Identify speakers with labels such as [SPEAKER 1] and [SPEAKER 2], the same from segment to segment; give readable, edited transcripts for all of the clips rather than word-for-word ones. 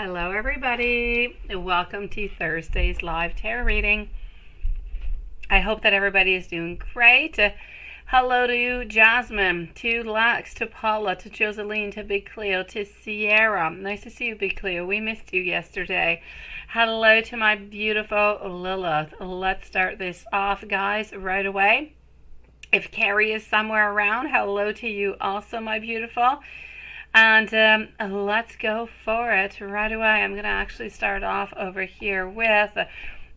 [SPEAKER 1] Hello everybody, and welcome to Thursday's live tarot reading. I hope that everybody is doing great. Hello to Jasmine, to Lex, to Paula, to Joseline, to Big Cleo, to Sierra. Nice to see you, Big Cleo. We missed you yesterday. Hello to my beautiful Lilith. Let's start this off, guys, right away. If Carrie is somewhere around, hello to you also, my beautiful. And let's go for it right away. I'm going to actually start off over here with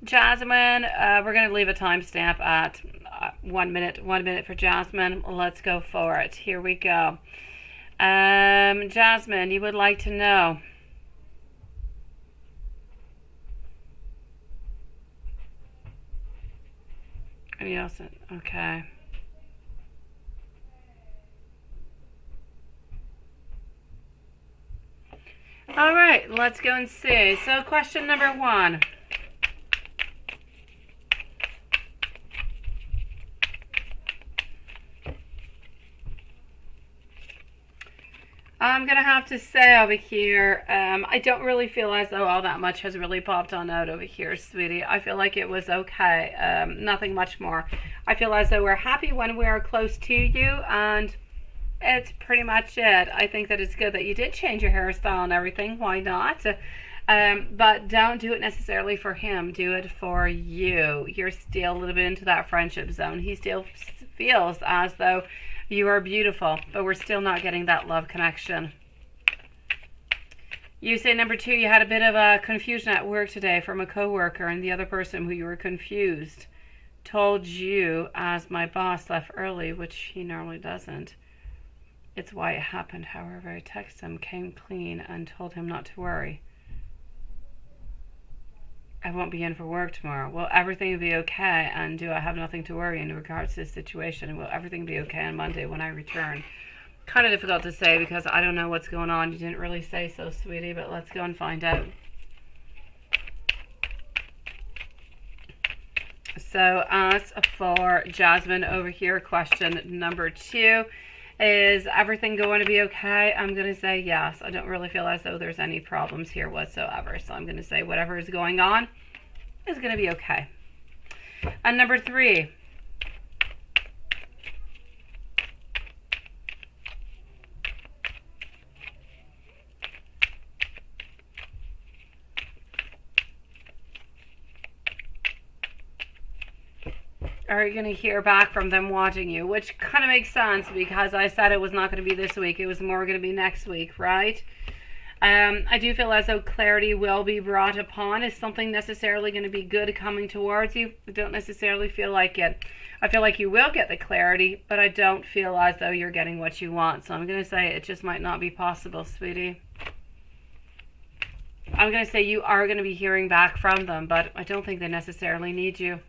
[SPEAKER 1] Jasmine. We're going to leave a timestamp at 1 minute. 1 minute for Jasmine. Let's go for it. Here we go. Jasmine, you would like to know. Yes, okay. All right, let's go and see. So question number 1. I'm going to have to say over here, I don't really feel as though all that much has really popped on out over here, sweetie. I feel like it was okay. Nothing much more. I feel as though we're happy when we're close to you, and it's pretty much it. I think that it's good that you did change your hairstyle and everything. Why not? But don't do it necessarily for him. Do it for you. You're still a little bit into that friendship zone. He still feels as though you are beautiful, but we're still not getting that love connection. You say number 2, you had a bit of a confusion at work today from a coworker, and the other person who you were confused told you, as my boss left early, which he normally doesn't. It's why it happened. However, I texted him, came clean, and told him not to worry. I won't be in for work tomorrow. Will everything be okay? And do I have nothing to worry in regards to this situation? Will everything be okay on Monday when I return? Kind of difficult to say because I don't know what's going on. You didn't really say so, sweetie, but let's go and find out. So as for Jasmine over here, question number 2. Is everything going to be okay? I'm going to say yes. I don't really feel as though there's any problems here whatsoever. So I'm going to say whatever is going on is going to be okay. And number 3. Are you going to hear back from them wanting you? Which kind of makes sense because I said it was not going to be this week. It was more going to be next week, right? I do feel as though clarity will be brought upon. Is something necessarily going to be good coming towards you? I don't necessarily feel like it. I feel like you will get the clarity, but I don't feel as though you're getting what you want. So I'm going to say it just might not be possible, sweetie. I'm going to say you are going to be hearing back from them, but I don't think they necessarily need you.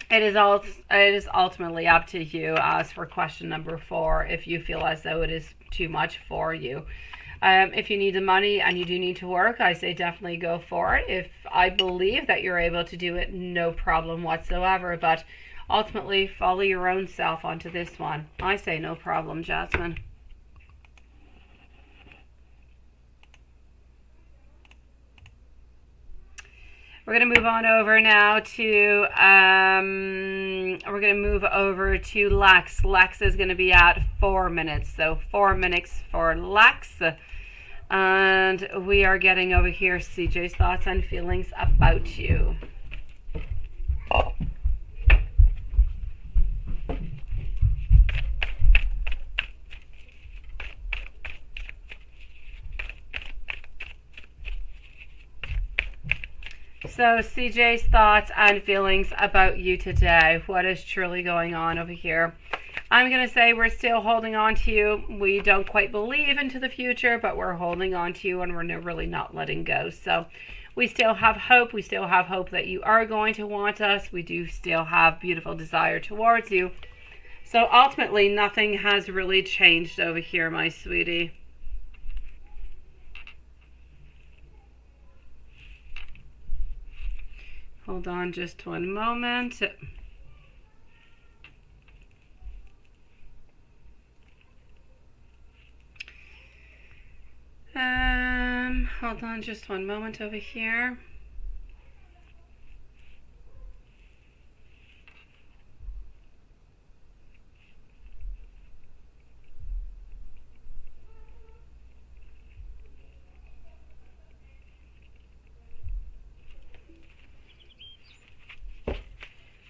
[SPEAKER 1] It is ultimately up to you. As for question number 4, if you feel as though it is too much for you. If you need the money and you do need to work, I say definitely go for it. If I believe that you're able to do it, no problem whatsoever. But ultimately, follow your own self onto this one. I say no problem, Jasmine. We're going to move on over now to, we're going to move over to Lex. Lex is going to be at 4 minutes. So 4 minutes for Lex. And we are getting over here CJ's thoughts and feelings about you. So CJ's thoughts and feelings about you today. What is truly going on over here? I'm going to say we're still holding on to you. We don't quite believe into the future, but we're holding on to you and we're really not letting go. So we still have hope. We still have hope that you are going to want us. We do still have beautiful desire towards you. So ultimately, nothing has really changed over here, my sweetie. Hold on just one moment. Hold on just one moment over here.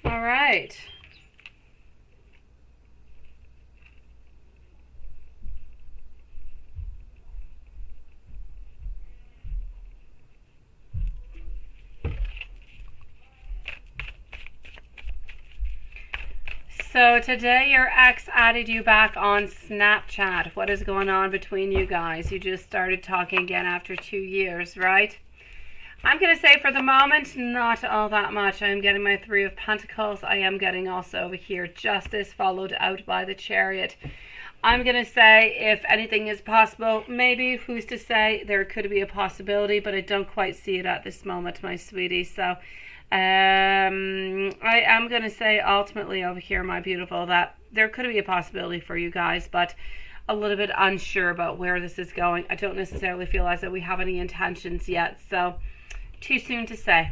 [SPEAKER 1] All right. So today your ex added you back on Snapchat. What is going on between you guys? You just started talking again after 2 years, right? I'm going to say for the moment, not all that much. I am getting my Three of Pentacles. I am getting also over here Justice, followed out by the Chariot. I'm going to say if anything is possible, maybe, who's to say, there could be a possibility, but I don't quite see it at this moment, my sweetie. So I am going to say ultimately over here, my beautiful, that there could be a possibility for you guys, but a little bit unsure about where this is going. I don't necessarily feel as though we have any intentions yet, so too soon to say.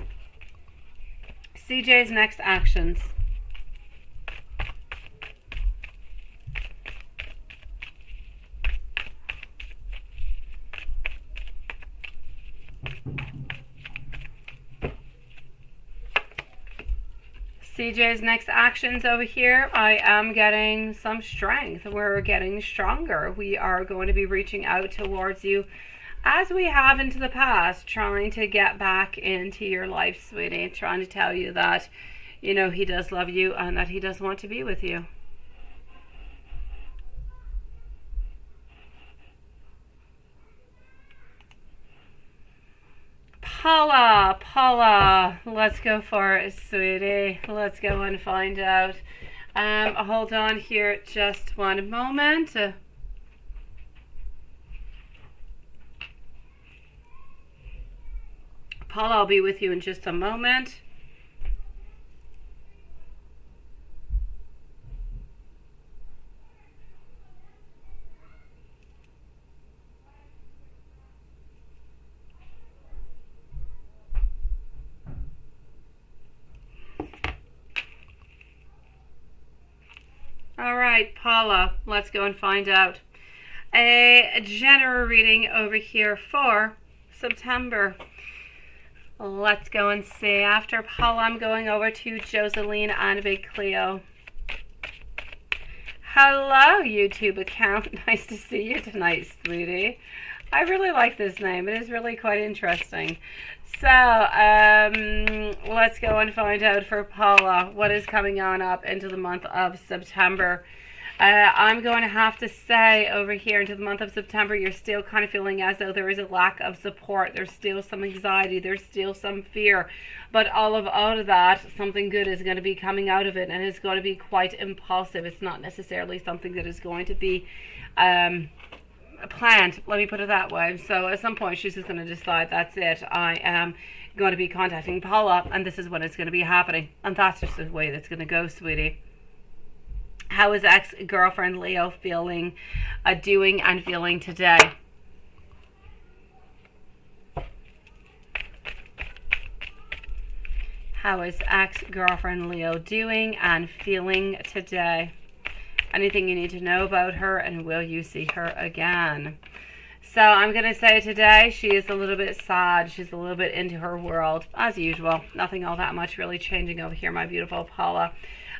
[SPEAKER 1] CJ's next actions. CJ's next actions over here, I am getting some strength. We're getting stronger. We are going to be reaching out towards you as we have into the past, trying to get back into your life, sweetie. Trying to tell you that, you know, he does love you and that he does want to be with you. Paula, let's go for it, sweetie. Let's go and find out. Hold on here just one moment. Paula, I'll be with you in just a moment. All right, Paula, let's go and find out. A general reading over here for September. Let's go and see. After Paula, I'm going over to Joseline and Big Cleo. Hello, YouTube account. Nice to see you tonight, sweetie. I really like this name. It is really quite interesting. So, let's go and find out for Paula what is coming on up into the month of September. I'm going to have to say over here into the month of September, you're still kind of feeling as though there is a lack of support. There's still some anxiety. There's still some fear. But all of that, something good is going to be coming out of it, and it's going to be quite impulsive. It's not necessarily something that is going to be planned, let me put it that way. So at some point she's just going to decide, that's it, I am going to be contacting Paula, and this is when it's going to be happening, and that's just the way that's going to go, sweetie. How is ex-girlfriend Leo feeling, doing and feeling today? How is ex-girlfriend Leo doing and feeling today? Anything you need to know about her, and will you see her again? So I'm going to say today she is a little bit sad. She's a little bit into her world, as usual. Nothing all that much really changing over here, my beautiful Paula.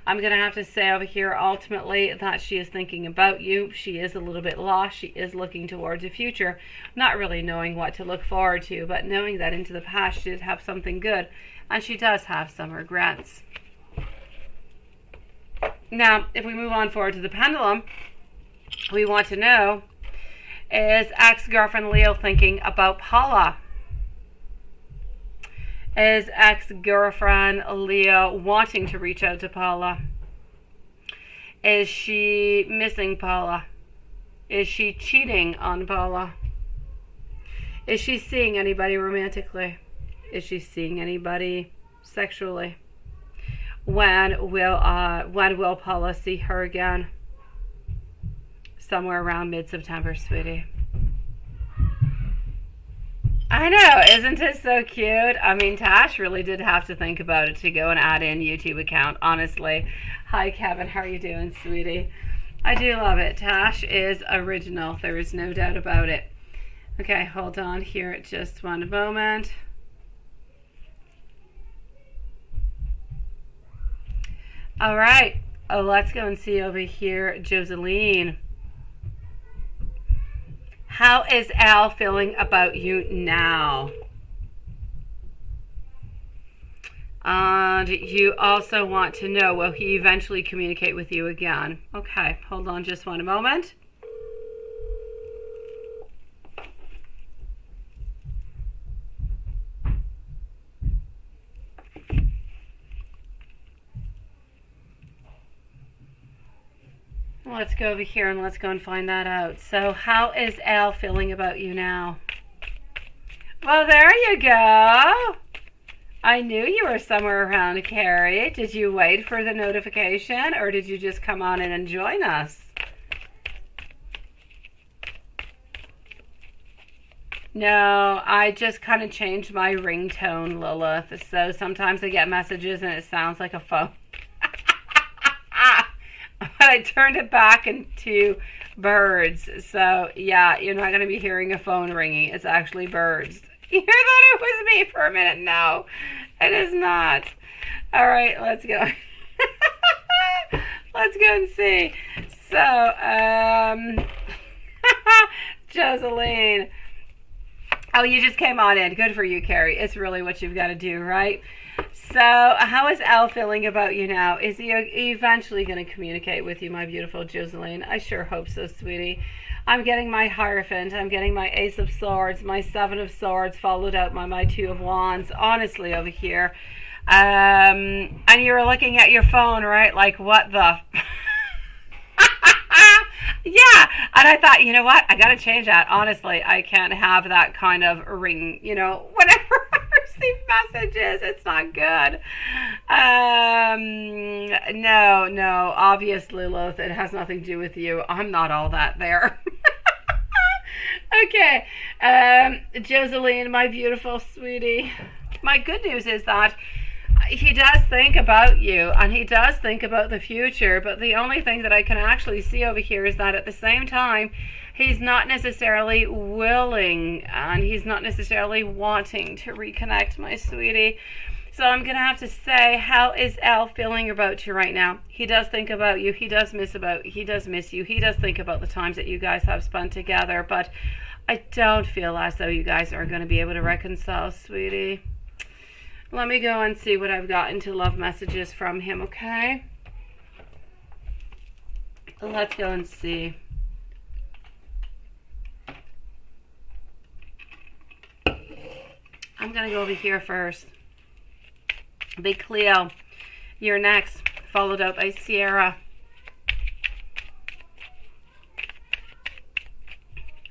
[SPEAKER 1] I'm going to have to say over here ultimately that she is thinking about you. She is a little bit lost. She is looking towards the future, not really knowing what to look forward to, but knowing that into the past she did have something good, and she does have some regrets. Now, if we move on forward to the pendulum, we want to know, is ex-girlfriend Leo thinking about Paula? Is ex-girlfriend Leo wanting to reach out to Paula? Is she missing Paula? Is she cheating on Paula? Is she seeing anybody romantically? Is she seeing anybody sexually? When will Paula see her again? Somewhere around mid-September, sweetie. I know, isn't it so cute? I mean, Tash really did have to think about it to go and add in YouTube account, honestly. Hi, Kevin. How are you doing, sweetie? I do love it. Tash is original. There is no doubt about it. Okay, hold on here just one moment. All right, let's go and see over here, Joseline. How is Al feeling about you now? And you also want to know, will he eventually communicate with you again? Okay, hold on just one moment. Let's go over here and let's go and find that out. So how is Al feeling about you now? Well, there you go. I knew you were somewhere around, Carrie. Did you wait for the notification or did you just come on in and join us? No, I just kind of changed my ringtone, Lilith. So sometimes I get messages and it sounds like a phone. But I turned it back into birds. So yeah, you're not going to be hearing a phone ringing. It's actually birds. You thought it was me for a minute. No, it is not. All right, let's go. Let's go and see. So, Joseline. Oh, you just came on in. Good for you, Carrie. It's really what you've got to do, right? So, how is Al feeling about you now? Is he eventually going to communicate with you, my beautiful Joseline? I sure hope so, sweetie. I'm getting my Hierophant. I'm getting my Ace of Swords, my Seven of Swords, followed out by my Two of Wands, honestly, over here. And you were looking at your phone, right? Like, what the... Yeah, and I thought, you know what? I got to change that. Honestly, I can't have that kind of ring, you know, whenever I receive messages. It's not good. No, obviously, Lilith, it has nothing to do with you. I'm not all that there. Okay, Joseline, my beautiful sweetie. My good news is that he does think about you and he does think about the future, but the only thing that I can actually see over here is that at the same time he's not necessarily willing and he's not necessarily wanting to reconnect, my sweetie. So I'm gonna have to say, how is Al feeling about you right now? He does think about you, he does miss you, he does think about the times that you guys have spent together, but I don't feel as though you guys are going to be able to reconcile, sweetie. Let me go and see what I've got into love messages from him, okay? Let's go and see. I'm going to go over here first. Big Cleo, you're next, followed out by Sierra.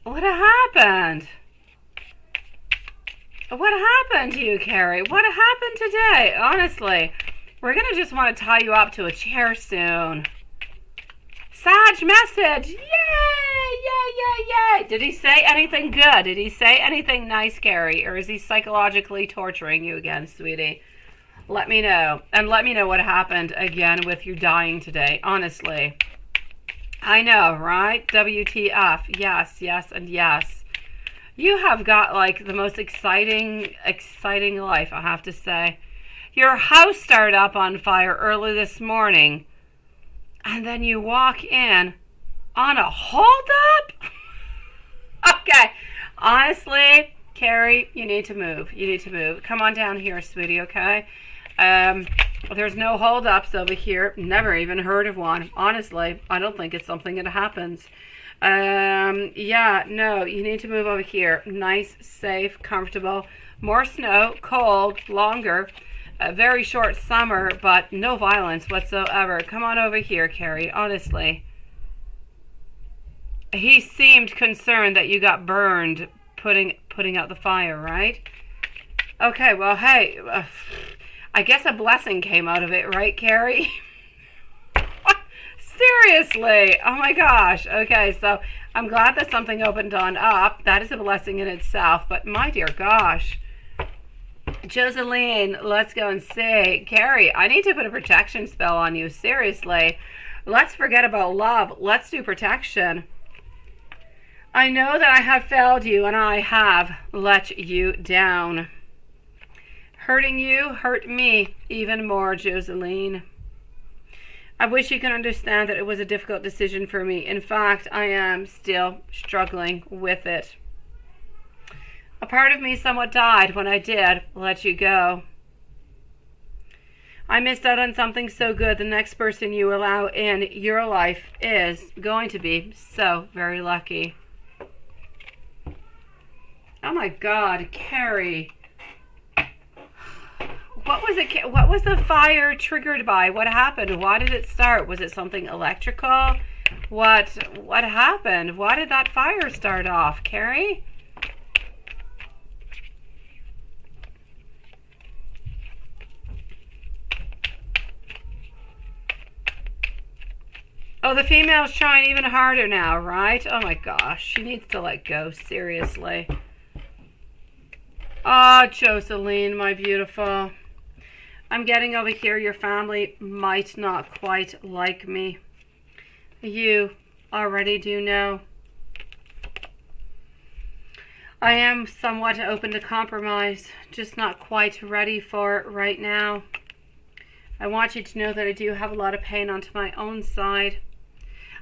[SPEAKER 1] What happened? What happened to you, Carrie? What happened today? Honestly, we're going to just want to tie you up to a chair soon. Sag message. Yay, yay, yay, yay. Did he say anything good? Did he say anything nice, Carrie? Or is he psychologically torturing you again, sweetie? Let me know. And let me know what happened again with you dying today. Honestly. I know, right? WTF. Yes, yes, and yes. You have got like the most exciting life, I have to say. Your house started up on fire early this morning, and then you walk in on a holdup? Okay, honestly, Carrie, you need to move. You need to move. Come on down here, sweetie, okay? There's no holdups over here. Never even heard of one. Honestly, I don't think it's something that happens. Yeah, no, you need to move over here. Nice, safe, comfortable. More snow, cold, longer. A very short summer, but no violence whatsoever. Come on over here, Carrie, honestly. He seemed concerned that you got burned putting out the fire, right? Okay, well, hey, I guess a blessing came out of it, right, Carrie? Seriously. Oh my gosh. Okay, so I'm glad that something opened on up. That is a blessing in itself. But my dear gosh. Joseline, let's go and see. Carrie, I need to put a protection spell on you. Seriously. Let's forget about love. Let's do protection. I know that I have failed you and I have let you down. Hurting you hurt me even more, Joseline. I wish you can understand that it was a difficult decision for me. In fact, I am still struggling with it. A part of me somewhat died when I did let you go. I missed out on something so good. The next person you allow in your life is going to be so very lucky. Oh my God, Carrie. What was it? What was the fire triggered by? What happened? Why did it start? Was it something electrical? What happened? Why did that fire start off, Carrie? Oh, the female's trying even harder now, right? Oh my gosh, she needs to let go, seriously. Oh, Joseline, my beautiful. I'm getting over here, your family might not quite like me. You already do know. I am somewhat open to compromise, just not quite ready for it right now. I want you to know that I do have a lot of pain onto my own side.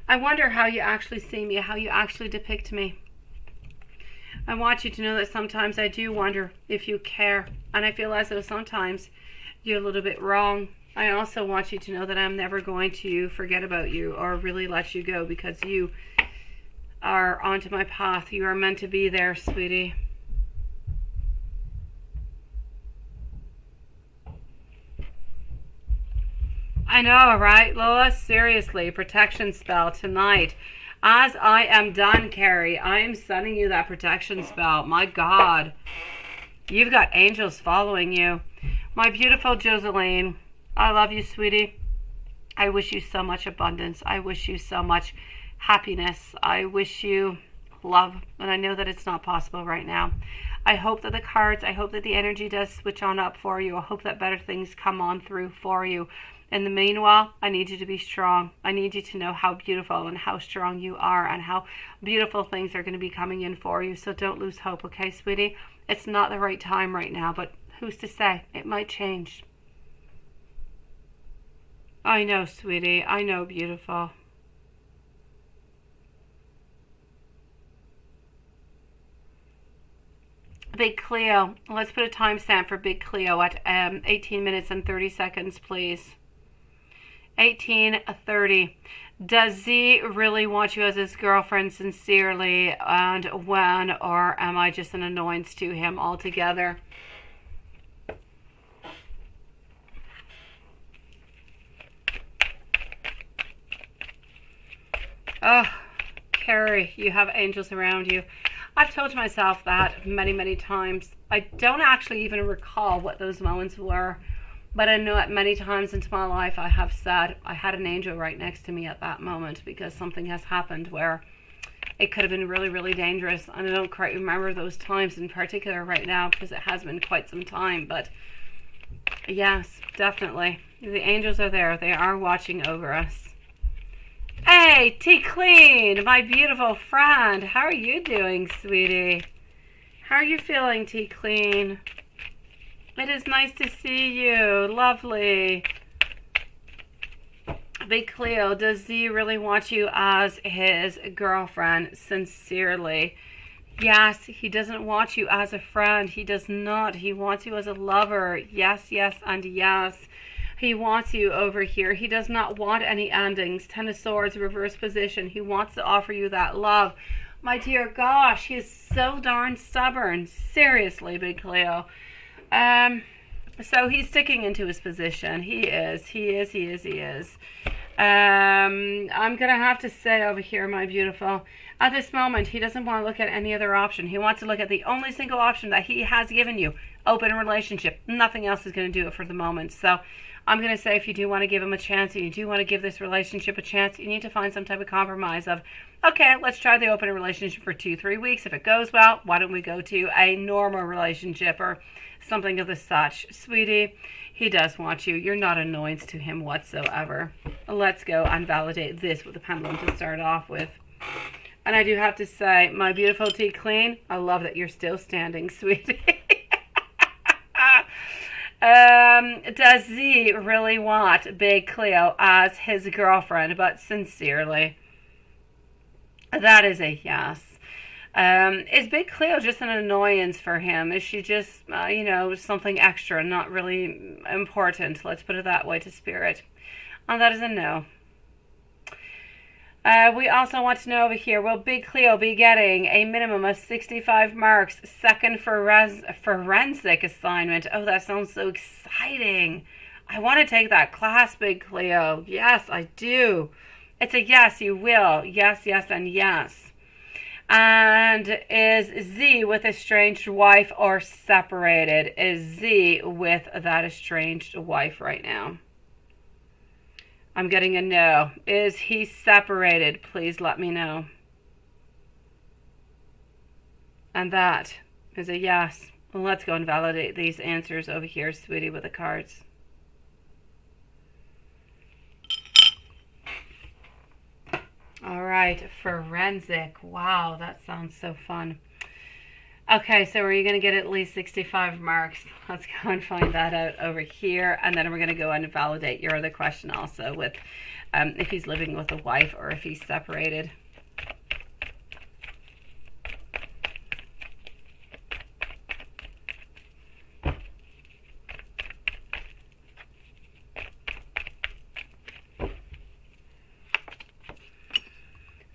[SPEAKER 1] I wonder how you actually see me, how you actually depict me. I want you to know that sometimes I do wonder if you care, and I feel as though sometimes you're a little bit wrong. I also want you to know that I'm never going to forget about you or really let you go, because you are onto my path. You are meant to be there, sweetie. I know, right, Lola? Seriously, protection spell tonight. As I am done, Carrie, I am sending you that protection spell. My God. You've got angels following you. My beautiful Joseline, I love you, sweetie. I wish you so much abundance. I wish you so much happiness. I wish you love, and I know that it's not possible right now. I hope that the cards, I hope that the energy does switch on up for you. I hope that better things come on through for you. In the meanwhile, I need you to be strong. I need you to know how beautiful and how strong you are and how beautiful things are going to be coming in for you. So don't lose hope, okay, sweetie? It's not the right time right now, but who's to say? It might change. I know, sweetie. I know, beautiful. Big Cleo. Let's put a timestamp for Big Cleo at 18 minutes and 30 seconds, please. 18:30. Does Z really want you as his girlfriend sincerely, and when, or am I just an annoyance to him altogether? Oh, Carrie, you have angels around you. I've told myself that many, many times. I don't actually even recall what those moments were, but I know that many times into my life I have said I had an angel right next to me at that moment, because something has happened where it could have been really, really dangerous. And I don't quite remember those times in particular right now because it has been quite some time. But yes, definitely. The angels are there. They are watching over us. Hey, T Clean, my beautiful friend. How are you doing, sweetie? How are you feeling, T Clean? It is nice to see you. Lovely. Big Cleo, does Z really want you as his girlfriend sincerely? Yes, he doesn't want you as a friend. He does not. He wants you as a lover. Yes, yes, and yes. He wants you over here. He does not want any endings. Ten of Swords, reverse position. He wants to offer you that love. My dear gosh, he is so darn stubborn. Seriously, Big Cleo. So he's sticking into his position. He is. I'm going to have to say over here, my beautiful, at this moment, he doesn't want to look at any other option. He wants to look at the only single option that he has given you. open relationship. Nothing else is going to do it for the moment. So I'm going to say if you do want to give him a chance and you do want to give this relationship a chance, you need to find some type of compromise of, okay, let's try the open relationship for 2-3 weeks. If it goes well, why don't we go to a normal relationship or something of the such. Sweetie, he does want you. You're not an annoyance to him whatsoever. Let's go and validate this with the pendulum to start off with. And I do have to say, my beautiful tea clean, I love that you're still standing, sweetie. Does Z really want Big Cleo as his girlfriend? But sincerely, that is a yes. Is Big Cleo just an annoyance for him? Is she just, something extra, not really important? Let's put it that way to Spirit. And that is a no. We also want to know over here, will Big Cleo be getting a minimum of 65 marks, second forensic assignment? Oh, that sounds so exciting. I want to take that class, Big Cleo. Yes, I do. It's a yes, you will. Yes, yes, and yes. And is Z with estranged wife or separated? Is Z with that estranged wife right now? I'm getting a no. Is he separated? Please let me know. And that is a yes. Well, let's go and validate these answers over here, sweetie, with the cards. All right, forensic. Wow, that sounds so fun. Okay, so are you going to get at least 65 marks? Let's go and find that out over here. And then we're going to go and validate your other question also with if he's living with a wife or if he's separated.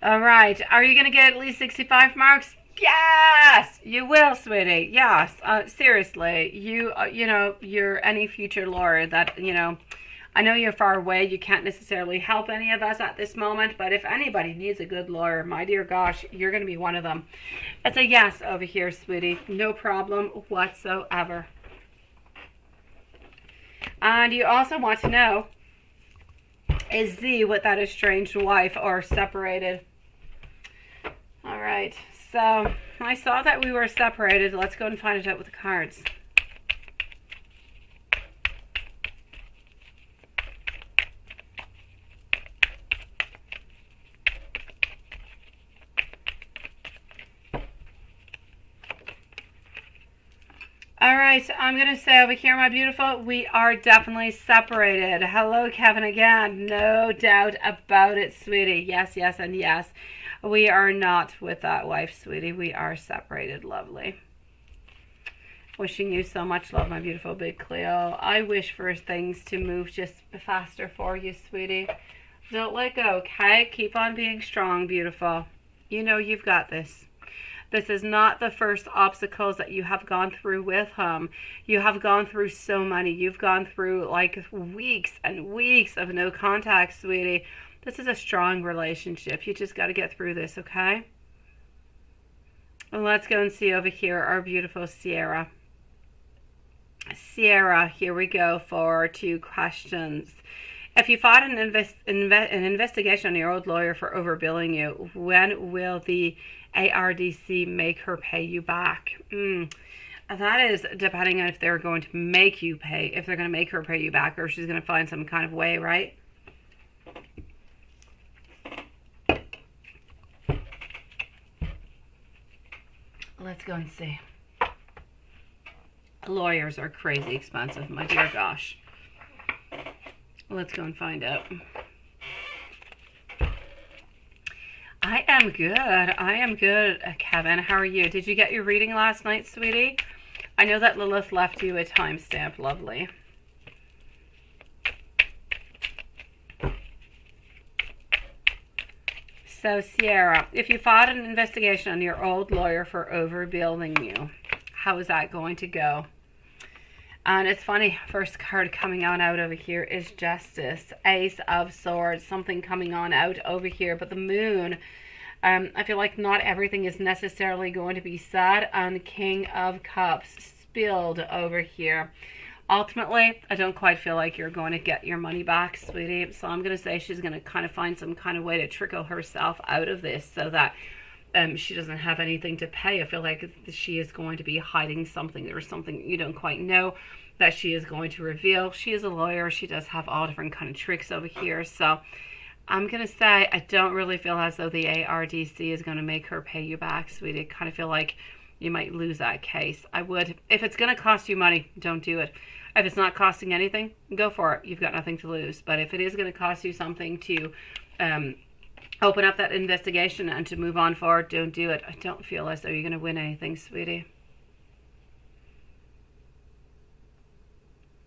[SPEAKER 1] All right, are you going to get at least 65 marks? Yes, you will, sweetie. Yes, seriously, you're any future lawyer that, I know you're far away. You can't necessarily help any of us at this moment, but if anybody needs a good lawyer, my dear gosh, you're going to be one of them. It's a yes over here, sweetie. No problem whatsoever. And you also want to know, is Z with that estranged wife or separated? All right. So I saw that we were separated. Let's go and find it out with the cards. All right, I'm going to say over here, my beautiful, we are definitely separated. Hello, Kevin, again. No doubt about it, sweetie. Yes, yes, and yes. We are not with that wife, sweetie. We are separated. Lovely. Wishing you so much love, my beautiful Big Cleo. I wish for things to move just faster for you, sweetie. Don't let go, okay? Keep on being strong, beautiful. You know you've got this. This is not the first obstacles that you have gone through with him. You have gone through so many. You've gone through like weeks and weeks of no contact, sweetie. This is a strong relationship. You just got to get through this, okay? And let's go and see over here our beautiful Sierra. Sierra, here we go for 2 questions. If you filed an investigation on your old lawyer for overbilling you, when will the ARDC make her pay you back? That is depending on if they're going to make you pay, if they're going to make her pay you back, or if she's going to find some kind of way, right? Let's go and see. Lawyers are crazy expensive, my dear gosh. Let's go and find out. I am good, Kevin. How are you? Did you get your reading last night, sweetie? I know that Lilith left you a timestamp. Lovely. So, Sierra, if you filed an investigation on your old lawyer for overbilling you, how is that going to go? And it's funny, first card coming on out over here is Justice, Ace of Swords, something coming on out over here. But the Moon, I feel like not everything is necessarily going to be sad. And King of Cups, build over here. Ultimately, I don't quite feel like you're going to get your money back, sweetie. So I'm going to say she's going to kind of find some kind of way to trickle herself out of this so that she doesn't have anything to pay. I feel like she is going to be hiding something. There's something you don't quite know that she is going to reveal. She is a lawyer. She does have all different kind of tricks over here. So I'm going to say I don't really feel as though the ARDC is going to make her pay you back, sweetie. I kind of feel like you might lose that case. I would. If it's going to cost you money, don't do it. If it's not costing anything, go for it. You've got nothing to lose. But if it is going to cost you something to open up that investigation and to move on forward, don't do it. I don't feel as though you're going to win anything, sweetie.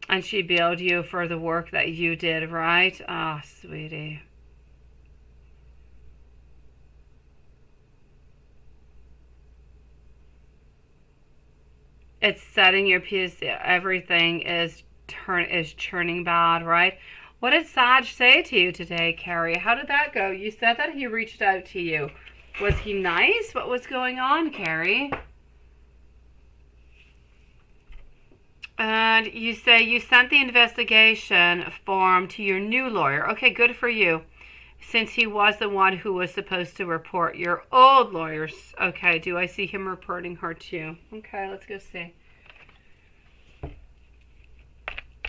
[SPEAKER 1] And she billed you for the work that you did, right? Ah, sweetie. It's setting your piece. Everything is churning bad, right? What did Sag say to you today, Carrie? How did that go? You said that he reached out to you. Was he nice? What was going on, Carrie? And you say you sent the investigation form to your new lawyer. Okay, good for you. Since he was the one who was supposed to report your old lawyers. Okay, do I see him reporting her too? Okay, let's go see.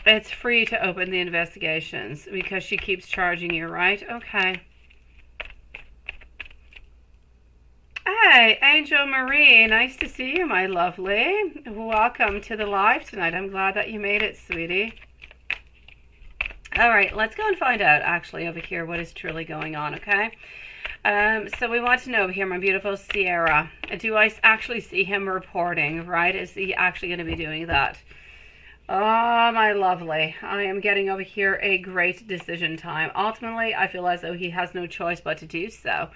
[SPEAKER 1] It's free to open the investigations because she keeps charging you, right? Okay. Hey, Angel Marie, nice to see you, my lovely. Welcome to the live tonight. I'm glad that you made it, sweetie. All right, let's go and find out, actually, over here what is truly going on, okay? So we want to know over here, my beautiful Sierra, do I actually see him reporting, right? Is he actually going to be doing that? Oh, my lovely. I am getting over here a great decision time. Ultimately, I feel as though he has no choice but to do so.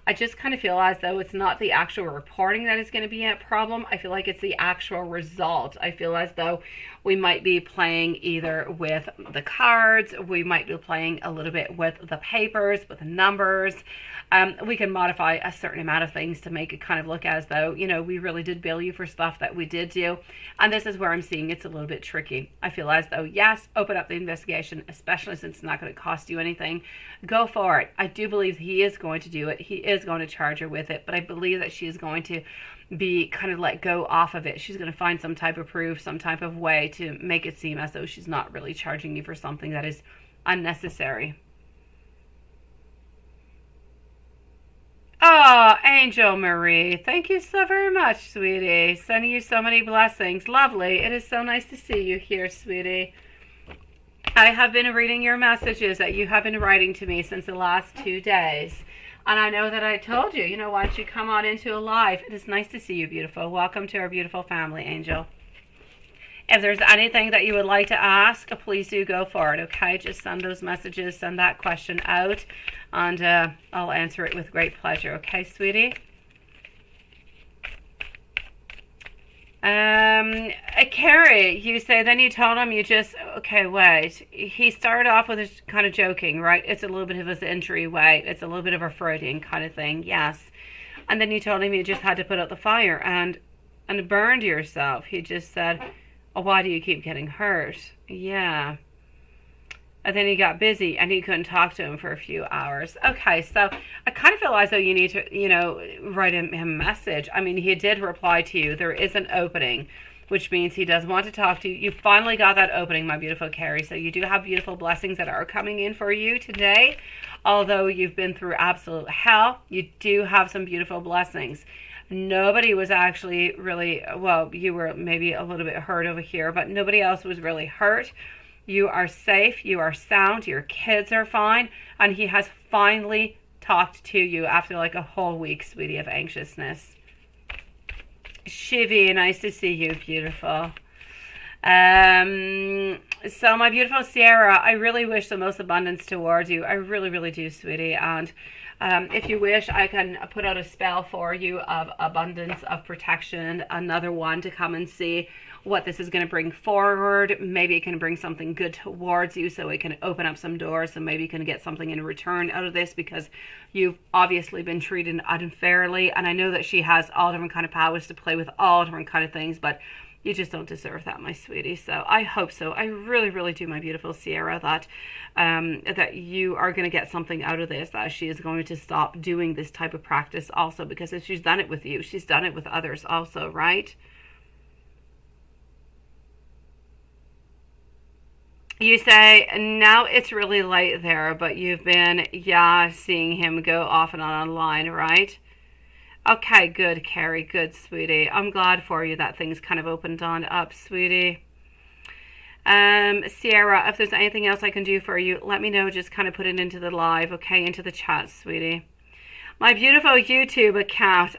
[SPEAKER 1] I just kind of feel as though it's not the actual reporting that is going to be a problem. I feel like it's the actual result. I feel as though we might be playing either with the cards, we might be playing a little bit with the papers, with the numbers. We can modify a certain amount of things to make it kind of look as though, you know, we really did bill you for stuff that we did do. And this is where I'm seeing it's a little bit tricky. I feel as though, yes, open up the investigation, especially since it's not going to cost you anything. Go for it. I do believe he is going to do it. He is going to charge her with it, but I believe that she is going to be kind of let go off of it. She's going to find some type of proof, some type of way to make it seem as though she's not really charging you for something that is unnecessary. Oh, Angel Marie, thank you so very much, sweetie. Sending you so many blessings. Lovely. It is so nice to see you here, sweetie. I have been reading your messages that you have been writing to me since the last 2 days. And I know that I told you, you know, why don't you come on into a live? It is nice to see you, beautiful. Welcome to our beautiful family, Angel. If there's anything that you would like to ask, please do go for it, okay? Just send those messages, send that question out, and I'll answer it with great pleasure, okay, sweetie? Carrie, you say, then you told him you just, okay, wait. He started off with a kind of joking, right? It's a little bit of his entryway. It's a little bit of a Freudian kind of thing, yes. And then you told him you just had to put out the fire and burned yourself. He just said, oh, why do you keep getting hurt? Yeah. And then he got busy and he couldn't talk to him for a few hours. Okay, so I kind of feel as though you need to, you know, write him a message. I mean, he did reply to you. There is an opening, which means he does want to talk to you. You finally got that opening, my beautiful Carrie. So you do have beautiful blessings that are coming in for you today. Although you've been through absolute hell, you do have some beautiful blessings. Nobody was actually really, well, you were maybe a little bit hurt over here, but nobody else was really hurt. You are safe, you are sound, your kids are fine, and he has finally talked to you after like a whole week, sweetie, of anxiousness. Shivi, nice to see you, beautiful. So my beautiful Sierra, I really wish the most abundance towards you. I really, really do, sweetie. And if you wish, I can put out a spell for you of abundance, of protection, another one to come and see what this is going to bring forward. Maybe it can bring something good towards you, so it can open up some doors, so maybe you can get something in return out of this, because you've obviously been treated unfairly. And I know that she has all different kind of powers to play with all different kind of things, but You just don't deserve that, my sweetie. So I hope so. I really, really do, my beautiful Sierra, that that you are going to get something out of this, that she is going to stop doing this type of practice also, because if she's done it with you, she's done it with others also, right? You say, now it's really late there, but you've been, yeah, seeing him go off and on online, right? Okay, good, Carrie. Good, sweetie. I'm glad for you that things kind of opened on up, sweetie. Sierra, if there's anything else I can do for you, let me know. Just kind of put it into the live, okay? Into the chat, sweetie. My beautiful YouTube account.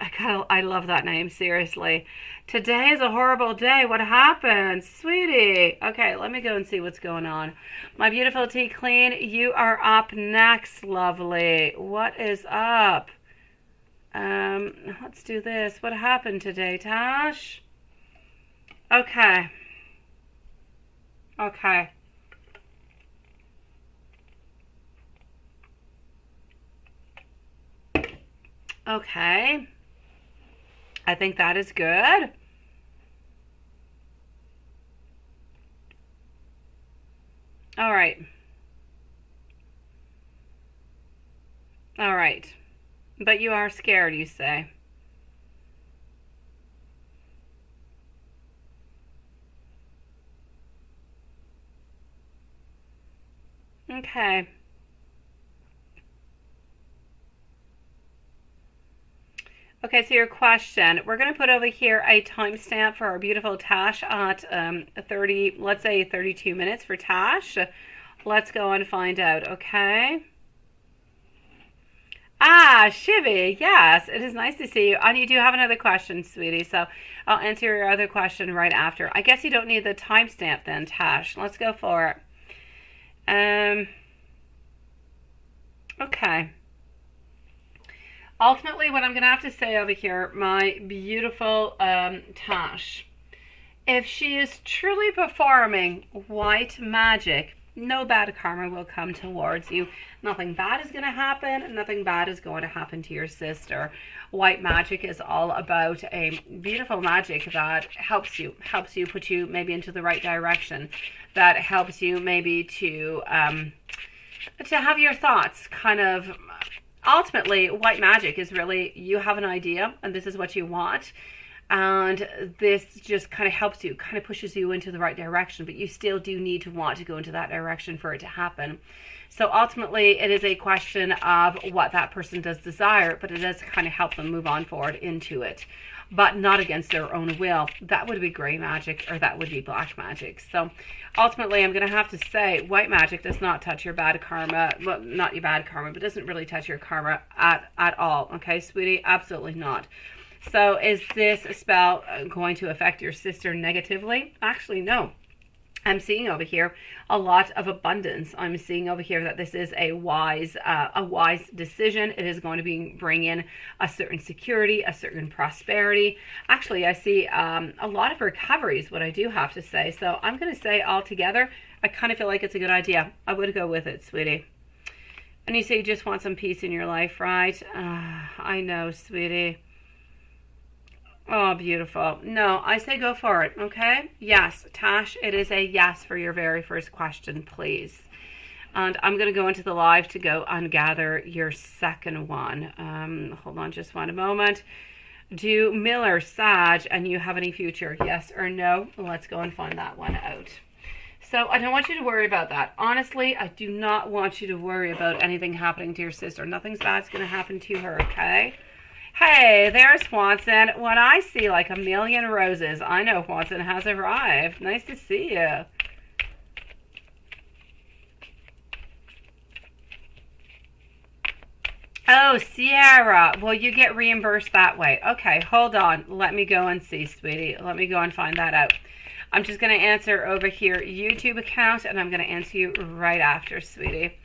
[SPEAKER 1] I love that name, seriously. Today is a horrible day. What happened? Sweetie. Okay, let me go and see what's going on. My beautiful Tea Clean, you are up next, lovely. What is up? Let's do this. What happened today, Tash? Okay. Okay. Okay. I think that is good. All right. All right. But you are scared, you say. Okay. Okay, so your question, we're going to put over here a timestamp for our beautiful Tash at 30, let's say 32 minutes for Tash. Let's go and find out, okay? Ah, Shivy, yes, it is nice to see you. And you do have another question, sweetie, so I'll answer your other question right after. I guess you don't need the timestamp then, Tash. Let's go for it. Okay. Ultimately, what I'm going to have to say over here, my beautiful Tash, if she is truly performing white magic, no bad karma will come towards you. Nothing bad is going to happen. Nothing bad is going to happen to your sister. White magic is all about a beautiful magic that helps you put you maybe into the right direction, that helps you maybe to have your thoughts kind of. Ultimately, white magic is really, you have an idea and this is what you want, and this just kind of helps you, kind of pushes you into the right direction, but you still do need to want to go into that direction for it to happen. So ultimately, it is a question of what that person does desire, but it does kind of help them move on forward into it, but not against their own will. That would be gray magic, or that would be black magic. So ultimately, I'm going to have to say white magic does not touch your bad karma. Well, not your bad karma, but doesn't really touch your karma at all. Okay, sweetie? Absolutely not. So is this spell going to affect your sister negatively? Actually, no. I'm seeing over here a lot of abundance. I'm seeing over here that this is a wise decision. It is going to bring in a certain security, a certain prosperity. Actually, I see a lot of recoveries, what I do have to say. So I'm going to say altogether, I kind of feel like it's a good idea. I would go with it, sweetie. And you say you just want some peace in your life, right? I know, sweetie. Oh, beautiful. No, I say go for it, okay? Yes, Tash, it is a yes for your very first question, please. And I'm going to go into the live to go and gather your second one. Hold on just one moment. Do Miller, Sag, and you have any future? Yes or no? Let's go and find that one out. So I don't want you to worry about that. Honestly, I do not want you to worry about anything happening to your sister. Nothing bad's going to happen to her, okay? Hey, there's Swanson. When I see like a million roses, I know Swanson has arrived. Nice to see you. Oh, Sierra. Well, you get reimbursed that way. Okay, hold on. Let me go and see, sweetie. Let me go and find that out. I'm just going to answer over here YouTube account, and I'm going to answer you right after, sweetie.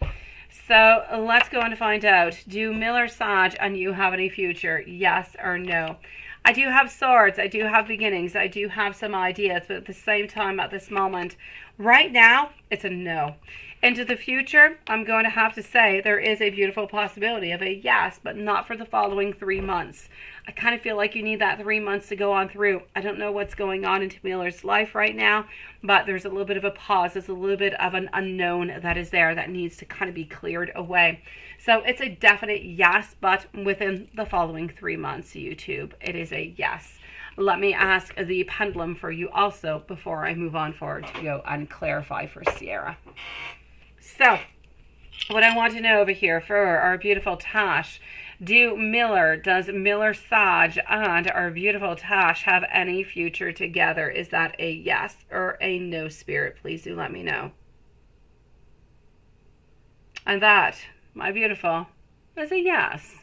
[SPEAKER 1] So let's go and find out. Do Miller, Sag, and you have any future? Yes or no? I do have swords. I do have beginnings. I do have some ideas. But at the same time, at this moment, right now, it's a no. Into the future, I'm going to have to say there is a beautiful possibility of a yes, but not for the following 3 months. I kind of feel like you need that 3 months to go on through. I don't know what's going on in Tamila's life right now, but there's a little bit of a pause. There's a little bit of an unknown that is there that needs to kind of be cleared away. So it's a definite yes, but within the following 3 months, YouTube, it is a yes. Let me ask the pendulum for you also before I move on forward to go and clarify for Sierra. So, what I want to know over here for our beautiful Tash, does Miller Saj and our beautiful Tash have any future together? Is that a yes or a no, Spirit? Please do let me know. And that, my beautiful, is a yes.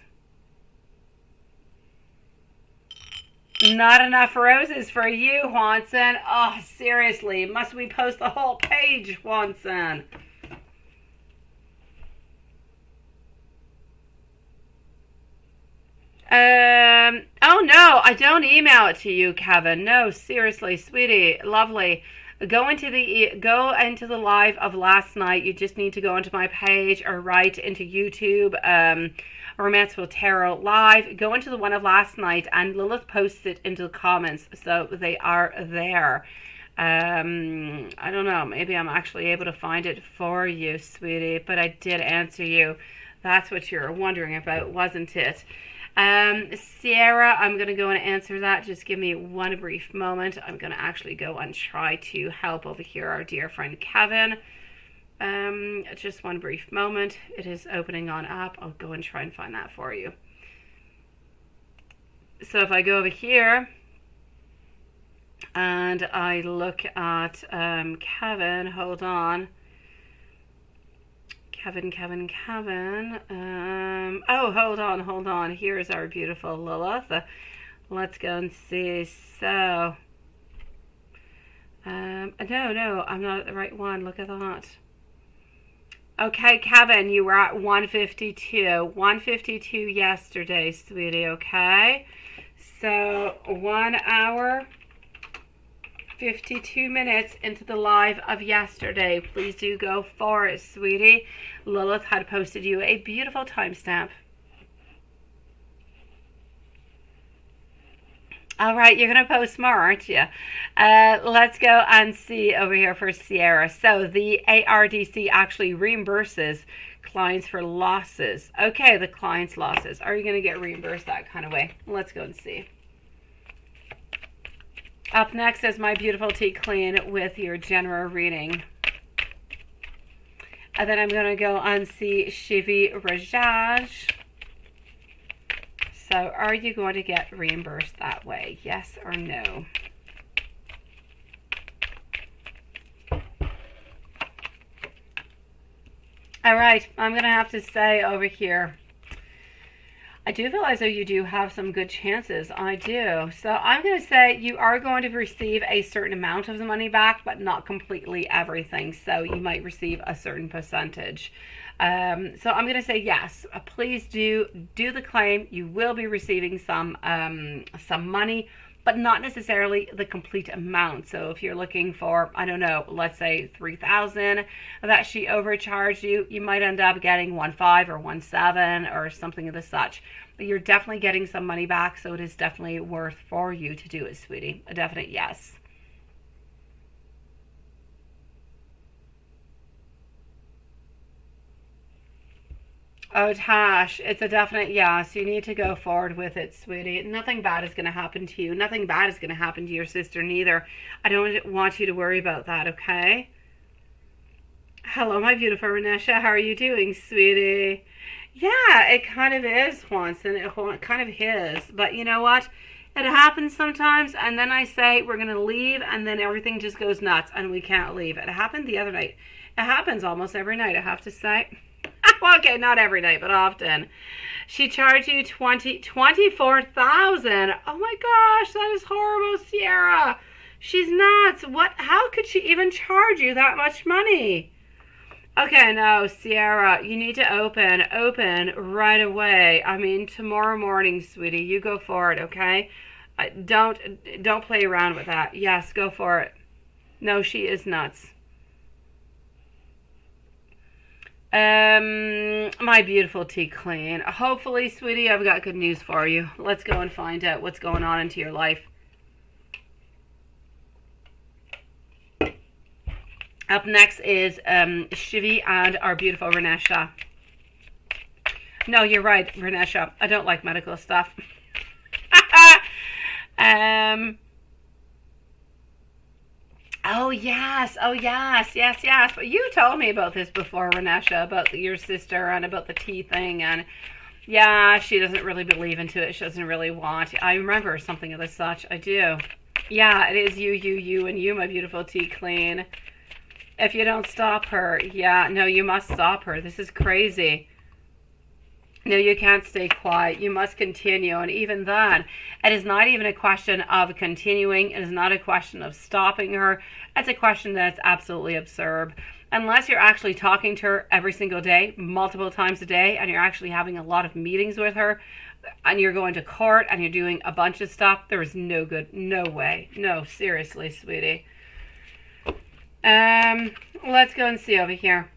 [SPEAKER 1] Not enough roses for you, Juanson. Oh, seriously, must we post the whole page, Juanson? Oh no, I don't email it to you, Kevin. No, seriously, sweetie, lovely. Go into the live of last night. You just need to go into my page or right into YouTube, Romancefull Tarot Live. Go into the one of last night, and Lilith posts it into the comments, so they are there. I don't know, maybe I'm actually able to find it for you, sweetie, but I did answer you. That's what you're wondering about, wasn't it? Sierra, I'm going to go and answer that. Just give me one brief moment. I'm going to actually go and try to help over here our dear friend Kevin. Just one brief moment. It is opening on up. I'll go and try and find that for you. So if I go over here and I look at Kevin, hold on. Kevin. Oh, hold on. Here's our beautiful Lilith. Let's go and see. So, no, I'm not at the right one. Look at that. Okay, Kevin, you were at 152. 152 yesterday, sweetie, okay? So, 1 hour, 52 minutes into the live of yesterday. Please do go for it, sweetie. Lilith had posted you a beautiful timestamp. All right, you're going to post more, aren't you? Let's go and see over here for Sierra. So the ARDC actually reimburses clients for losses. Okay, the client's losses. Are you going to get reimbursed that kind of way? Let's go and see. Up next is my beautiful Tea Clean with your general reading. And then I'm going to go and see Shivi Rajaj. So are you going to get reimbursed that way? Yes or no? All right, I'm going to have to say over here, I do feel as though you do have some good chances. I do. So I'm going to say you are going to receive a certain amount of the money back, but not completely everything. So you might receive a certain percentage. So I'm going to say yes. Please do the claim. You will be receiving some money, but not necessarily the complete amount. So if you're looking for, I don't know, let's say $3,000 that she overcharged you, you might end up getting 1.5 or 1.7 or something of the such. But you're definitely getting some money back, so it is definitely worth for you to do it, sweetie. A definite yes. Oh, Tash, it's a definite yes. You need to go forward with it, sweetie. Nothing bad is going to happen to you. Nothing bad is going to happen to your sister neither. I don't want you to worry about that, okay? Hello, my beautiful Renesha. How are you doing, sweetie? Yeah, it kind of is, Juanson. It kind of is. But you know what? It happens sometimes, and then I say we're going to leave, and then everything just goes nuts, and we can't leave. It happened the other night. It happens almost every night, I have to say. Well, okay, not every night, but often. She charged you $24,000. Oh my gosh, that is horrible, Sierra. She's nuts. What? How could she even charge you that much money? Okay, no, Sierra, you need to open right away. I mean, tomorrow morning, sweetie, you go for it, okay? Don't play around with that. Yes, go for it. No, she is nuts. My beautiful tea clean. Hopefully, sweetie, I've got good news for you. Let's go and find out what's going on into your life. Up next is Shivi and our beautiful Renesha. No, you're right, Renesha. I don't like medical stuff. Oh yes, yes. But you told me about this before, Renesha, about your sister and about the tea thing, and yeah, she doesn't really believe into it. She doesn't really want. I remember something of the such. I do. Yeah, it is you, and you, my beautiful tea clean. If you don't stop her, yeah, no, you must stop her. This is crazy. No, you can't stay quiet. You must continue. And even then, it is not even a question of continuing. It is not a question of stopping her. It's a question that's absolutely absurd. Unless you're actually talking to her every single day, multiple times a day, and you're actually having a lot of meetings with her, and you're going to court, and you're doing a bunch of stuff, there is no good, no way. No, seriously, sweetie. Let's go and see over here.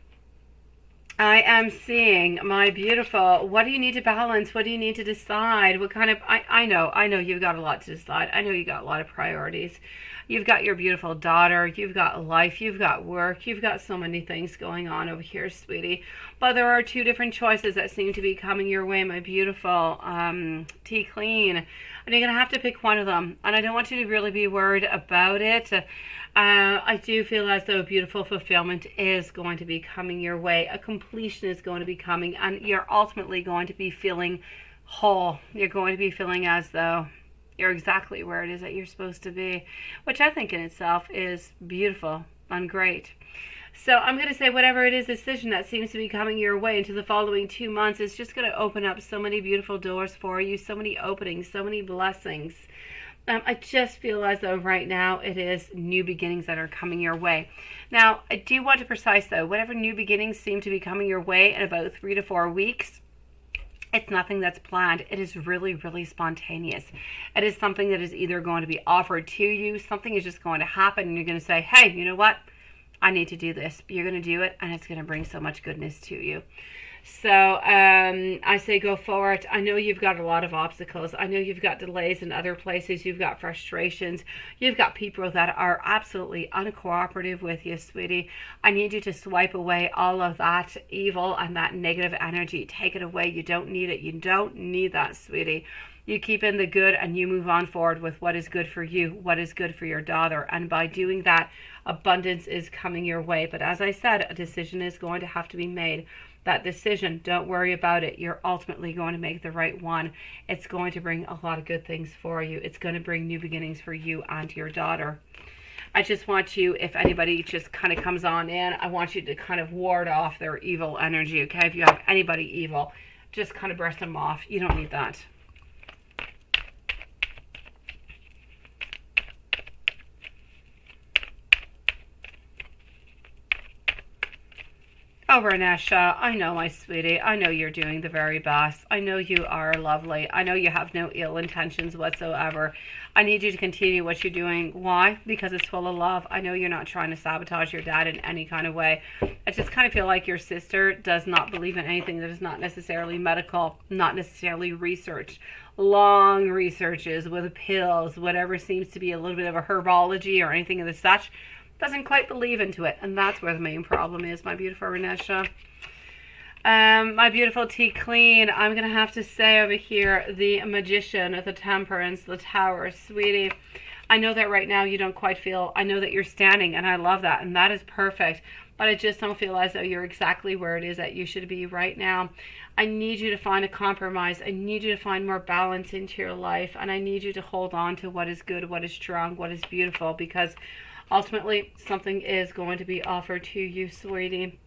[SPEAKER 1] I am seeing, my beautiful, what do you need to balance? What do you need to decide? What kind of, I know you've got a lot to decide. I know you got a lot of priorities. You've got your beautiful daughter. You've got life. You've got work. You've got so many things going on over here, sweetie. But there are two different choices that seem to be coming your way, my beautiful tea clean. And you're going to have to pick one of them. And I don't want you to really be worried about it. I do feel as though beautiful fulfillment is going to be coming your way. A completion is going to be coming. And you're ultimately going to be feeling whole. You're going to be feeling as though you're exactly where it is that you're supposed to be. Which I think in itself is beautiful and great. So I'm going to say whatever it is, decision that seems to be coming your way into the following 2 months is just going to open up so many beautiful doors for you, so many openings, so many blessings. I just feel as though right now it is new beginnings that are coming your way. Now, I do want to precise though, whatever new beginnings seem to be coming your way in about 3 to 4 weeks, it's nothing that's planned. It is really, really spontaneous. It is something that is either going to be offered to you, something is just going to happen, and you're going to say, hey, you know what? I need to do this. You're going to do it, and it's going to bring so much goodness to you. So I say go forward. I know you've got a lot of obstacles. I know you've got delays in other places. You've got frustrations. You've got people that are absolutely uncooperative with you, sweetie. I need you to swipe away all of that evil and that negative energy. Take it away. You don't need it. You don't need that, sweetie. You keep in the good and you move on forward with what is good for you, what is good for your daughter. And by doing that, abundance is coming your way. But as I said, a decision is going to have to be made. That decision, don't worry about it. You're ultimately going to make the right one. It's going to bring a lot of good things for you. It's going to bring new beginnings for you and your daughter. I just want you, if anybody just kind of comes on in, I want you to kind of ward off their evil energy, okay? If you have anybody evil, just kind of brush them off. You don't need that. Oh, Renesha, I know, my sweetie. I know you're doing the very best. I know you are lovely. I know you have no ill intentions whatsoever. I need you to continue what you're doing. Why? Because it's full of love. I know you're not trying to sabotage your dad in any kind of way. I just kind of feel like your sister does not believe in anything that is not necessarily medical, not necessarily research. Long researches with pills, whatever seems to be a little bit of a herbology or anything of the such. Doesn't quite believe into it, and that's where the main problem is, my beautiful Renesha. My beautiful tea clean, I'm gonna have to say over here, the Magician, the Temperance, the Tower, sweetie. I know that right now you don't quite feel, I know that you're standing, and I love that, and that is perfect, but I just don't feel as though you're exactly where it is that you should be right now. I need you to find a compromise. I need you to find more balance into your life, and I need you to hold on to what is good, what is strong, what is beautiful, because ultimately, something is going to be offered to you, sweetie.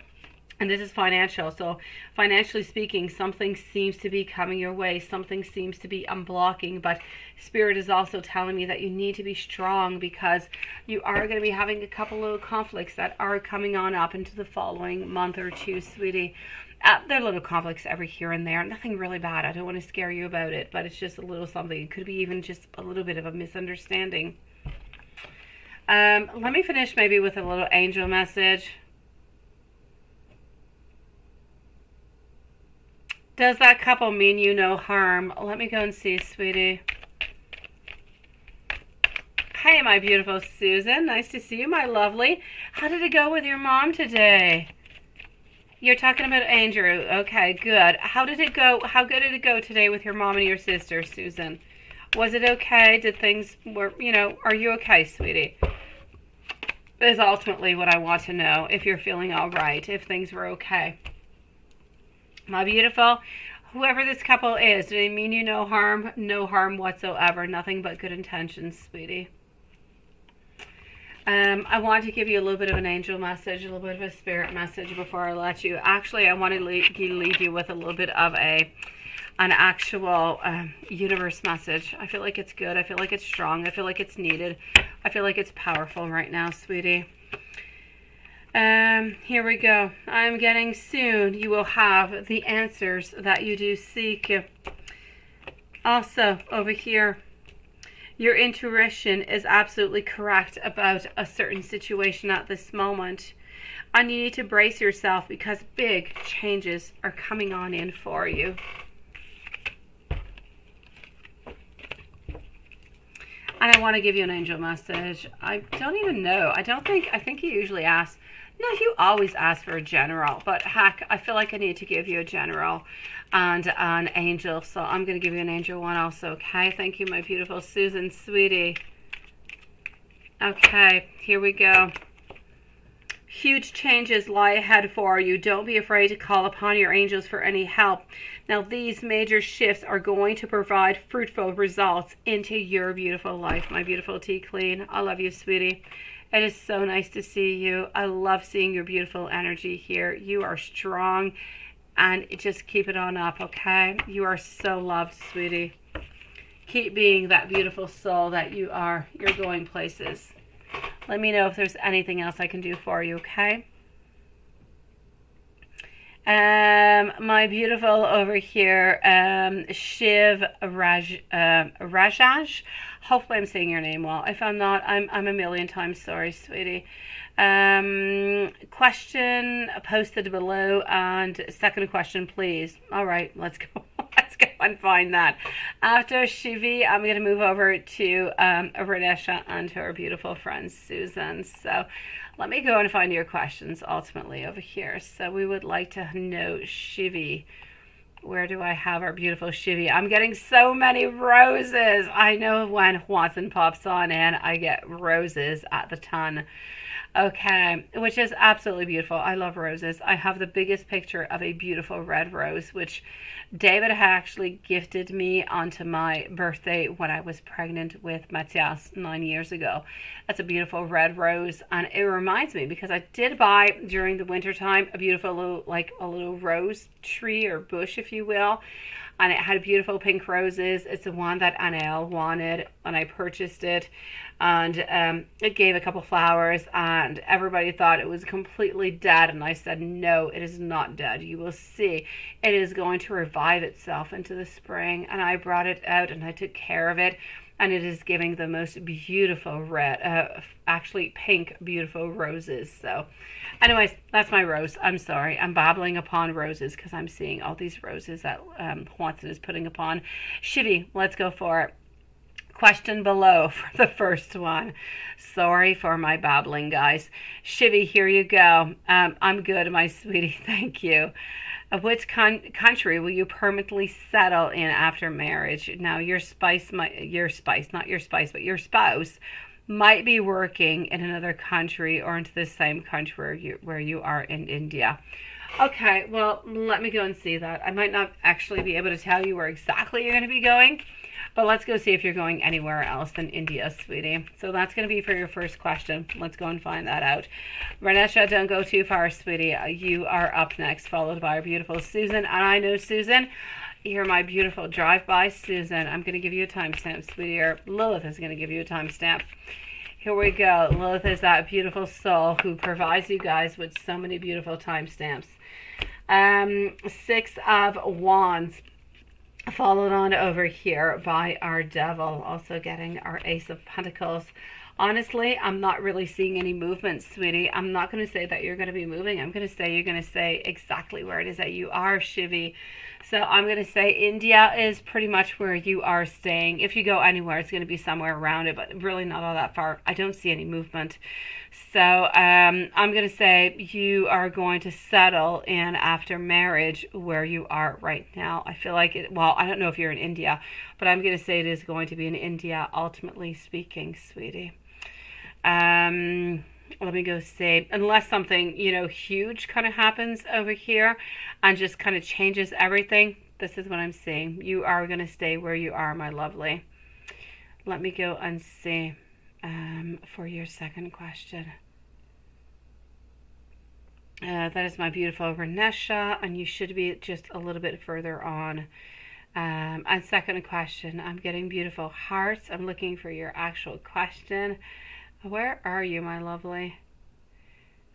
[SPEAKER 1] And this is financial. So financially speaking, something seems to be coming your way. Something seems to be unblocking. But Spirit is also telling me that you need to be strong because you are going to be having a couple little conflicts that are coming on up into the following month or two, sweetie. There are little conflicts every here and there. Nothing really bad. I don't want to scare you about it. But it's just a little something. It could be even just a little bit of a misunderstanding. Let me finish maybe with a little angel message. Does that couple mean you no harm? Let me go and see, sweetie. Hey, my beautiful Susan. Nice to see you, my lovely. How did it go with your mom today? You're talking about Andrew. Okay, good. How did it go? How good did it go today with your mom and your sister, Susan? Was it okay? Did things are you okay, sweetie? Is ultimately what I want to know. If you're feeling all right, if things were okay. My beautiful, whoever this couple is, do they mean you no harm? No harm whatsoever. Nothing but good intentions, sweetie. I want to give you a little bit of an angel message, a little bit of a spirit message before I let you. Actually, I want to leave you with a little bit of an actual universe message. I feel like it's good. I feel like it's strong. I feel like it's needed. I feel like it's powerful right now, sweetie. Here we go. I'm getting soon. You will have the answers that you do seek. Also, over here, your intuition is absolutely correct about a certain situation at this moment. And you need to brace yourself because big changes are coming on in for you. And I want to give you an angel message. I don't even know. I think you usually ask. No, you always ask for a general. But heck, I feel like I need to give you a general and an angel. So I'm going to give you an angel one also, okay? Thank you, my beautiful Susan, sweetie. Okay, here we go. Huge changes lie ahead for you. Don't be afraid to call upon your angels for any help. Now, these major shifts are going to provide fruitful results into your beautiful life, my beautiful tea queen. I love you, sweetie. It is so nice to see you. I love seeing your beautiful energy here. You are strong, and just keep it on up, okay? You are so loved, sweetie. Keep being that beautiful soul that you are. You're going places. Let me know if there's anything else I can do for you, okay? My beautiful over here, Shiv Rajaj. Hopefully I'm saying your name well. If I'm not, I'm a million times sorry, sweetie. Question posted below, and second question, please. All right, let's go. Let's go and find that. After Shivi, I'm going to move over to Renesha and her beautiful friend Susan. So let me go and find your questions ultimately over here. So we would like to know, Shivi. Where do I have our beautiful Shivi? I'm getting so many roses. I know when Watson pops on in, I get roses at the ton. Okay, which is absolutely beautiful. I love roses. I have the biggest picture of a beautiful red rose, which David actually gifted me onto my birthday when I was pregnant with Matthias 9 years ago. That's a beautiful red rose, and it reminds me because I did buy during the winter time a beautiful little, like a little rose tree or bush, if you will. And it had beautiful pink roses. It's the one that Annelle wanted when I purchased it. And it gave a couple flowers, and everybody thought it was completely dead. And I said, no, it is not dead. You will see. It is going to revive itself into the spring. And I brought it out and I took care of it. And it is giving the most beautiful red, actually pink, beautiful roses. So anyways, that's my rose. I'm sorry. I'm babbling upon roses because I'm seeing all these roses that Watson is putting upon. Shivi, let's go for it. Question below for the first one. Sorry for my babbling, guys. Shivi, here you go. I'm good, my sweetie. Thank you. Which country will you permanently settle in after marriage? Now, your spouse might be working in another country or into the same country where you are in India. Okay, well, let me go and see that. I might not actually be able to tell you where exactly you're going to be going, but let's go see if you're going anywhere else than India, sweetie. So that's going to be for your first question. Let's go and find that out. Renesha, don't go too far, sweetie. You are up next, followed by our beautiful Susan. And I know, Susan, you're my beautiful drive-by, Susan. I'm going to give you a timestamp, sweetie. Or Lilith is going to give you a timestamp. Here we go. Lilith is that beautiful soul who provides you guys with so many beautiful timestamps. 6 of Wands. Followed on over here by our Devil, also getting our Ace of Pentacles. Honestly, I'm not really seeing any movement, sweetie. I'm not going to say that you're going to be moving. I'm going to say you're going to stay exactly where it is that you are, Shivi. So I'm going to say India is pretty much where you are staying. If you go anywhere, it's going to be somewhere around it, but really not all that far. I don't see any movement. So I'm going to say you are going to settle in after marriage where you are right now. I feel like it, well, I don't know if you're in India, but I'm going to say it is going to be in India, ultimately speaking, sweetie. Let me go say, unless something, huge kind of happens over here and just kind of changes everything, this is what I'm seeing. You are going to stay where you are, my lovely. Let me go and see for your second question. That is my beautiful Renesha, and you should be just a little bit further on. And second question, I'm getting beautiful hearts. I'm looking for your actual question. Where are you, my lovely?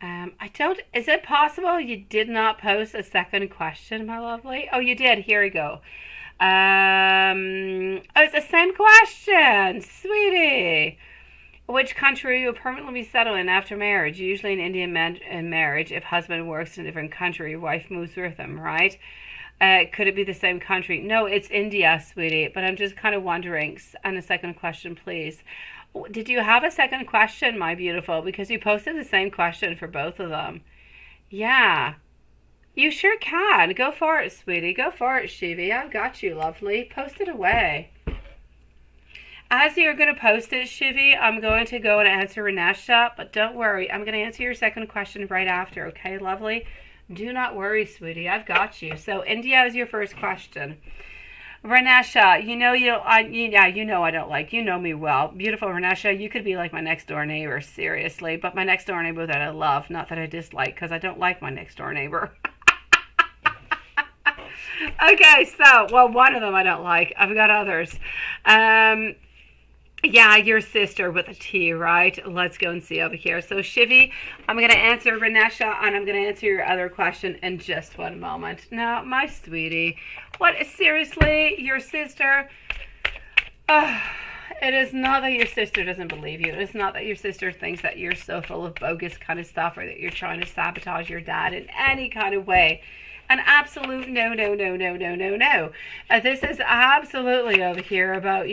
[SPEAKER 1] Is it possible you did not post a second question, my lovely? Oh, you did. Here we go. It's the same question. Sweetie. Which country will you permanently settle in after marriage? Usually an Indian man in marriage. If husband works in a different country, wife moves with him, right? Could it be the same country? No, it's India, sweetie. But I'm just kind of wondering. And a second question, please. Did you have a second question, my beautiful? Because you posted the same question for both of them. Yeah. You sure can. Go for it, sweetie. Go for it, Shivi. I've got you, lovely. Post it away. As you're going to post it, Shivi, I'm going to go and answer Renesha. But don't worry. I'm going to answer your second question right after, okay, lovely? Do not worry, sweetie. I've got you. So India is your first question. Renesha, I don't like, you know me well. Beautiful Renesha, you could be like my next door neighbor, seriously. But my next door neighbor that I love, not that I dislike, because I don't like my next door neighbor. Okay, so, well, one of them I don't like. I've got others. Yeah, your sister with a T, right? Let's go and see over here. So, Shivi, I'm going to answer Renesha, and I'm going to answer your other question in just one moment. Now, my sweetie, what, seriously, your sister? It is not that your sister doesn't believe you. It is not that your sister thinks that you're so full of bogus kind of stuff or that you're trying to sabotage your dad in any kind of way. An absolute no. This is absolutely over here about,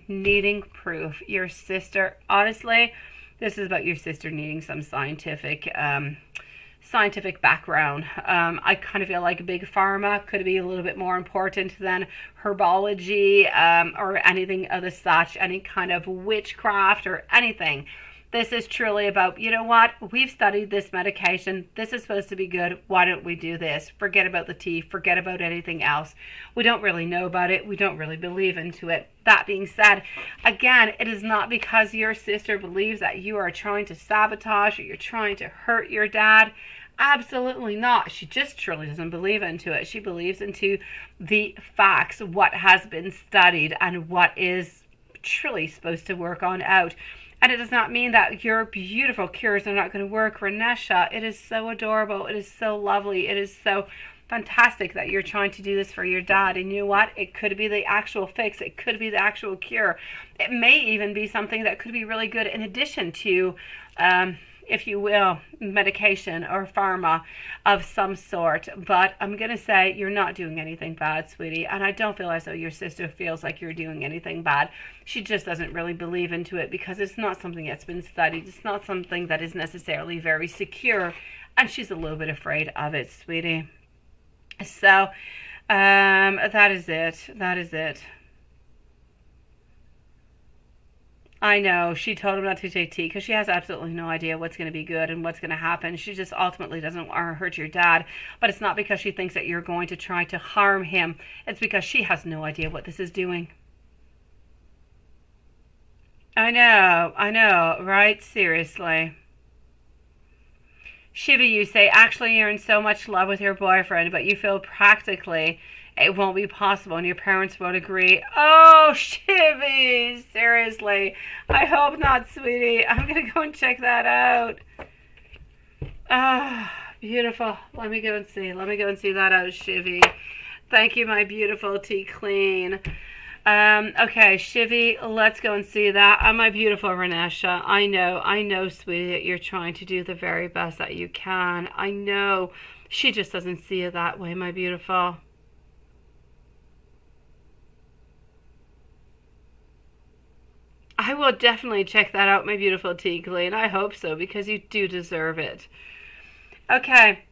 [SPEAKER 1] needing proof. Your sister, honestly, this is about your sister needing some scientific background. I kind of feel like big pharma could be a little bit more important than herbology or anything of the such, any kind of witchcraft or anything. This is truly about, we've studied this medication. This is supposed to be good. Why don't we do this? Forget about the tea. Forget about anything else. We don't really know about it. We don't really believe into it. That being said, again, it is not because your sister believes that you are trying to sabotage or you're trying to hurt your dad. Absolutely not. She just truly doesn't believe into it. She believes into the facts, what has been studied, and what is truly supposed to work on out. And it does not mean that your beautiful cures are not going to work, Renesha. It is so adorable. It is so lovely. It is so fantastic that you're trying to do this for your dad. And you know what? It could be the actual fix. It could be the actual cure. It may even be something that could be really good in addition to, if you will, medication or pharma of some sort. But I'm going to say you're not doing anything bad, sweetie. And I don't feel as though your sister feels like you're doing anything bad. She just doesn't really believe into it because it's not something that's been studied. It's not something that is necessarily very secure. And she's a little bit afraid of it, sweetie. So that is it. That is it. I know, she told him not to take tea because she has absolutely no idea what's going to be good and what's going to happen. She just ultimately doesn't want to hurt your dad. But it's not because she thinks that you're going to try to harm him. It's because she has no idea what this is doing. I know, right? Seriously. Shiva, you say, actually you're in so much love with your boyfriend, but you feel practically it won't be possible and your parents won't agree. Oh, Shivy, seriously. I hope not, sweetie. I'm going to go and check that out. Ah, beautiful. Let me go and see. Let me go and see that out, Shivy. Thank you, my beautiful tea clean. Okay, Shivy, let's go and see that. My beautiful Renesha, I know, sweetie, that you're trying to do the very best that you can. I know. She just doesn't see it that way, my beautiful. I will definitely check that out, my beautiful Tigli, and I hope so, because you do deserve it. Okay,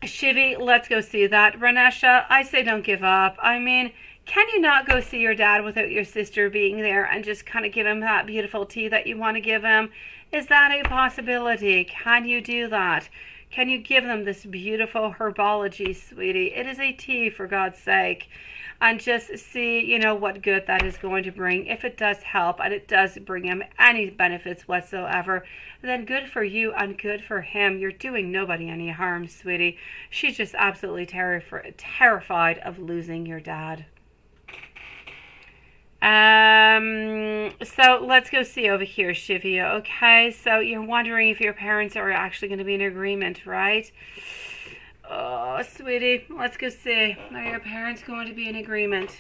[SPEAKER 1] Shivi, let's go see that. Ranesha, I say don't give up. I mean, can you not go see your dad without your sister being there and just kind of give him that beautiful tea that you want to give him? Is that a possibility? Can you do that? Can you give them this beautiful herbology, sweetie? It is a tea, for God's sake. And just see, you know, what good that is going to bring. If it does help and it does bring him any benefits whatsoever, then good for you and good for him. You're doing nobody any harm, sweetie. She's just absolutely terrified of losing your dad. So let's go see over here, Shivia. Okay, so you're wondering if your parents are actually going to be in agreement, right? Oh, sweetie, let's go see. Are your parents going to be in agreement?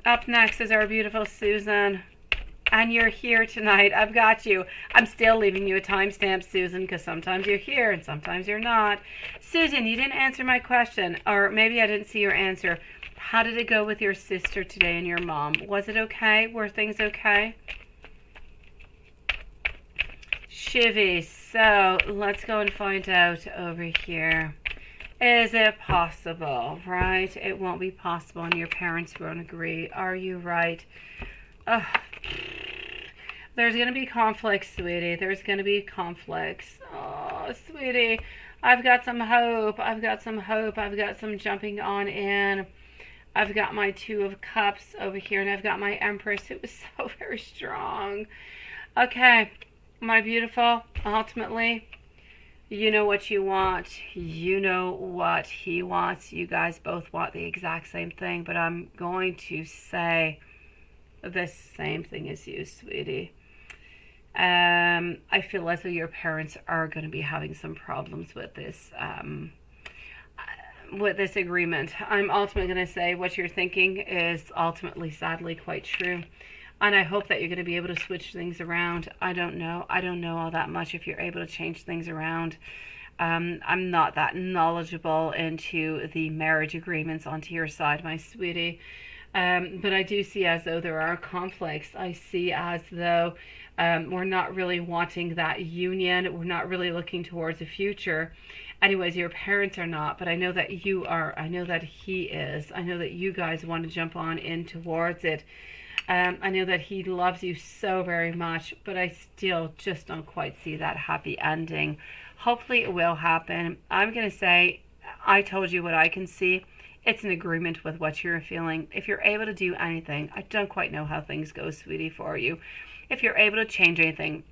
[SPEAKER 1] Up next is our beautiful Susan. And you're here tonight. I've got you. I'm still leaving you a timestamp, Susan, because sometimes you're here and sometimes you're not. Susan, you didn't answer my question. Or maybe I didn't see your answer. How did it go with your sister today and your mom? Was it okay? Were things okay? Shivy, so let's go and find out over here. Is it possible, right? It won't be possible and your parents won't agree. Are you right? Ugh. There's going to be conflicts, sweetie. There's going to be conflicts. Oh, sweetie. I've got some hope. I've got some hope. I've got some jumping on in. I've got my Two of Cups over here and I've got my Empress. It was so very strong. Okay. My beautiful, ultimately, you know what you want. You know what he wants. You guys both want the exact same thing, but I'm going to say the same thing as you, sweetie. I feel as though your parents are going to be having some problems with this agreement. I'm ultimately going to say what you're thinking is ultimately, sadly, quite true. And I hope that you're going to be able to switch things around. I don't know all that much if you're able to change things around. I'm not that knowledgeable into the marriage agreements onto your side, my sweetie. But I do see as though there are conflicts. I see as though we're not really wanting that union. We're not really looking towards the future. Anyways, your parents are not, but I know that you are. I know that he is. I know that you guys want to jump on in towards it. I know that he loves you so very much, but I still just don't quite see that happy ending. Hopefully it will happen. I'm going to say, I told you what I can see. It's an agreement with what you're feeling. If you're able to do anything, I don't quite know how things go, sweetie, for you. If you're able to change anything,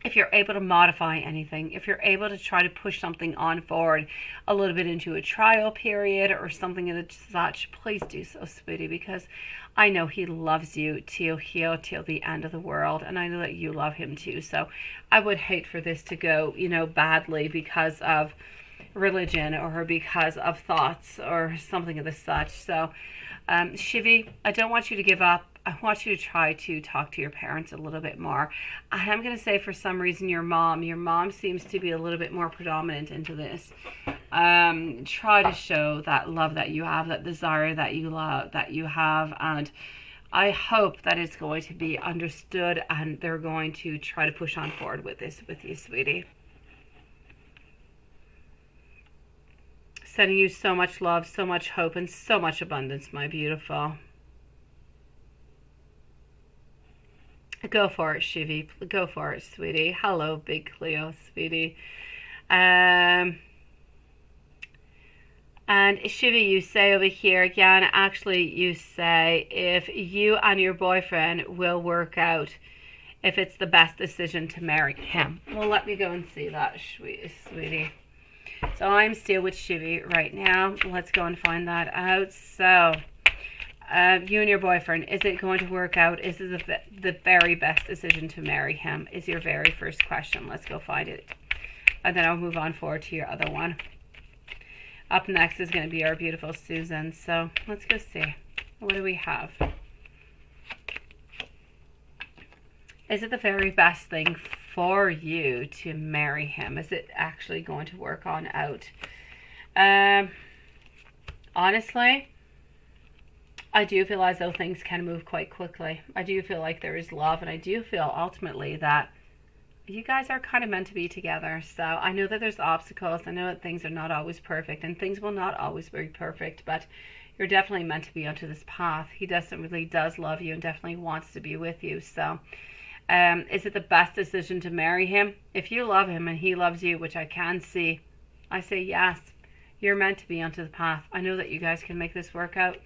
[SPEAKER 1] if you're able to modify anything, if you're able to try to push something on forward a little bit into a trial period or something of such, please do so, sweetie, because I know he loves you till the end of the world, and I know that you love him too. So I would hate for this to go, badly because of religion or because of thoughts or something of the such. So Shivi, I don't want you to give up. I want you to try to talk to your parents a little bit more. I'm going to say for some reason your mom seems to be a little bit more predominant into this. Try to show that love that you have, that desire that you have, and I hope that it's going to be understood and they're going to try to push on forward with this with you, sweetie. Sending you so much love, so much hope, and so much abundance, my beautiful. Go for it, Shivi. Go for it, sweetie. Hello, Big Cleo, sweetie. And Shivi, you say over here again, actually you say if you and your boyfriend will work out, if it's the best decision to marry him. Well, let me go and see that, sweetie. So I'm still with Shivi right now. Let's go and find that out. So you and your boyfriend, is it going to work out? Is it the very best decision to marry him? Is your very first question. Let's go find it. And then I'll move on forward to your other one. Up next is going to be our beautiful Susan. So let's go see. What do we have? Is it the very best thing for you to marry him? Is it actually going to work on out? Honestly, I do feel as though things can move quite quickly. I do feel like there is love, and I do feel ultimately that you guys are kind of meant to be together. So I know that there's obstacles. I know that things are not always perfect, and things will not always be perfect, but you're definitely meant to be onto this path. He really does love you and definitely wants to be with you. So is it the best decision to marry him? If you love him and he loves you, which I can see, I say yes. You're meant to be onto the path. I know that you guys can make this work out.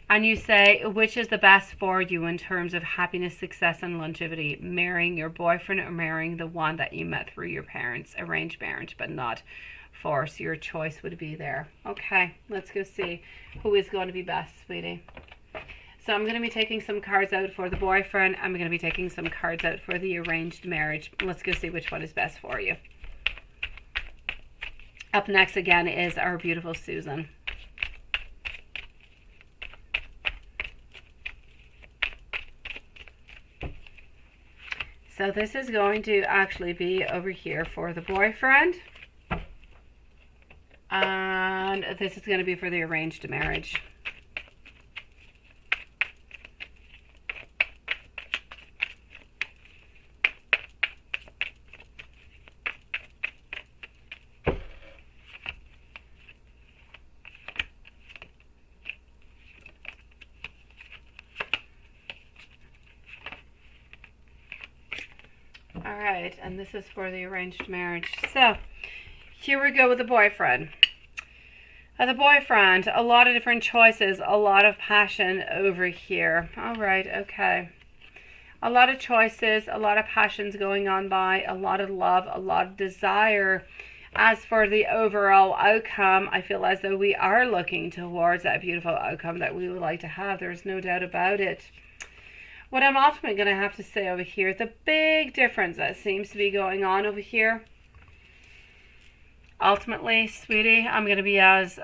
[SPEAKER 1] And you say, which is the best for you in terms of happiness, success, and longevity? Marrying your boyfriend or marrying the one that you met through your parents? Arranged marriage, but not forced. Your choice would be there. Okay, let's go see who is going to be best, sweetie. So I'm going to be taking some cards out for the boyfriend. I'm going to be taking some cards out for the arranged marriage. Let's go see which one is best for you. Up next again is our beautiful Susan. So this is going to actually be over here for the boyfriend. And this is going to be for the arranged marriage. Alright, and this is for the arranged marriage. So, here we go with the boyfriend. The boyfriend, a lot of different choices, a lot of passion over here. Alright, okay. A lot of choices, a lot of passions going on by, a lot of love, a lot of desire. As for the overall outcome, I feel as though we are looking towards that beautiful outcome that we would like to have. There's no doubt about it. What I'm ultimately going to have to say over here, the big difference that seems to be going on over here, ultimately, sweetie, I'm going to be as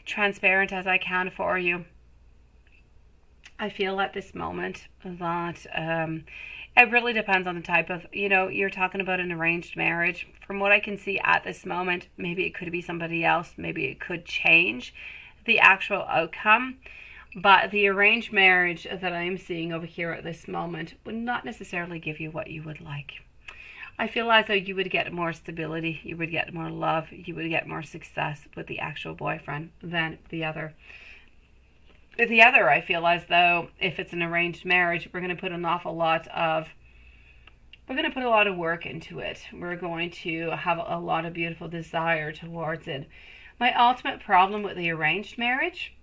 [SPEAKER 1] transparent as I can for you. I feel at this moment that it really depends on the type of, you're talking about an arranged marriage. From what I can see at this moment, maybe it could be somebody else, maybe it could change the actual outcome. But the arranged marriage that I am seeing over here at this moment would not necessarily give you what you would like. I feel as though you would get more stability, you would get more love, you would get more success with the actual boyfriend than the other. The other, I feel as though if it's an arranged marriage, we're going to put a lot of work into it. We're going to have a lot of beautiful desire towards it. My ultimate problem with the arranged marriage,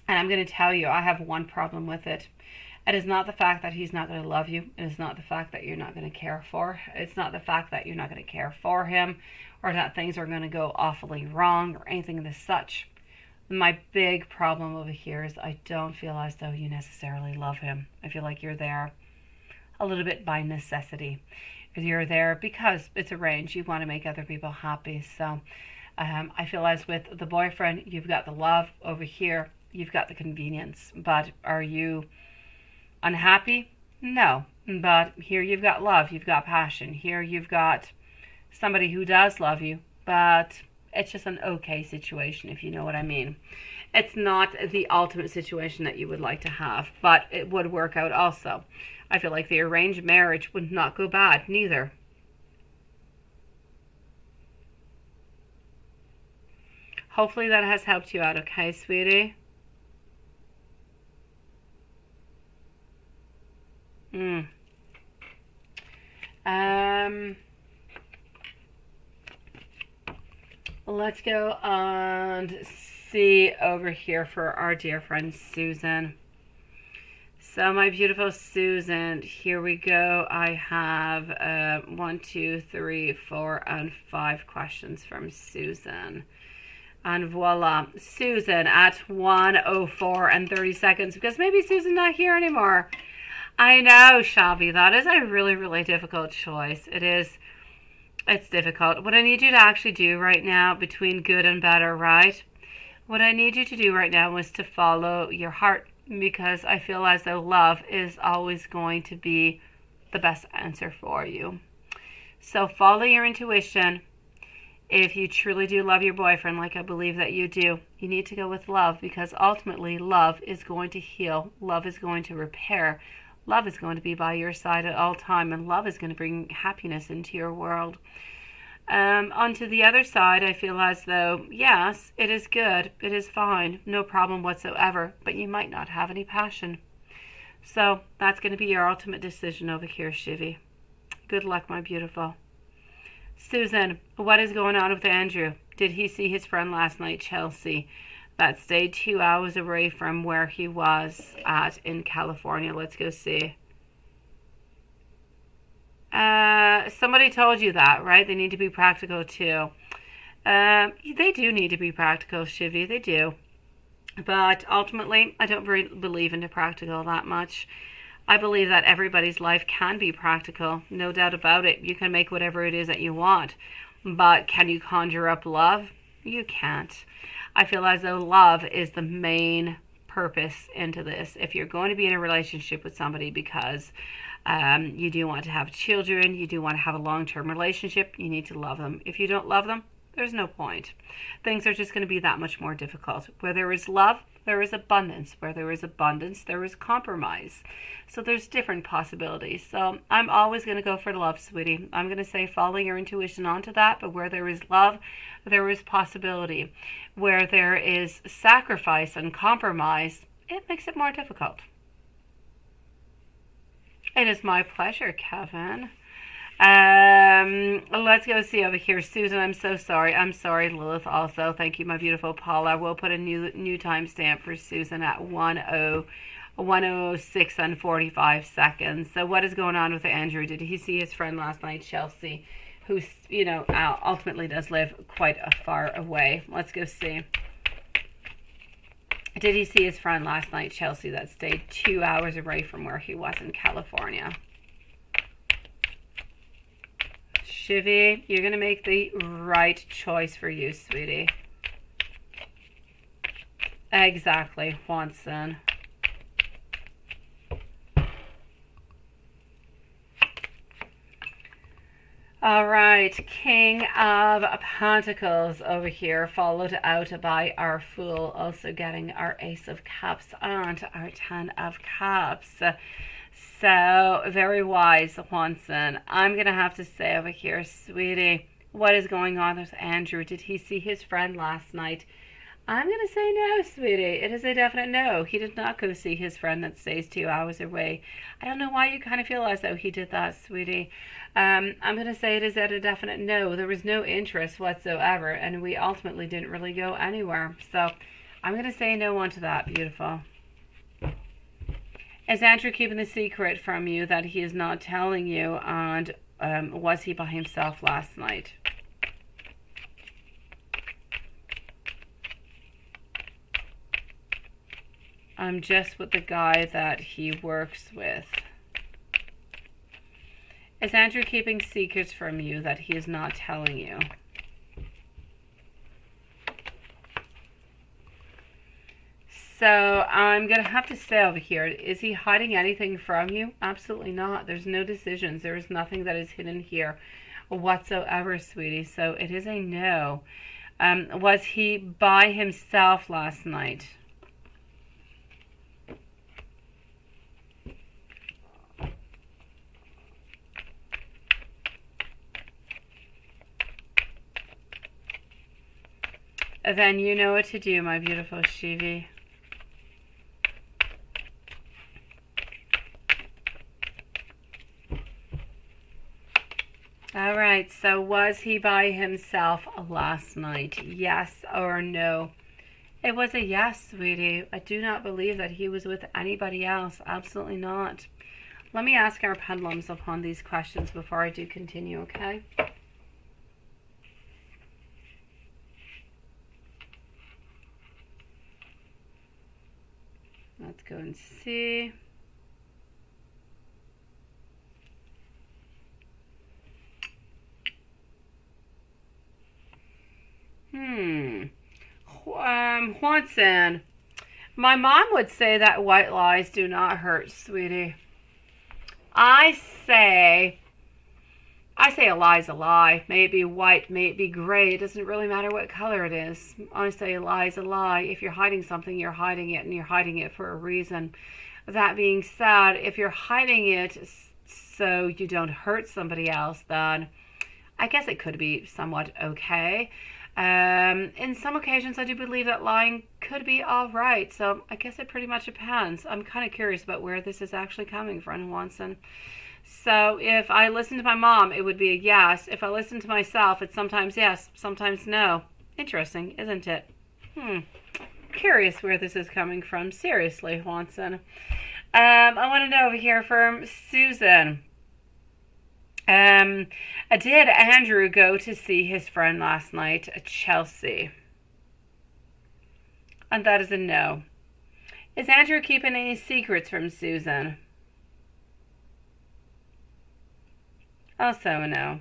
[SPEAKER 1] and I'm going to tell you, I have one problem with it. It is not the fact that he's not going to love you. It is not the fact that you're not going to care for. It's not the fact that you're not going to care for him, or that things are going to go awfully wrong or anything of the such. My big problem over here is I don't feel as though you necessarily love him. I feel like you're there a little bit by necessity. You're there because it's arranged. You want to make other people happy. So I feel as with the boyfriend, you've got the love over here. You've got the convenience, but are you unhappy? No, but here you've got love, you've got passion. Here you've got somebody who does love you, but it's just an okay situation, if you know what I mean. It's not the ultimate situation that you would like to have, but it would work out also. I feel like the arranged marriage would not go bad, neither. Hopefully that has helped you out, okay, sweetie? Let's go and see over here for our dear friend Susan. So my beautiful Susan, here we go. I have 1, 2, 3, 4, and 5 questions from Susan. And voila, Susan at 1:04 and 30 seconds, because maybe Susan's not here anymore. I know, Shabby, that is a really, really difficult choice. It is. It's difficult. What I need you to actually do right now, between good and better, right? What I need you to do right now is to follow your heart, because I feel as though love is always going to be the best answer for you. So follow your intuition. If you truly do love your boyfriend, like I believe that you do, you need to go with love, because ultimately love is going to heal. Love is going to repair. Love is going to be by your side at all time, and love is going to bring happiness into your world. Onto the other side, I feel as though, yes, it is good. It is fine. No problem whatsoever. But you might not have any passion. So that's going to be your ultimate decision over here, Shivi. Good luck, my beautiful. Susan, what is going on with Andrew? Did he see his friend last night, Chelsea, that stayed 2 hours away from where he was at in California? Let's go see. Somebody told you that, right? They need to be practical too. They do need to be practical, Shivi. They do. But ultimately, I don't really believe into practical that much. I believe that everybody's life can be practical, no doubt about it. You can make whatever it is that you want, but can you conjure up love? You can't. I feel as though love is the main purpose into this. If you're going to be in a relationship with somebody because you do want to have children, you do want to have a long-term relationship, you need to love them. If you don't love them, there's no point. Things are just going to be that much more difficult. Where there is love, there is abundance. Where there is abundance, there is compromise. So there's different possibilities. So I'm always going to go for love, sweetie. I'm going to say follow your intuition onto that. But where there is love, there is possibility. Where there is sacrifice and compromise, it makes it more difficult. It is my pleasure, Kevin. Let's go see over here. Susan, I'm so sorry. I'm sorry, Lilith, also. Thank you, my beautiful Paula. We'll put a new timestamp for Susan at 1:06 and 45 seconds. So what is going on with Andrew? Did he see his friend last night, Chelsea, who, ultimately does live quite far away? Let's go see. Did he see his friend last night, Chelsea, that stayed 2 hours away from where he was in California? Shivi, you're going to make the right choice for you, sweetie. Exactly, Watson. All right, King of Pentacles over here, followed out by our Fool, also getting our Ace of Cups and our 10 of Cups. So, very wise, Watson. I'm going to have to say over here, sweetie, what is going on with Andrew? Did he see his friend last night? I'm going to say no, sweetie. It is a definite no. He did not go see his friend that stays 2 hours away. I don't know why you kind of feel as though he did that, sweetie. I'm going to say it is at a definite no. There was no interest whatsoever, and we ultimately didn't really go anywhere. So, I'm going to say no on to that, beautiful. Is Andrew keeping the secret from you that he is not telling you, and was he by himself last night? I'm just with the guy that he works with. Is Andrew keeping secrets from you that he is not telling you? So I'm going to have to say over here, is he hiding anything from you? Absolutely not. There's no decisions. There is nothing that is hidden here whatsoever, sweetie. So it is a no. Was he by himself last night? Then you know what to do, my beautiful Shivi. All right, so was he by himself last night? Yes or no? It was a yes, sweetie. I do not believe that he was with anybody else. Absolutely not. Let me ask our pendulums upon these questions before I do continue, okay? Let's go and see. Watson. My mom would say that white lies do not hurt, sweetie. I say I say a lie is a lie. May it be white, may it be gray. It doesn't really matter what color it is. I say a lie is a lie. If you're hiding something, you're hiding it, and you're hiding it for a reason. That being said, if you're hiding it so you don't hurt somebody else, then I guess it could be somewhat okay. In some occasions, I do believe that lying could be all right. So I guess it pretty much depends. I'm kind of curious about where this is actually coming from, Watson. So if I listen to my mom, it would be a yes. If I listen to myself, it's sometimes yes, sometimes no. Interesting, isn't it? Curious where this is coming from. Seriously, Watson. I want to know over here from Susan. Did Andrew go to see his friend last night at Chelsea? And that is a no. Is Andrew keeping any secrets from Susan? Also a no.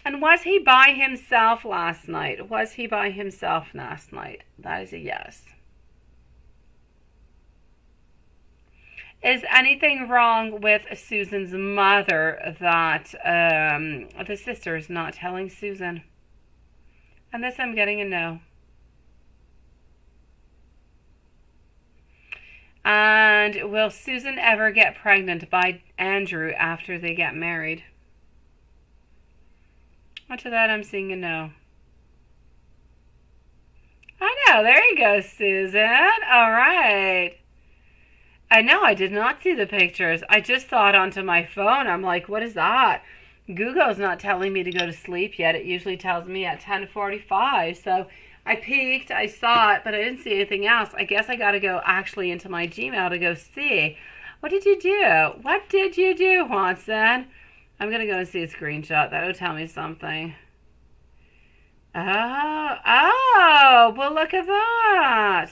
[SPEAKER 1] And was he by himself last night? Was he by himself last night? That is a yes. Is anything wrong with Susan's mother that the sister is not telling Susan? And this I'm getting a no. And will Susan ever get pregnant by Andrew after they get married? To that I'm seeing a no. I know, there you go, Susan. All right. I know, I did not see the pictures. I just saw it onto my phone. I'm like, what is that? Google's not telling me to go to sleep yet. It usually tells me at 10:45. So I peeked, I saw it, but I didn't see anything else. I guess I got to go actually into my Gmail to go see. What did you do? What did you do, Watson? I'm going to go and see a screenshot. That'll tell me something. Oh, well, look at that.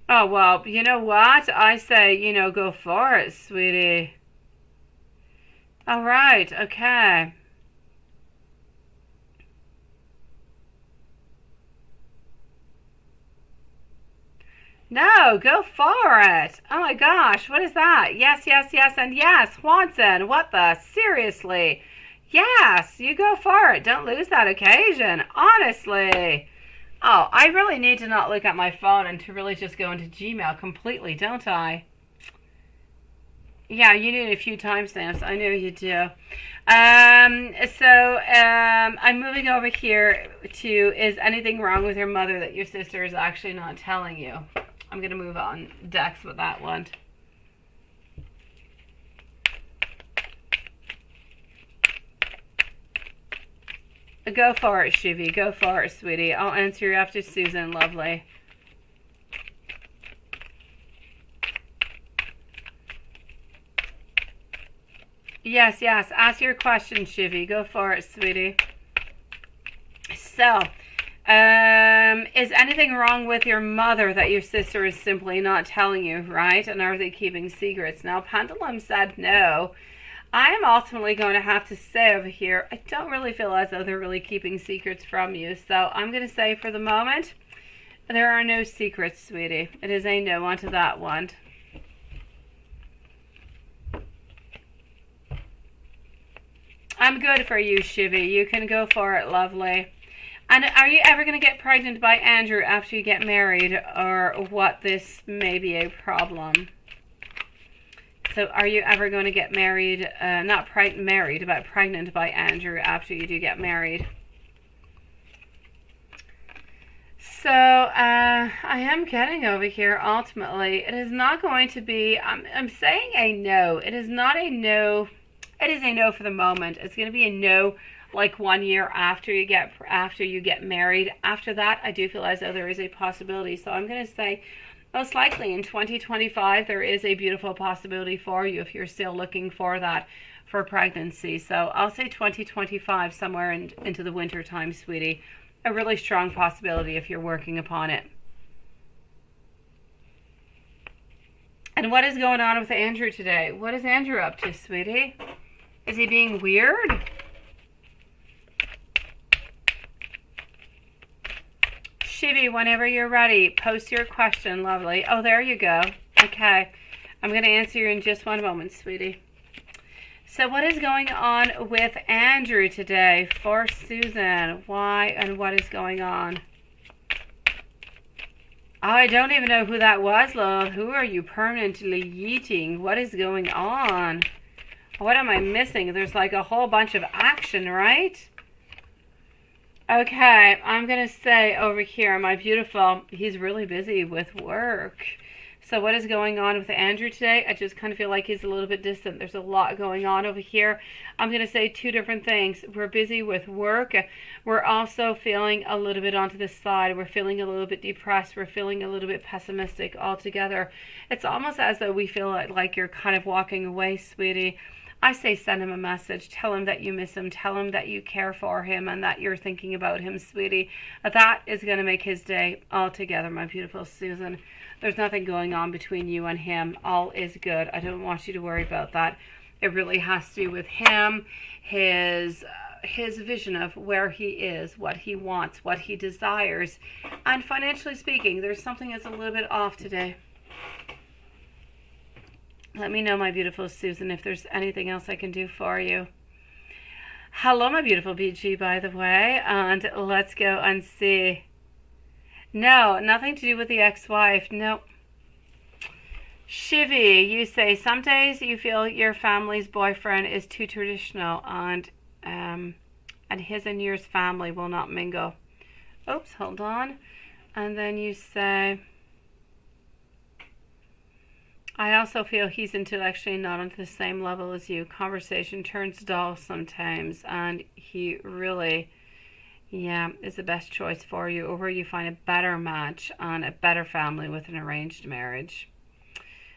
[SPEAKER 1] Oh, well, you know what? I say, go for it, sweetie. All right, okay. No, go for it. Oh my gosh, what is that? Yes, yes, yes, and yes. Watson, what the? Seriously. Yes, you go for it. Don't lose that occasion. Honestly. Oh, I really need to not look at my phone and to really just go into Gmail completely, don't I? Yeah, you need a few timestamps. I know you do. I'm moving over here to, is anything wrong with your mother that your sister is actually not telling you? I'm going to move on decks with that one. Go for it, Shivy. Go for it, sweetie. I'll answer you after Susan. Lovely. Yes, yes. Ask your question, Shivy. Go for it, sweetie. So, is anything wrong with your mother that your sister is simply not telling you, right? And are they keeping secrets? Now, Pendulum said no. I am ultimately going to have to say over here, I don't really feel as though they're really keeping secrets from you. So I'm going to say for the moment, there are no secrets, sweetie. It is a no onto that one. I'm good for you, Shivy. You can go for it, lovely. And are you ever going to get pregnant by Andrew after you get married, or what? This may be a problem. So are you ever going to get married, not married, but pregnant by Andrew after you do get married? So I am getting over here, ultimately, it is not going to be, I'm saying a no. It is not a no. It is a no for the moment. It's going to be a no like 1 year after you get married. After that, I do feel as though there is a possibility. So I'm going to say most likely in 2025, there is a beautiful possibility for you if you're still looking for that for pregnancy. So I'll say 2025, somewhere into the winter time, sweetie. A really strong possibility if you're working upon it. And what is going on with Andrew today? What is Andrew up to, sweetie? Is he being weird? Shivy, whenever you're ready, post your question, lovely. Oh, there you go. Okay. I'm going to answer you in just one moment, sweetie. So what is going on with Andrew today for Susan? Why and what is going on? Oh, I don't even know who that was, love. Who are you permanently yeeting? What is going on? What am I missing? There's like a whole bunch of action, right? Okay, I'm going to say over here, my beautiful, he's really busy with work. So what is going on with Andrew today? I just kind of feel like he's a little bit distant. There's a lot going on over here. I'm going to say two different things. We're busy with work. We're also feeling a little bit onto the side. We're feeling a little bit depressed. We're feeling a little bit pessimistic altogether. It's almost as though we feel like you're kind of walking away, sweetie. I say send him a message. Tell him that you miss him. Tell him that you care for him and that you're thinking about him, sweetie. That is going to make his day altogether, my beautiful Susan. There's nothing going on between you and him. All is good. I don't want you to worry about that. It really has to do with him, his vision of where he is, what he wants, what he desires. And financially speaking, there's something that's a little bit off today. Let me know, my beautiful Susan, if there's anything else I can do for you. Hello, my beautiful BG, by the way. And let's go and see. No, nothing to do with the ex-wife. Nope. Shivy, you say some days you feel your family's boyfriend is too traditional and his and yours family will not mingle. Oops, hold on. And then you say, I also feel he's intellectually not on the same level as you. Conversation turns dull sometimes, and he really, is the best choice for you, or where you find a better match on a better family with an arranged marriage.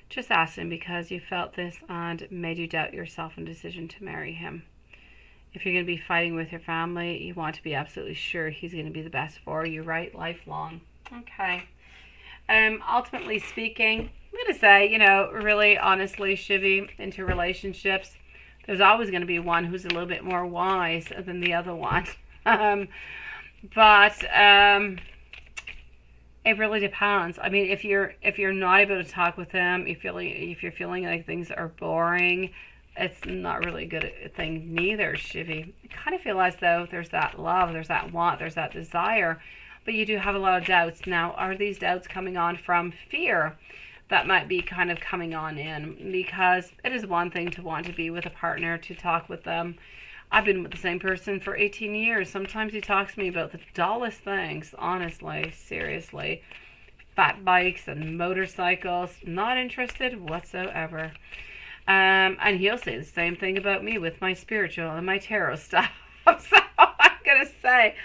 [SPEAKER 1] Just ask him because you felt this and made you doubt yourself in decision to marry him. If you're going to be fighting with your family, you want to be absolutely sure he's going to be the best for you, right? Lifelong. Okay. Ultimately speaking, I'm going to say, really honestly, Shivy, into relationships, there's always going to be one who's a little bit more wise than the other one. But it really depends. I mean, if you're not able to talk with them, if you're feeling like things are boring, it's not really a good thing neither, Shivy. I kind of feel as though there's that love, there's that want, there's that desire, but you do have a lot of doubts. Now, are these doubts coming on from fear? That might be kind of coming on in, because it is one thing to want to be with a partner, to talk with them. I've been with the same person for 18 years. Sometimes he talks to me about the dullest things, honestly, seriously. Fat bikes and motorcycles, not interested whatsoever. And he'll say the same thing about me with my spiritual and my tarot stuff. So I'm going to say,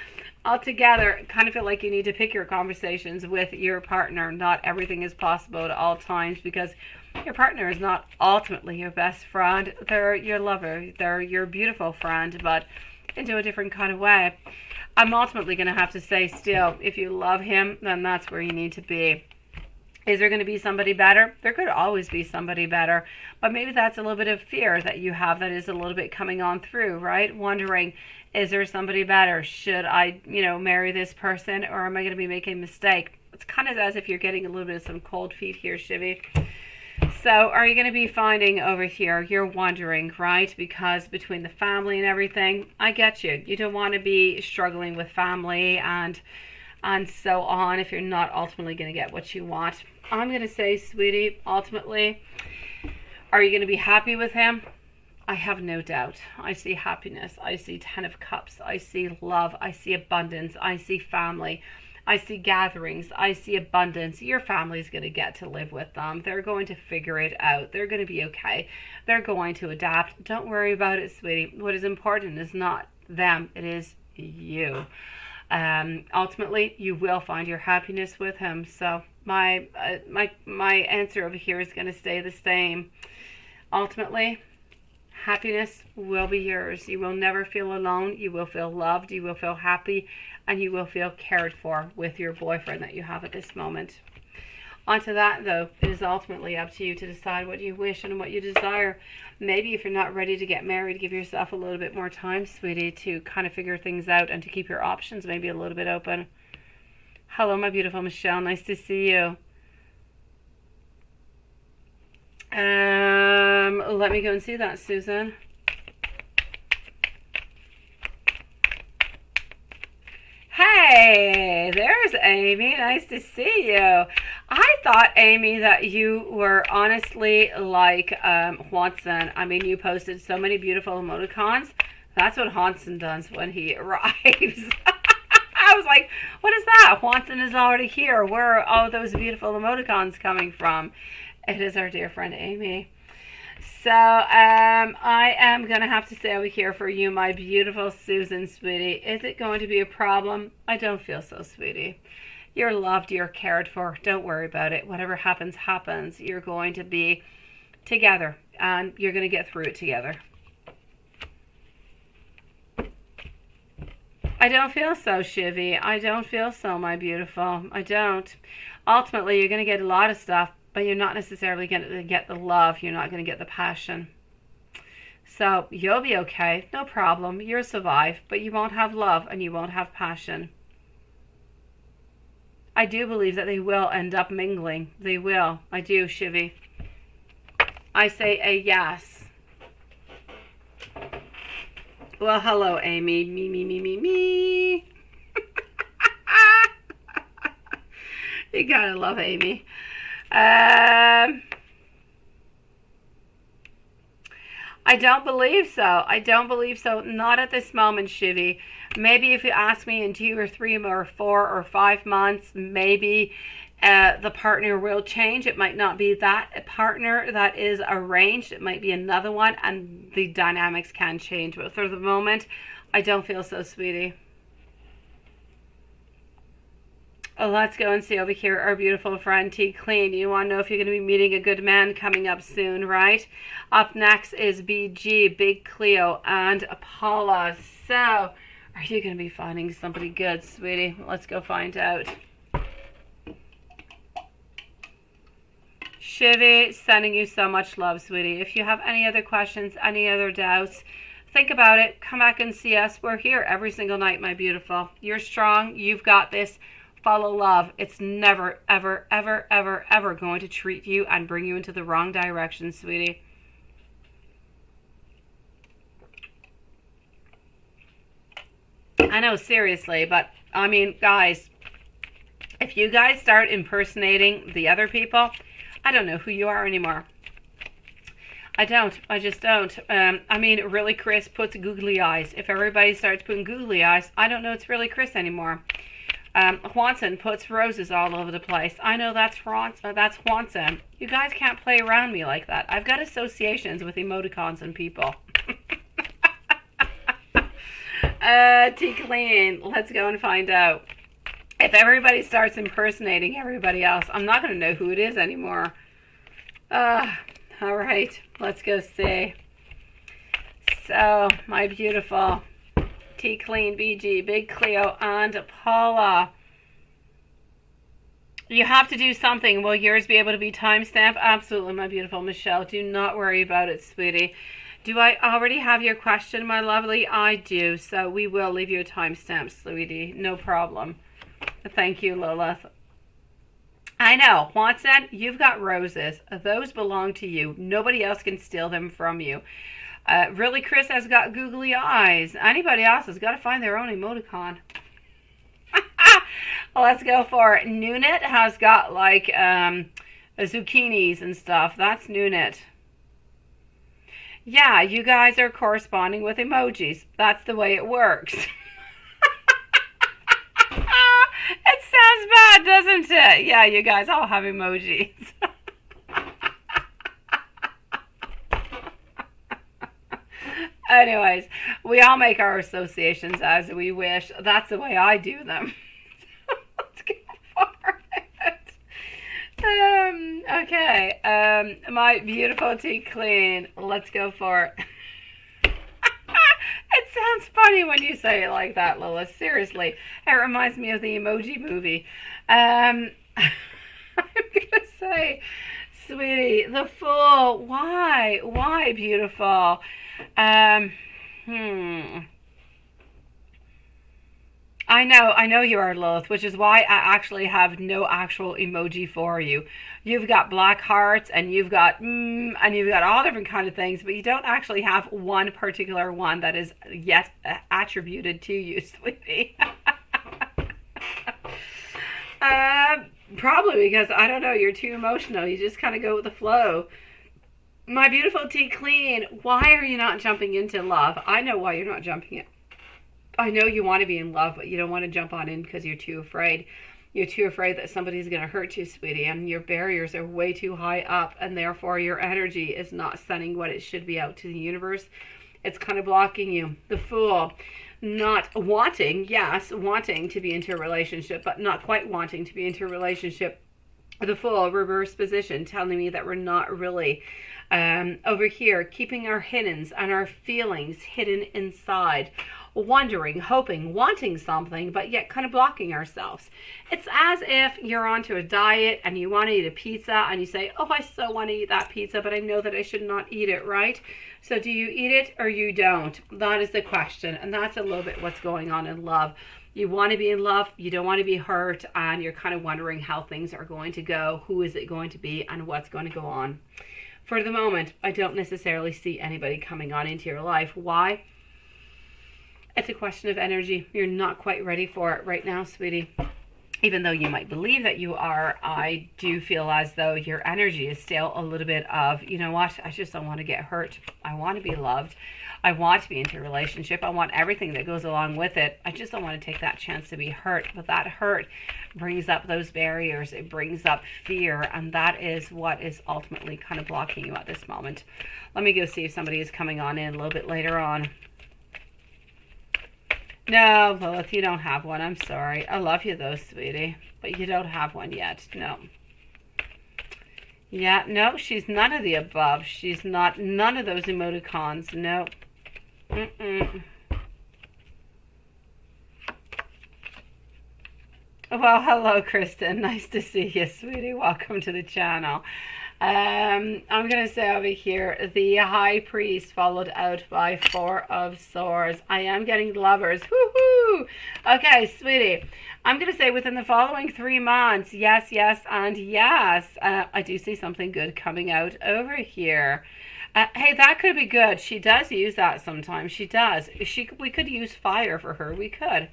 [SPEAKER 1] altogether, kind of feel like you need to pick your conversations with your partner. Not everything is possible at all times, because your partner is not ultimately your best friend. They're your lover. They're your beautiful friend, but into a different kind of way. I'm ultimately going to have to say still, if you love him, then that's where you need to be. Is there going to be somebody better? There could always be somebody better, but maybe that's a little bit of fear that you have that is a little bit coming on through, right? Wondering, is there somebody better? Should I, marry this person, or am I going to be making a mistake? It's kind of as if you're getting a little bit of some cold feet here, Shivy. So are you going to be finding over here, you're wondering, right? Because between the family and everything, I get you. You don't want to be struggling with family and so on if you're not ultimately going to get what you want. I'm going to say, sweetie, ultimately, are you going to be happy with him? I have no doubt. I see happiness. I see 10 of Cups. I see love. I see abundance. I see family. I see gatherings. I see abundance. Your family's going to get to live with them. They're going to figure it out. They're going to be okay. They're going to adapt. Don't worry about it, sweetie. What is important is not them. It is you. Ultimately, you will find your happiness with him. So my answer over here is going to stay the same. Ultimately, happiness will be yours. You will never feel alone. You will feel loved. You will feel happy, and you will feel cared for with your boyfriend that you have at this moment. Onto that, though, it is ultimately up to you to decide what you wish and what you desire. Maybe if you're not ready to get married, give yourself a little bit more time, sweetie, to kind of figure things out and to keep your options maybe a little bit open. Hello, my beautiful Michelle. Nice to see you. Let me go and see that, Susan. Hey, there's Amy. Nice to see you. I thought, Amy, that you were honestly like Juanson. I mean, you posted so many beautiful emoticons. That's what Juanson does when he arrives. I was like, what is that? Juanson is already here. Where are all those beautiful emoticons coming from? It is our dear friend Amy. So I am going to have to stay over here for you, my beautiful Susan, sweetie. Is it going to be a problem? I don't feel so, sweetie. You're loved, you're cared for. Don't worry about it. Whatever happens, happens. You're going to be together, and you're going to get through it together. I don't feel so, Shivy. I don't feel so, my beautiful. I don't. Ultimately, you're going to get a lot of stuff, but you're not necessarily going to get the love. You're not going to get the passion. So you'll be okay. No problem. You'll survive, but you won't have love and you won't have passion. I do believe that they will end up mingling. They will. I do, Shivy. I say a yes. Well, hello, Amy. Me. You gotta love Amy. I don't believe so. I don't believe so. Not at this moment, Shivy. Maybe if you ask me in 2 or 3 or 4 or 5 months, maybe the partner will change. It might not be that partner that is arranged. It might be another one, and the dynamics can change. But for the moment, I don't feel so, sweetie. Oh, let's go and see over here our beautiful friend T Clean. You want to know if you're going to be meeting a good man coming up soon, right? Up next is BG, Big Cleo, and Paula. So, are you going to be finding somebody good, sweetie? Let's go find out. Shivy, sending you so much love, sweetie. If you have any other questions, any other doubts, think about it. Come back and see us. We're here every single night, my beautiful. You're strong. You've got this. Follow love. It's never, ever, ever, ever, ever going to treat you and bring you into the wrong direction, sweetie. I know, seriously, but I mean, guys, if you guys start impersonating the other people, I don't know who you are anymore. I don't. I just don't. I mean, really, Chris puts googly eyes. If everybody starts putting googly eyes, I don't know it's really Chris anymore. Juanson puts roses all over the place. I know that's Juanson. You guys can't play around me like that. I've got associations with emoticons and people. T Clean, let's go and find out. If everybody starts impersonating everybody else, I'm not going to know who it is anymore. All right, let's go see. So, my beautiful T Clean, BG, Big Cleo, and Paula. You have to do something. Will yours be able to be timestamped? Absolutely, my beautiful Michelle. Do not worry about it, sweetie. Do I already have your question, my lovely? I do. So we will leave you a timestamp, sweetie. No problem. Thank you, Lilith. I know. Juanson, you've got roses. Those belong to you. Nobody else can steal them from you. Really, Chris has got googly eyes. Anybody else has got to find their own emoticon. Let's go for it. Noonet has got like zucchinis and stuff. That's Noonet. Yeah, you guys are corresponding with emojis. That's the way it works. It sounds bad, doesn't it? Yeah, you guys all have emojis. Anyways, we all make our associations as we wish. That's the way I do them. Let's go for it. Okay. My beautiful T Clean. Let's go for it. It sounds funny when you say it like that, Lola. Seriously. It reminds me of the Emoji Movie. I'm gonna say, sweetie, the Fool. Why? Why, beautiful? I know you are, Lilith, which is why I actually have no actual emoji for you. You've got black hearts, and you've got and you've got all different kind of things, but you don't actually have one particular one that is yet attributed to you, sweetie. Probably because, I don't know, you're too emotional. You just kind of go with the flow. My beautiful tea clean, why are you not jumping into love? I know why you're not jumping in. I know you want to be in love, but you don't want to jump on in because you're too afraid. You're too afraid that somebody's going to hurt you, sweetie, and your barriers are way too high up, and therefore your energy is not sending what it should be out to the universe. It's kind of blocking you. The Fool, not wanting, yes, wanting to be into a relationship, but not quite wanting to be into a relationship. The Fool, reverse position, telling me that we're not really over here, keeping our hiddens and our feelings hidden inside, wondering, hoping, wanting something, but yet kind of blocking ourselves. It's as if you're onto a diet and you want to eat a pizza and you say, oh, I so want to eat that pizza, but I know that I should not eat it, right? So do you eat it or you don't? That is the question. And that's a little bit what's going on in love. You want to be in love, you don't want to be hurt, and you're kind of wondering how things are going to go, who is it going to be, and what's going to go on. For the moment, I don't necessarily see anybody coming on into your life. Why? It's a question of energy. You're not quite ready for it right now, sweetie. Even though you might believe that you are, I do feel as though your energy is still a little bit of, you know what, I just don't want to get hurt. I want to be loved. I want to be into a relationship. I want everything that goes along with it. I just don't want to take that chance to be hurt. But that hurt brings up those barriers. It brings up fear. And that is what is ultimately kind of blocking you at this moment. Let me go see if somebody is coming on in a little bit later on. No, Lilith, you don't have one. I'm sorry. I love you though, sweetie. But you don't have one yet. No. Yeah, no, she's none of the above. She's not none of those emoticons. No. Mm-mm. Well, hello, Kristen. Nice to see you, sweetie. Welcome to the channel. I'm going to say over here, the High Priest followed out by Four of Swords. I am getting lovers. Woohoo! Okay, sweetie. I'm going to say within the following 3 months, yes, yes, and yes. I do see something good coming out over here. Hey, that could be good. She does use that sometimes. She does. We could use fire for her. We could.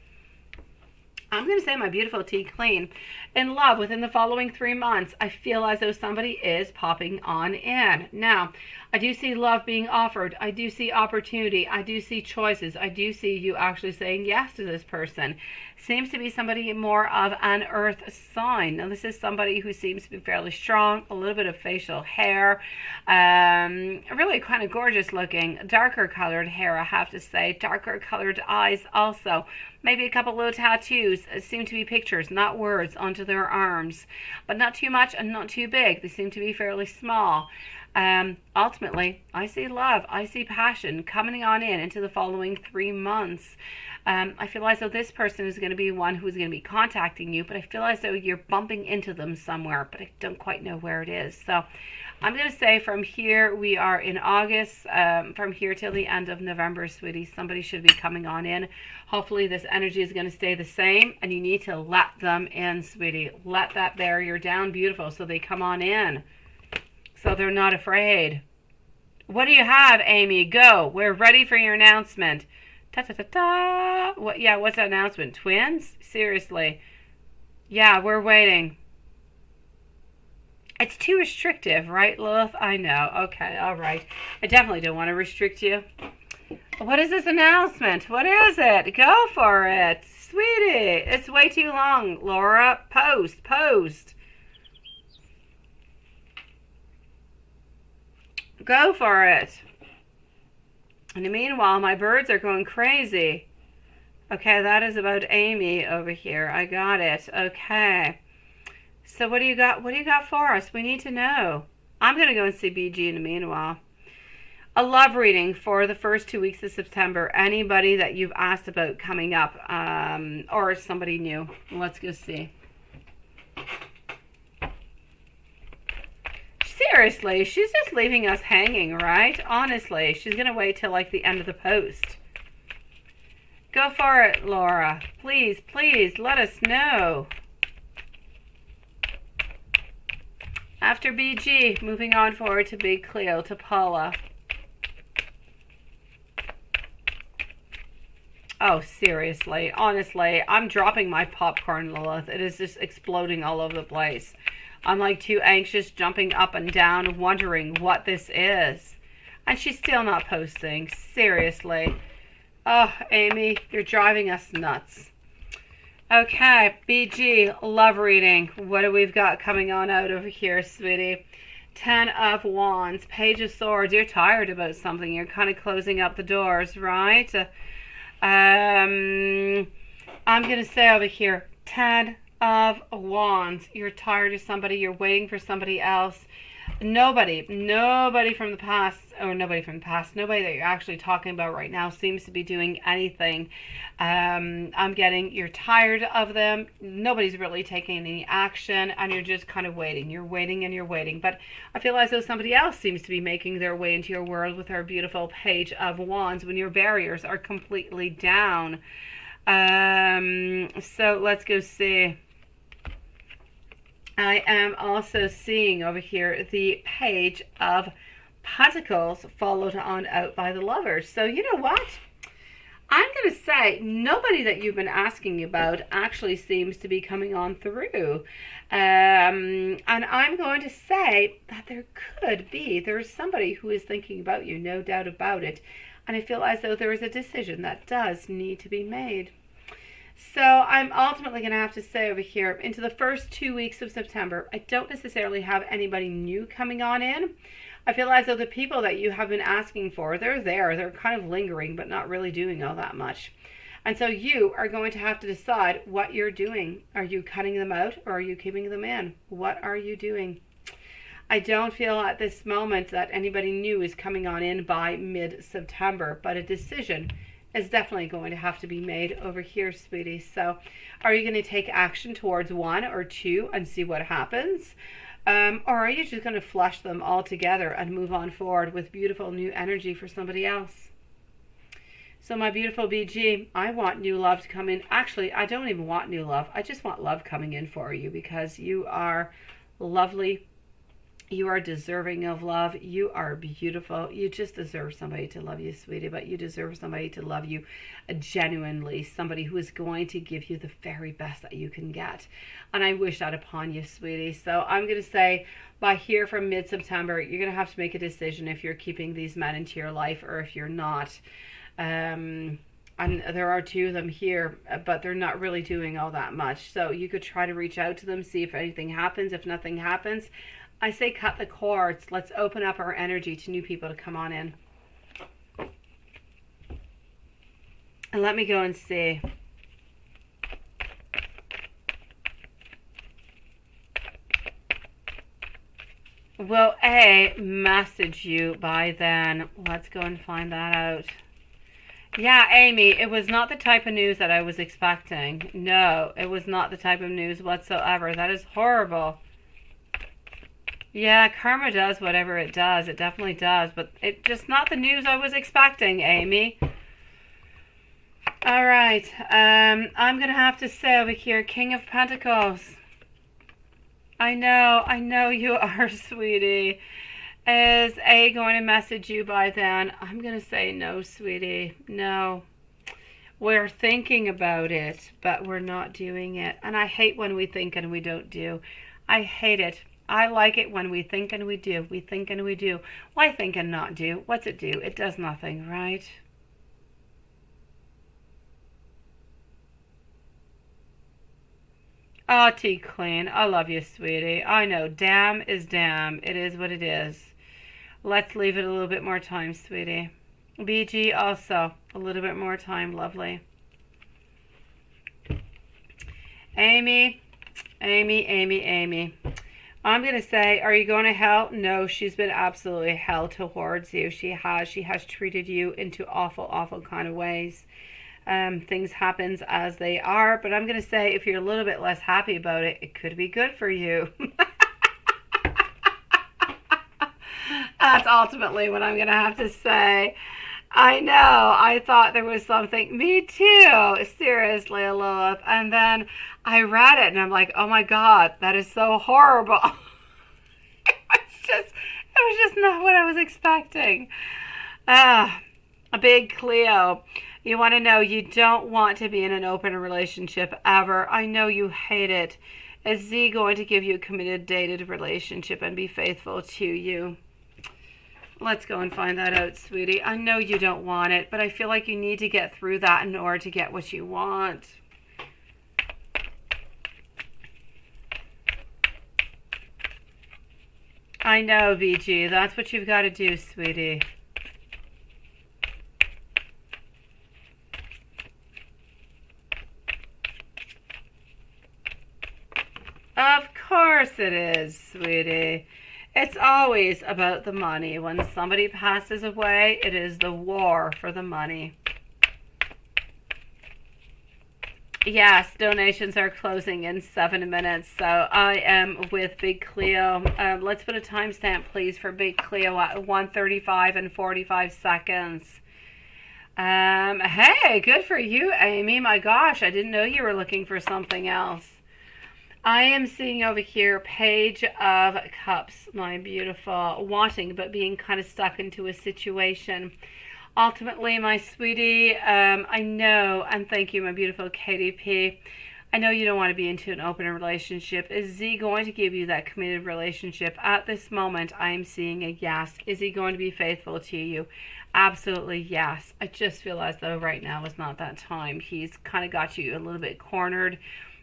[SPEAKER 1] I'm going to say my beautiful tea clean. In love within the following 3 months, I feel as though somebody is popping on in. Now, I do see love being offered. I do see opportunity. I do see choices. I do see you actually saying yes to this person. Seems to be somebody more of an earth sign. Now, this is somebody who seems to be fairly strong, a little bit of facial hair, really kind of gorgeous looking, darker colored hair, I have to say, darker colored eyes also. Maybe a couple little tattoos. Seem to be pictures, not words, onto their arms. But not too much and not too big. They seem to be fairly small. Ultimately, I see love. I see passion coming on in into the following 3 months. I feel as though this person is going to be one who's going to be contacting you, but I feel as though you're bumping into them somewhere, but I don't quite know where it is. So I'm going to say from here, we are in August, from here till the end of November, sweetie, somebody should be coming on in. Hopefully this energy is going to stay the same, and you need to let them in, sweetie. Let that barrier down, beautiful, so they come on in, so they're not afraid. What do you have, Amy? Go. We're ready for your announcement. Ta-ta-ta-ta. What? Yeah, what's that announcement? Twins? Seriously. Yeah, we're waiting. It's too restrictive, right, Lilith? I know. Okay, all right. I definitely don't want to restrict you. What is this announcement? What is it? Go for it. Sweetie, it's way too long, Laura. Post. Go for it. In the meanwhile, my birds are going crazy. Okay, that is about Amy over here. I got it. Okay. So what do you got? What do you got for us? We need to know. I'm going to go and see BG in the meanwhile. A love reading for the first 2 weeks of September. Anybody that you've asked about coming up, or somebody new. Let's go see. Seriously, she's just leaving us hanging, right? Honestly, she's going to wait till like the end of the post. Go for it, Laura. Please, please, let us know. After BG, moving on forward to Big Cleo, to Paula. Oh, seriously. Honestly, I'm dropping my popcorn, Lilith. It is just exploding all over the place. I'm like too anxious, jumping up and down, wondering what this is. And she's still not posting. Seriously. Oh, Amy, you're driving us nuts. Okay, BG, love reading. What do we've got coming on out over here, sweetie? 10 of Wands, Page of Swords. You're tired about something. You're kind of closing up the doors, right? I'm going to say over here, 10 of Wands. You're tired of somebody. You're waiting for somebody else. Nobody from the past, or nobody that you're actually talking about right now seems to be doing anything. I'm getting you're tired of them. Nobody's really taking any action, and you're just kind of waiting. You're waiting and you're waiting. But I feel as though somebody else seems to be making their way into your world with our beautiful Page of Wands when your barriers are completely down. So let's go see. I am also seeing over here the Page of Pentacles followed on out by the Lovers. So you know what? I'm going to say nobody that you've been asking about actually seems to be coming on through. And I'm going to say that there's somebody who is thinking about you, no doubt about it. And I feel as though there is a decision that does need to be made. So I'm ultimately going to have to say over here, into the first 2 weeks of September, I don't necessarily have anybody new coming on in. I feel as though the people that you have been asking for, they're there. They're kind of lingering, but not really doing all that much. And so you are going to have to decide what you're doing. Are you cutting them out or are you keeping them in? What are you doing? I don't feel at this moment that anybody new is coming on in by mid-September, but a decision is definitely going to have to be made over here, sweetie. So are you going to take action towards one or two and see what happens? Or are you just going to flush them all together and move on forward with beautiful new energy for somebody else? So my beautiful BG, I want new love to come in. Actually, I don't even want new love. I just want love coming in for you because you are lovely. You are deserving of love. You are beautiful. You just deserve somebody to love you, sweetie, but you deserve somebody to love you genuinely, somebody who is going to give you the very best that you can get. And I wish that upon you, sweetie. So I'm going to say by here from mid-September, you're going to have to make a decision if you're keeping these men into your life or if you're not. And there are two of them here, but they're not really doing all that much. So you could try to reach out to them, see if anything happens. If nothing happens, I say cut the cords. Let's open up our energy to new people to come on in. And let me go and see. Will A message you by then? Let's go and find that out. Yeah, Amy, it was not the type of news that I was expecting. No, it was not the type of news whatsoever. That is horrible. Yeah, karma does whatever it does. It definitely does. But it's just not the news I was expecting, Amy. All right. I'm going to have to say over here, King of Pentacles. I know you are, sweetie. Is A going to message you by then? I'm going to say no, sweetie. No. We're thinking about it, but we're not doing it. And I hate when we think and we don't do. I hate it. I like it when we think and we do. We think and we do. Why think and not do? What's it do? It does nothing, right? Oh, T-Queen, I love you, sweetie. I know, damn is damn. It is what it is. Let's leave it a little bit more time, sweetie. BG also, a little bit more time, lovely. Amy. I'm going to say, are you going to hell? No, she's been absolutely hell towards you. She has treated you into awful, awful kind of ways. Things happen as they are, but I'm going to say if you're a little bit less happy about it, it could be good for you. That's ultimately what I'm going to have to say. I know, I thought there was something. Me too, seriously, Lilith. And then I read it and I'm like, oh my God, that is so horrible. It was just not what I was expecting. A big Cleo. You want to know you don't want to be in an open relationship ever. I know you hate it. Is Z going to give you a committed, dated relationship and be faithful to you? Let's go and find that out, sweetie. I know you don't want it, but I feel like you need to get through that in order to get what you want. I know, VG. That's what you've got to do, sweetie. Of course it is, sweetie. It's always about the money. When somebody passes away, it is the war for the money. Yes, donations are closing in 7 minutes, so I am with Big Cleo. Let's put a timestamp, please, for Big Cleo at 1:35 and 45 seconds. Hey, good for you, Amy. My gosh, I didn't know you were looking for something else. I am seeing over here Page of Cups, my beautiful, wanting but being kind of stuck into a situation. Ultimately, my sweetie, I know, and thank you, my beautiful KDP, I know you don't want to be into an open relationship. Is Z going to give you that committed relationship? At this moment, I am seeing a yes. Is he going to be faithful to you? Absolutely yes. I just feel as though right now is not that time. He's kind of got you a little bit cornered,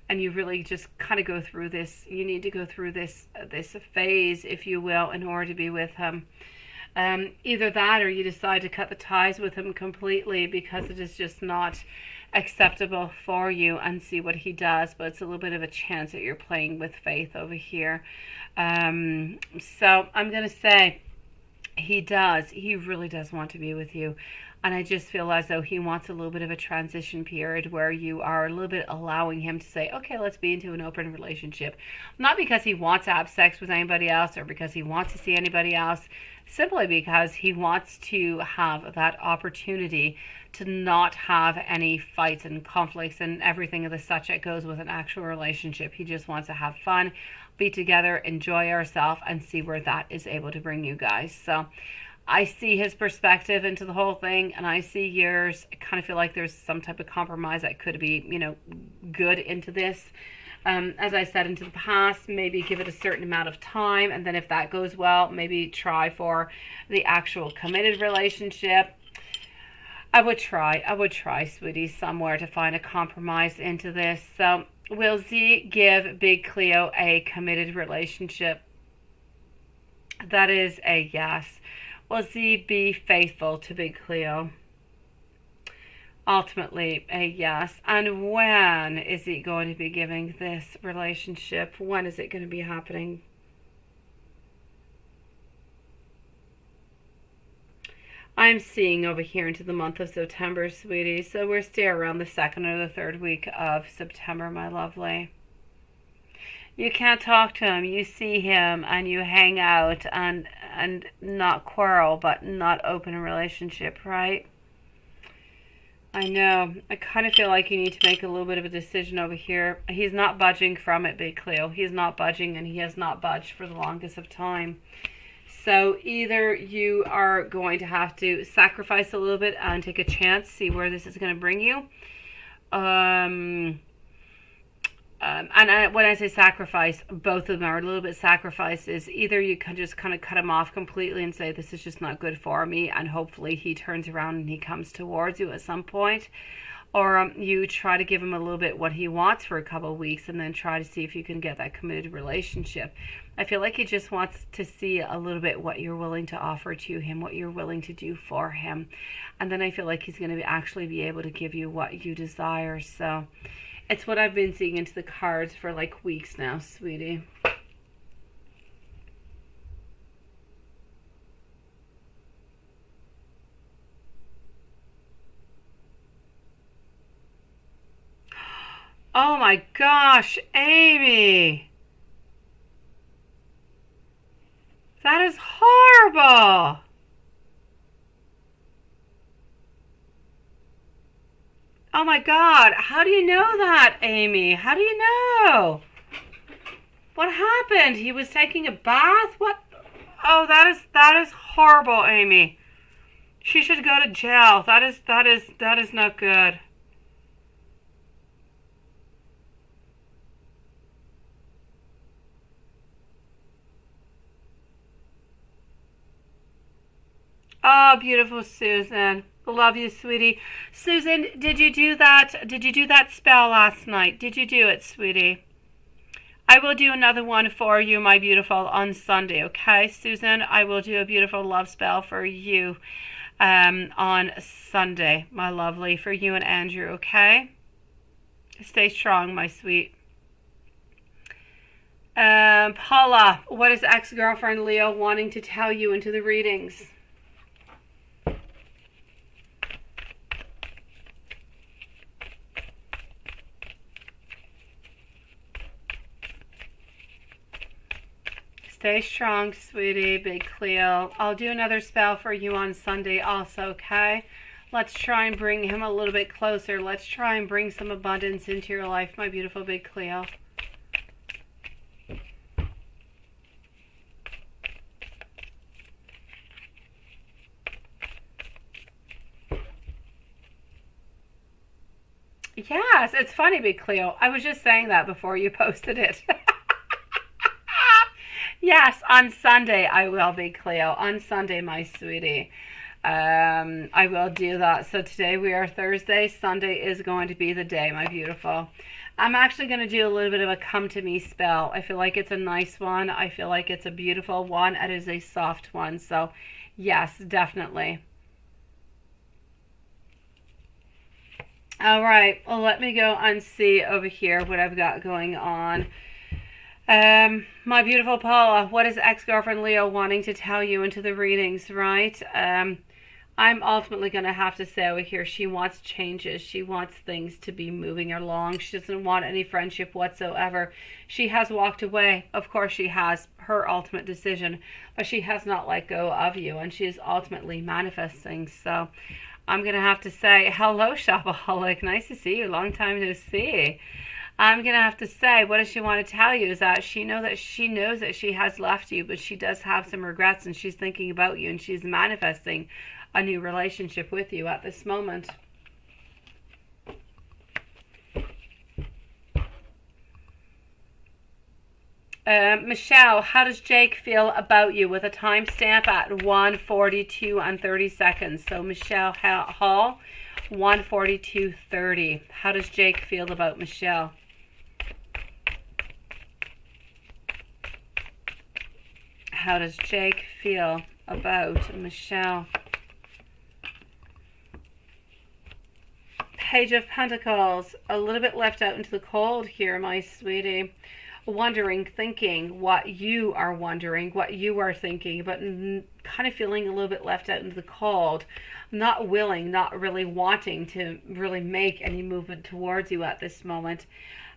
[SPEAKER 1] and you really just kind of go through this. You need to go through this phase, if you will, in order to be with him. Either that, or you decide to cut the ties with him completely because it is just not acceptable for you, and see what he does. But it's a little bit of a chance that you're playing with faith over here. So I'm going to say he does. He really does want to be with you. And I just feel as though he wants a little bit of a transition period where you are a little bit allowing him to say, okay, let's be into an open relationship. Not because he wants to have sex with anybody else or because he wants to see anybody else, simply because he wants to have that opportunity to not have any fights and conflicts and everything of the such that goes with an actual relationship. He just wants to have fun, be together, enjoy ourselves, and see where that is able to bring you guys. So I see his perspective into the whole thing, and I see yours. I kind of feel like there's some type of compromise that could be, good into this. As I said, into the past, maybe give it a certain amount of time, and then if that goes well, maybe try for the actual committed relationship. I would try, sweetie, somewhere to find a compromise into this. So, will Z give Big Cleo a committed relationship? That is a yes. Will Z be faithful to Big Cleo? Ultimately, a yes. And when is he going to be giving this relationship? When is it going to be happening? I'm seeing over here into the month of September, sweetie. So we're still around the 2nd or the 3rd week of September, my lovely. You can't talk to him. You see him and you hang out and not quarrel, but not open a relationship, right? I know. I kind of feel like you need to make a little bit of a decision over here. He's not budging from it, Big Cleo. He's not budging, and he has not budged for the longest of time. So either you are going to have to sacrifice a little bit and take a chance, see where this is going to bring you. When I say sacrifice, both of them are a little bit sacrifices. Either you can just kind of cut him off completely and say, this is just not good for me, and hopefully he turns around and he comes towards you at some point. Or you try to give him a little bit what he wants for a couple of weeks and then try to see if you can get that committed relationship. I feel like he just wants to see a little bit what you're willing to offer to him, what you're willing to do for him. And then I feel like he's going to actually be able to give you what you desire. So it's what I've been seeing into the cards for like weeks now, sweetie. Oh my gosh, Amy. That is horrible. Oh my God, how do you know that, Amy? How do you know? What happened? He was taking a bath? What? Oh, that is horrible, Amy. She should go to jail. That is not good. Oh, beautiful Susan. Love you, sweetie. Susan, did you do that? Did you do that spell last night? Did you do it, sweetie? I will do another one for you, my beautiful, on Sunday, okay, Susan? I will do a beautiful love spell for you on Sunday, my lovely, for you and Andrew, okay? Stay strong, my sweet. Paula, what is ex-girlfriend Leo wanting to tell you into the readings? Stay strong, sweetie, big Cleo. I'll do another spell for you on Sunday also, okay? Let's try and bring him a little bit closer. Let's try and bring some abundance into your life, my beautiful big Cleo. Yes, it's funny, big Cleo. I was just saying that before you posted it. Yes, on Sunday I will be, Cleo. On Sunday, my sweetie. I will do that. So today we are Thursday. Sunday is going to be the day, my beautiful. I'm actually going to do a little bit of a come to me spell. I feel like it's a nice one. I feel like it's a beautiful one. It is a soft one. So yes, definitely. All right. Well, let me go and see over here what I've got going on. My beautiful Paula, what is ex-girlfriend Leo wanting to tell you into the readings, right? I'm ultimately going to have to say over here, she wants changes. She wants things to be moving along. She doesn't want any friendship whatsoever. She has walked away. Of course she has, her ultimate decision, but she has not let go of you, and she is ultimately manifesting. So I'm going to have to say, hello, Shopaholic. Nice to see you. Long time no see. I'm going to have to say, what does she want to tell you is that she knows that she has left you, but she does have some regrets, and she's thinking about you, and she's manifesting a new relationship with you at this moment. Michelle, how does Jake feel about you with a timestamp at 1:42 and 30 seconds? So Michelle Hall, 1:42:30. How does Jake feel about Michelle? How does Jake feel about Michelle? Page of Pentacles, a little bit left out into the cold here, my sweetie. Wondering, thinking what you are wondering, what you are thinking, but kind of feeling a little bit left out into the cold. Not willing, not really wanting to really make any movement towards you at this moment.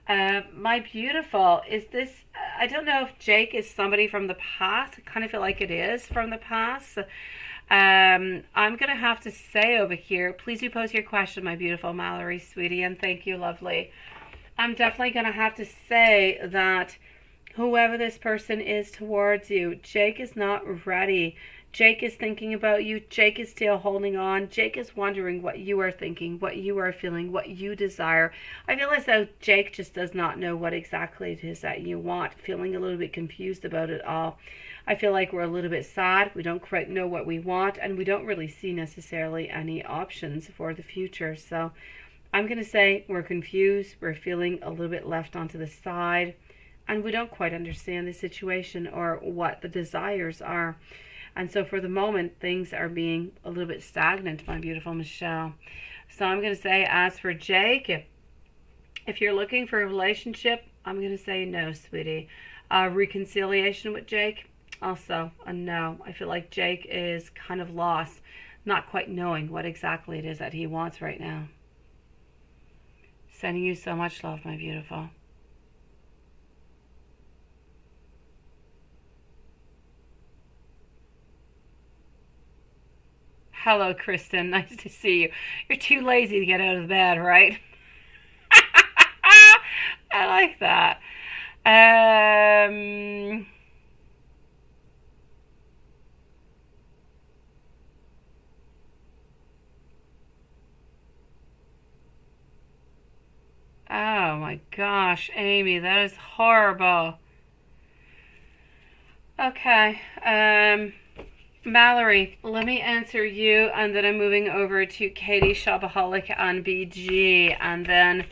[SPEAKER 1] My beautiful, is this, I don't know if Jake is somebody from the past. I kind of feel like it is from the past. I'm going to have to say over here, please do post your question, my beautiful Mallory, sweetie, and thank you, lovely. I'm definitely going to have to say that whoever this person is towards you, Jake is not ready. Jake is thinking about you. Jake is still holding on. Jake is wondering what you are thinking, what you are feeling, what you desire. I feel as though Jake just does not know what exactly it is that you want, feeling a little bit confused about it all. I feel like we're a little bit sad. We don't quite know what we want, and we don't really see necessarily any options for the future. So I'm going to say we're confused. We're feeling a little bit left onto the side, and we don't quite understand the situation or what the desires are. And so for the moment, things are being a little bit stagnant, my beautiful Michelle. So I'm going to say, as for Jake, if you're looking for a relationship, I'm going to say no, sweetie. Reconciliation with Jake, also a no. I feel like Jake is kind of lost, not quite knowing what exactly it is that he wants right now. Sending you so much love, my beautiful. Hello, Kristen. Nice to see you. You're too lazy to get out of bed, right? I like that. Oh my gosh, Amy, that is horrible. Okay, Mallory, let me answer you, and then I'm moving over to Katie, Shopaholic, and BG, and then,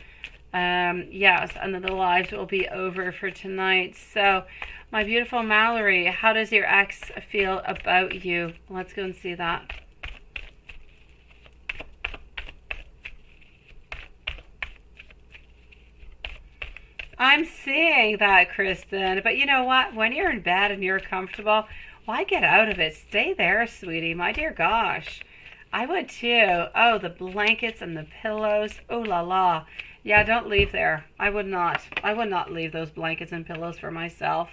[SPEAKER 1] yes, and then the lives will be over for tonight. So, my beautiful Mallory, how does your ex feel about you? Let's go and see that. I'm seeing that, Kristen. But you know what? When you're in bed and you're comfortable, why get out of it? Stay there, sweetie. My dear gosh. I would too. Oh, the blankets and the pillows. Oh la la. Yeah, don't leave there. I would not. I would not leave those blankets and pillows for myself.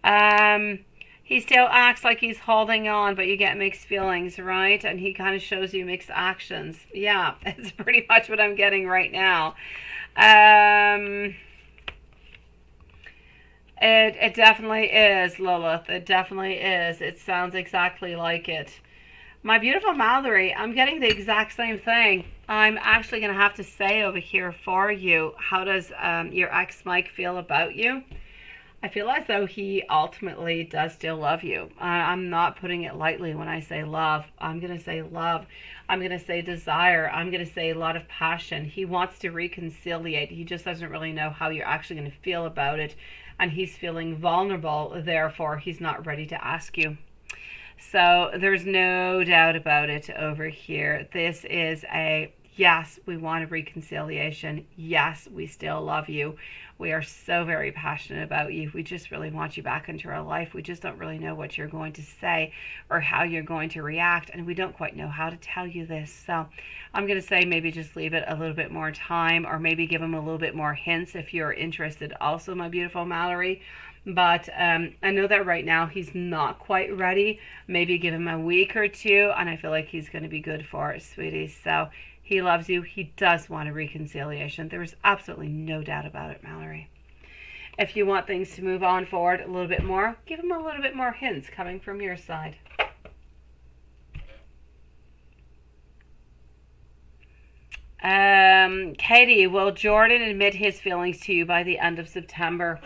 [SPEAKER 1] He still acts like he's holding on, but you get mixed feelings, right? And he kind of shows you mixed actions. Yeah, it's pretty much what I'm getting right now. It definitely is, Lilith. It definitely is. It sounds exactly like it. My beautiful Mallory, I'm getting the exact same thing. I'm actually going to have to say over here for you, how does your ex Mike feel about you? I feel as though he ultimately does still love you. I'm not putting it lightly when I say love. I'm going to say love. I'm going to say desire. I'm going to say a lot of passion. He wants to reconciliate. He just doesn't really know how you're actually going to feel about it. And he's feeling vulnerable. Therefore, he's not ready to ask you. So there's no doubt about it over here. This is a yes, we want a reconciliation. Yes, we still love you. We are so very passionate about you. We just really want you back into our life. We just don't really know what you're going to say or how you're going to react. And we don't quite know how to tell you this. So I'm going to say maybe just leave it a little bit more time, or maybe give him a little bit more hints if you're interested also, my beautiful Mallory. But I know that right now he's not quite ready. Maybe give him a week or two, and I feel like he's going to be good for it, sweetie. So he loves you. He does want a reconciliation. There is absolutely no doubt about it, Mallory. If you want things to move on forward a little bit more, give him a little bit more hints coming from your side. Katie, will Jordan admit his feelings to you by the end of September?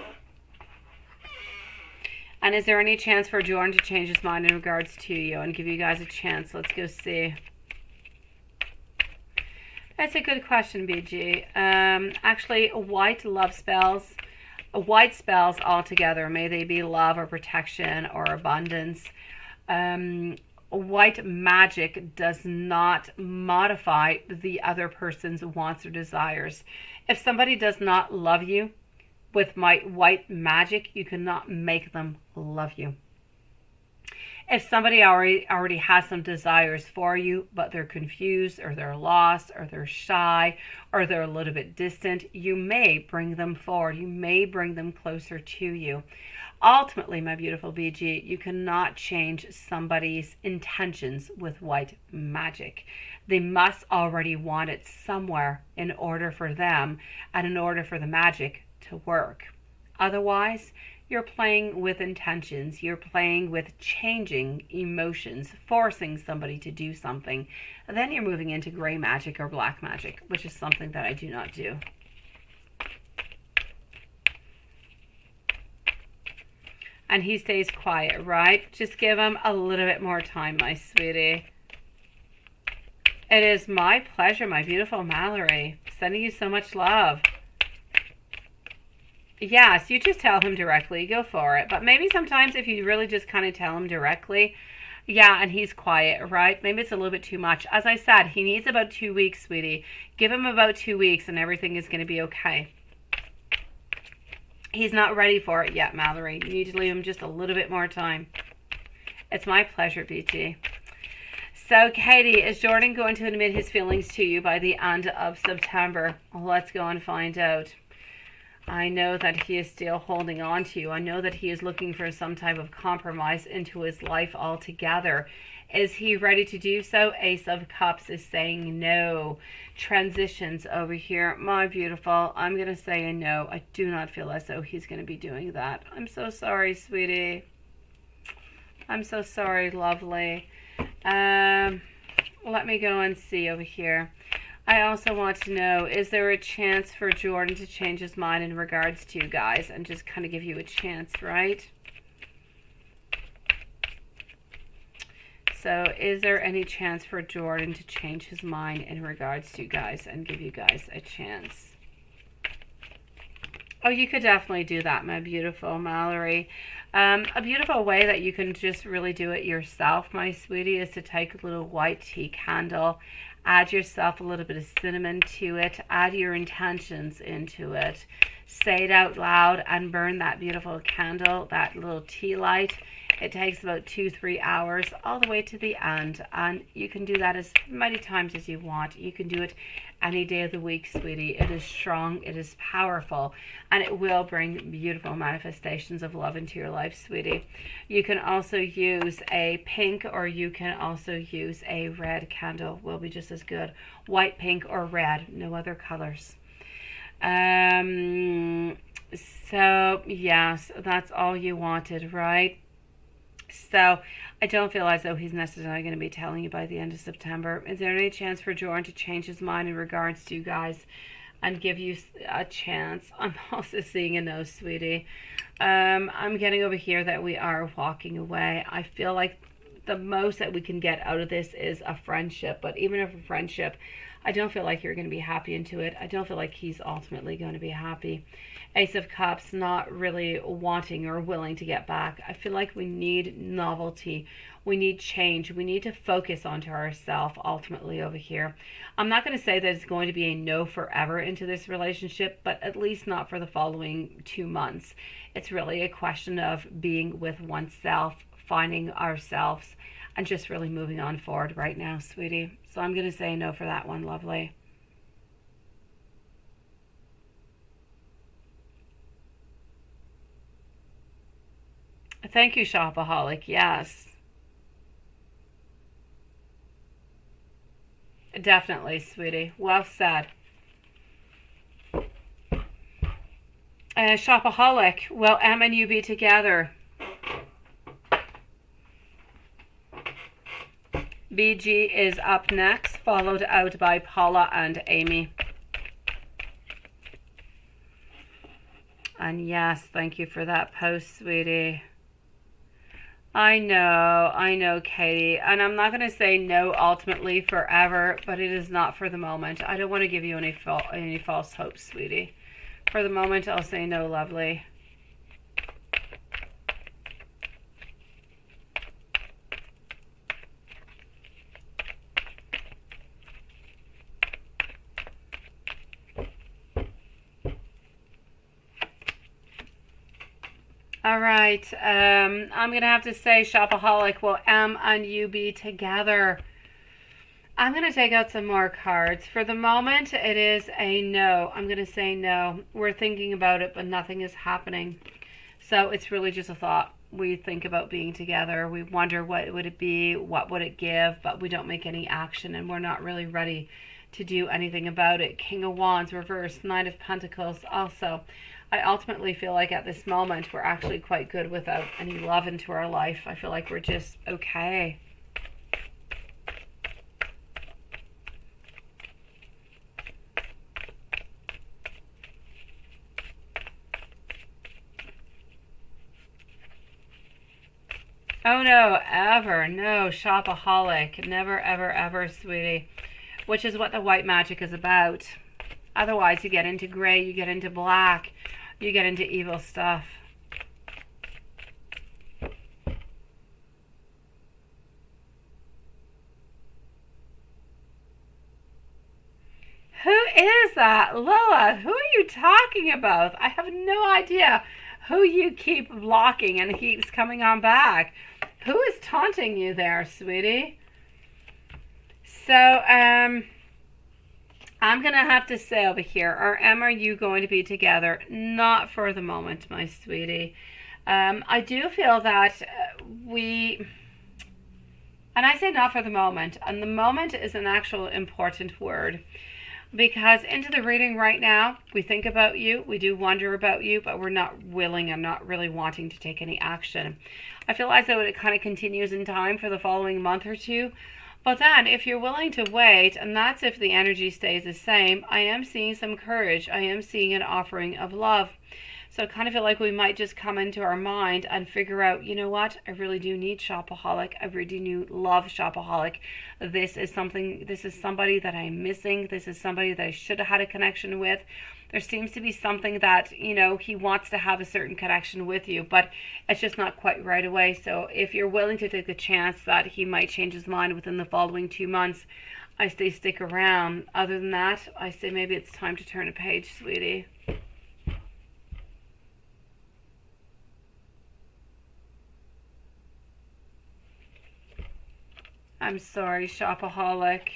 [SPEAKER 1] And is there any chance for Jordan to change his mind in regards to you and give you guys a chance? Let's go see. That's a good question, BG. Actually, white love spells, white spells altogether, may they be love or protection or abundance. White magic does not modify the other person's wants or desires. If somebody does not love you with my white magic, you cannot make them love you. If somebody already has some desires for you, but they're confused or they're lost or they're shy or they're a little bit distant, you may bring them forward. You may bring them closer to you. Ultimately, my beautiful BG, you cannot change somebody's intentions with white magic. They must already want it somewhere in order for them and in order for the magic to work. Otherwise, you're playing with intentions. You're playing with changing emotions, forcing somebody to do something. And then you're moving into gray magic or black magic, which is something that I do not do. And he stays quiet, right? Just give him a little bit more time, my sweetie. It is my pleasure, my beautiful Mallory. Sending you so much love. Yes, you just tell him directly. Go for it. But maybe sometimes if you really just kind of tell him directly, yeah, and he's quiet, right? Maybe it's a little bit too much. As I said, he needs about 2 weeks, sweetie. Give him about 2 weeks and everything is going to be okay. He's not ready for it yet, Mallory. You need to leave him just a little bit more time. It's my pleasure, BT. So, Katie, is Jordan going to admit his feelings to you by the end of September? Let's go and find out. I know that he is still holding on to you. I know that he is looking for some type of compromise into his life altogether. Is he ready to do so? Ace of Cups is saying no. Transitions over here. My beautiful, I'm going to say a no. I do not feel as though he's going to be doing that. I'm so sorry, sweetie. I'm so sorry, lovely. Let me go and see over here. I also want to know, is there a chance for Jordan to change his mind in regards to you guys, and just kind of give you a chance, right? So is there any chance for Jordan to change his mind in regards to you guys and give you guys a chance? Oh, you could definitely do that, my beautiful Mallory. A beautiful way that you can just really do it yourself, my sweetie, is to take a little white tea candle, add yourself a little bit of cinnamon to it, add your intentions into it, say it out loud, and burn that beautiful candle, that little tea light. It takes about 2-3 hours all the way to the end, and you can do that as many times as you want. You can do it any day of the week, sweetie. It is strong, it is powerful, and it will bring beautiful manifestations of love into your life, sweetie. You can also use a pink, or you can also use a red candle. Will be just as good. White, pink, or red, no other colors. So yes, that's all you wanted, right? So I don't feel as though he's necessarily going to be telling you by the end of September. Is there any chance for Jordan to change his mind in regards to you guys and give you a chance? I'm also seeing a no, sweetie. I'm getting over here that we are walking away. I feel like the most that we can get out of this is a friendship. But even if a friendship, I don't feel like you're going to be happy into it. I don't feel like he's ultimately going to be happy. Ace of Cups, not really wanting or willing to get back. I feel like we need novelty. We need change. We need to focus onto ourselves ultimately over here. I'm not going to say that it's going to be a no forever into this relationship, but at least not for the following 2 months. It's really a question of being with oneself, finding ourselves, and just really moving on forward right now, sweetie. So I'm going to say no for that one, lovely. Thank you, Shopaholic. Yes. Definitely, sweetie. Well said. Shopaholic, will Em and you be together? BG is up next, followed out by Paula and Amy. And yes, thank you for that post, sweetie. I know, Katie. And I'm not going to say no ultimately forever, but it is not for the moment. I don't want to give you any false hopes, sweetie. For the moment, I'll say no, lovely. All right, I'm going to have to say, Shopaholic, will Em and you be together? I'm going to take out some more cards. For the moment, it is a no. I'm going to say no. We're thinking about it, but nothing is happening. So it's really just a thought. We think about being together. We wonder what would it be, what would it give, but we don't make any action, and we're not really ready to do anything about it. King of Wands, reversed, Knight of Pentacles also. I ultimately feel like at this moment we're actually quite good without any love into our life. I feel like we're just okay. Oh no, ever. No, Shopaholic. Never, ever, ever, sweetie. Which is what the white magic is about. Otherwise, you get into gray, you get into black, you get into evil stuff. Who is that? Lola, who are you talking about? I have no idea who you keep blocking and keeps coming on back. Who is taunting you there, sweetie? So, I'm going to have to say over here, or Em, are you going to be together? Not for the moment, my sweetie. I do feel that and I say not for the moment, and the moment is an actual important word. Because into the reading right now, we think about you, we do wonder about you, but we're not willing and not really wanting to take any action. I feel as though it kind of continues in time for the following month or two, But then if you're willing to wait, and that's if the energy stays the same, I am seeing some courage. I am seeing an offering of love. So I kind of feel like we might just come into our mind and figure out, you know what, I really do need Shopaholic. I really do love Shopaholic. This is somebody that I'm missing. This is somebody that I should have had a connection with. There seems to be something that, he wants to have a certain connection with you, but it's just not quite right away. So if you're willing to take the chance that he might change his mind within the following 2 months, I say stick around. Other than that, I say maybe it's time to turn a page, sweetie. I'm sorry, Shopaholic.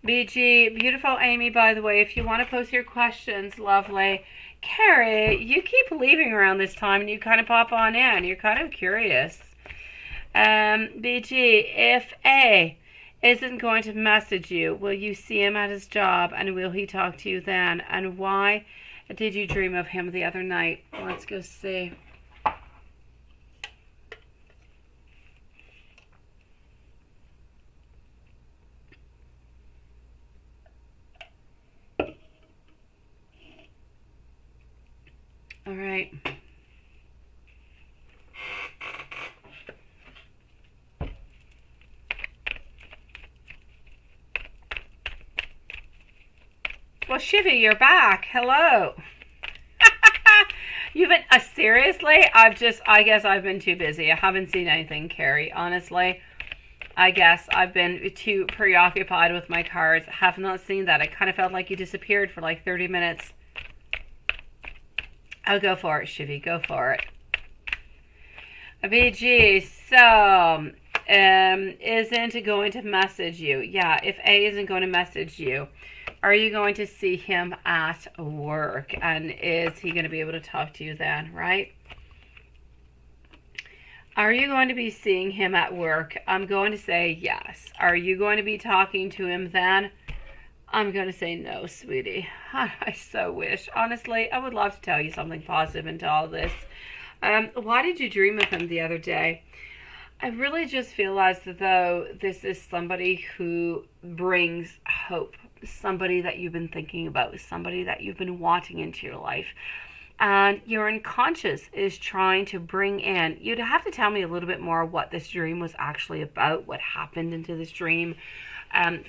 [SPEAKER 1] BG, beautiful Amy, by the way, if you want to post your questions, lovely. Carrie, you keep leaving around this time and you kind of pop on in. You're kind of curious. BG, if A isn't going to message you, will you see him at his job and will he talk to you then? And why did you dream of him the other night? Let's go see. All right. Well, Shivy, you're back. Hello. You've been, seriously? I guess I've been too busy. I haven't seen anything, Carrie, honestly. I guess I've been too preoccupied with my cards. I have not seen that. I kind of felt like you disappeared for like 30 minutes. I'll go for it, Shivy. Go for it. BG, so, isn't going to message you. Yeah, if A isn't going to message you, are you going to see him at work? And is he going to be able to talk to you then, right? Are you going to be seeing him at work? I'm going to say yes. Are you going to be talking to him then? I'm going to say no, sweetie. I so wish. Honestly, I would love to tell you something positive into all this. Why did you dream of him the other day? I really just feel as though this is somebody who brings hope. Somebody that you've been thinking about. Somebody that you've been wanting into your life. And your unconscious is trying to bring in. You'd have to tell me a little bit more what this dream was actually about. What happened into this dream.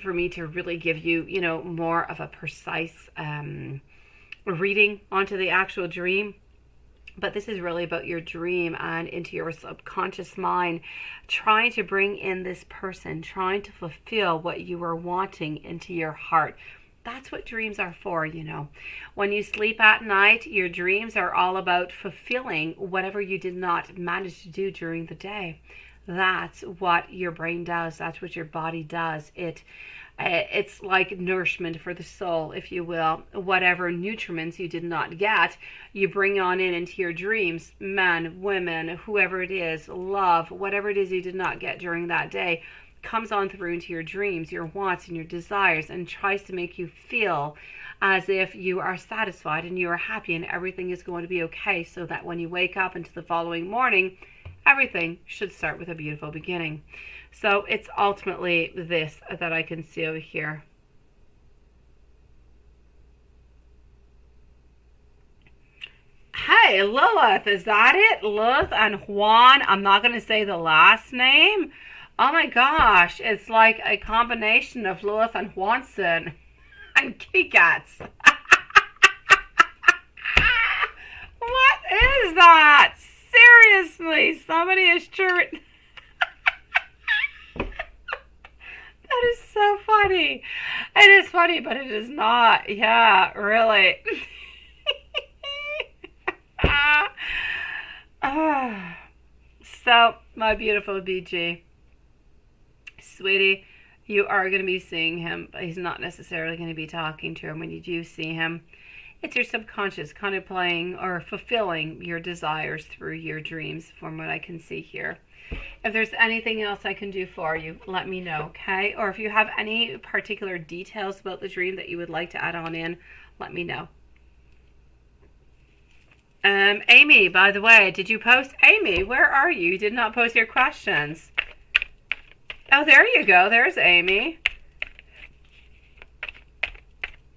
[SPEAKER 1] For me to really give you, more of a precise reading onto the actual dream. But this is really about your dream and into your subconscious mind, trying to bring in this person, trying to fulfill what you are wanting into your heart. That's what dreams are for, When you sleep at night, your dreams are all about fulfilling whatever you did not manage to do during the day. That's what your brain does. That's what your body does. It's like nourishment for the soul, if you will. Whatever nutriments you did not get, you bring on into your dreams. Men, women, whoever it is, love, whatever it is you did not get during that day, comes on through into your dreams, your wants and your desires, and tries to make you feel as if you are satisfied and you are happy and everything is going to be okay, so that when you wake up into the following morning, everything should start with a beautiful beginning. So it's ultimately this that I can see over here. Hey, Lilith, is that it? Lilith and Juan. I'm not going to say the last name. Oh my gosh, it's like a combination of Lilith and Juanson and kitty cats. What is that? Seriously, somebody is sure. That is so funny. It is funny, but it is not. Yeah, really. So, my beautiful BG. Sweetie, you are going to be seeing him, but he's not necessarily going to be talking to him. When you do see him, it's your subconscious kind of playing or fulfilling your desires through your dreams, from what I can see here. If there's anything else I can do for you, let me know, okay? Or if you have any particular details about the dream that you would like to add on in, let me know. Amy, by the way, did you post? Amy, where are you? You did not post your questions. Oh, there you go. There's Amy.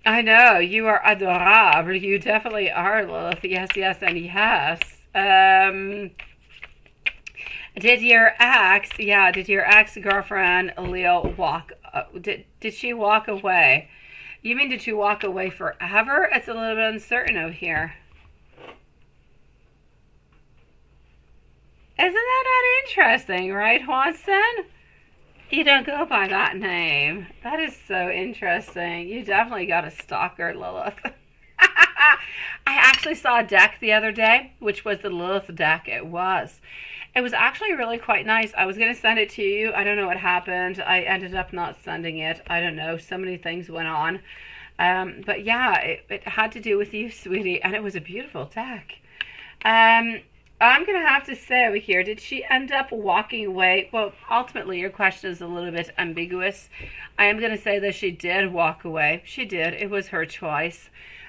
[SPEAKER 1] I know. You are adorable. You definitely are, Lilith. Yes, yes, and yes. Did your ex-girlfriend Leo walk, did she walk away? You mean, did she walk away forever? It's a little bit uncertain over here. Isn't that not interesting, right, Watson? You don't go by that name. That is so interesting. You definitely got a stalker, Lilith. I actually saw a deck the other day, which was the Lilith deck. It was actually really quite nice. I was going to send it to you. I don't know what happened. I ended up not sending it. I don't know. So many things went on. But yeah, it had to do with you, sweetie. And it was a beautiful deck. I'm going to have to say over here, did she end up walking away? Well, ultimately, your question is a little bit ambiguous. I am going to say that she did walk away. She did. It was her choice.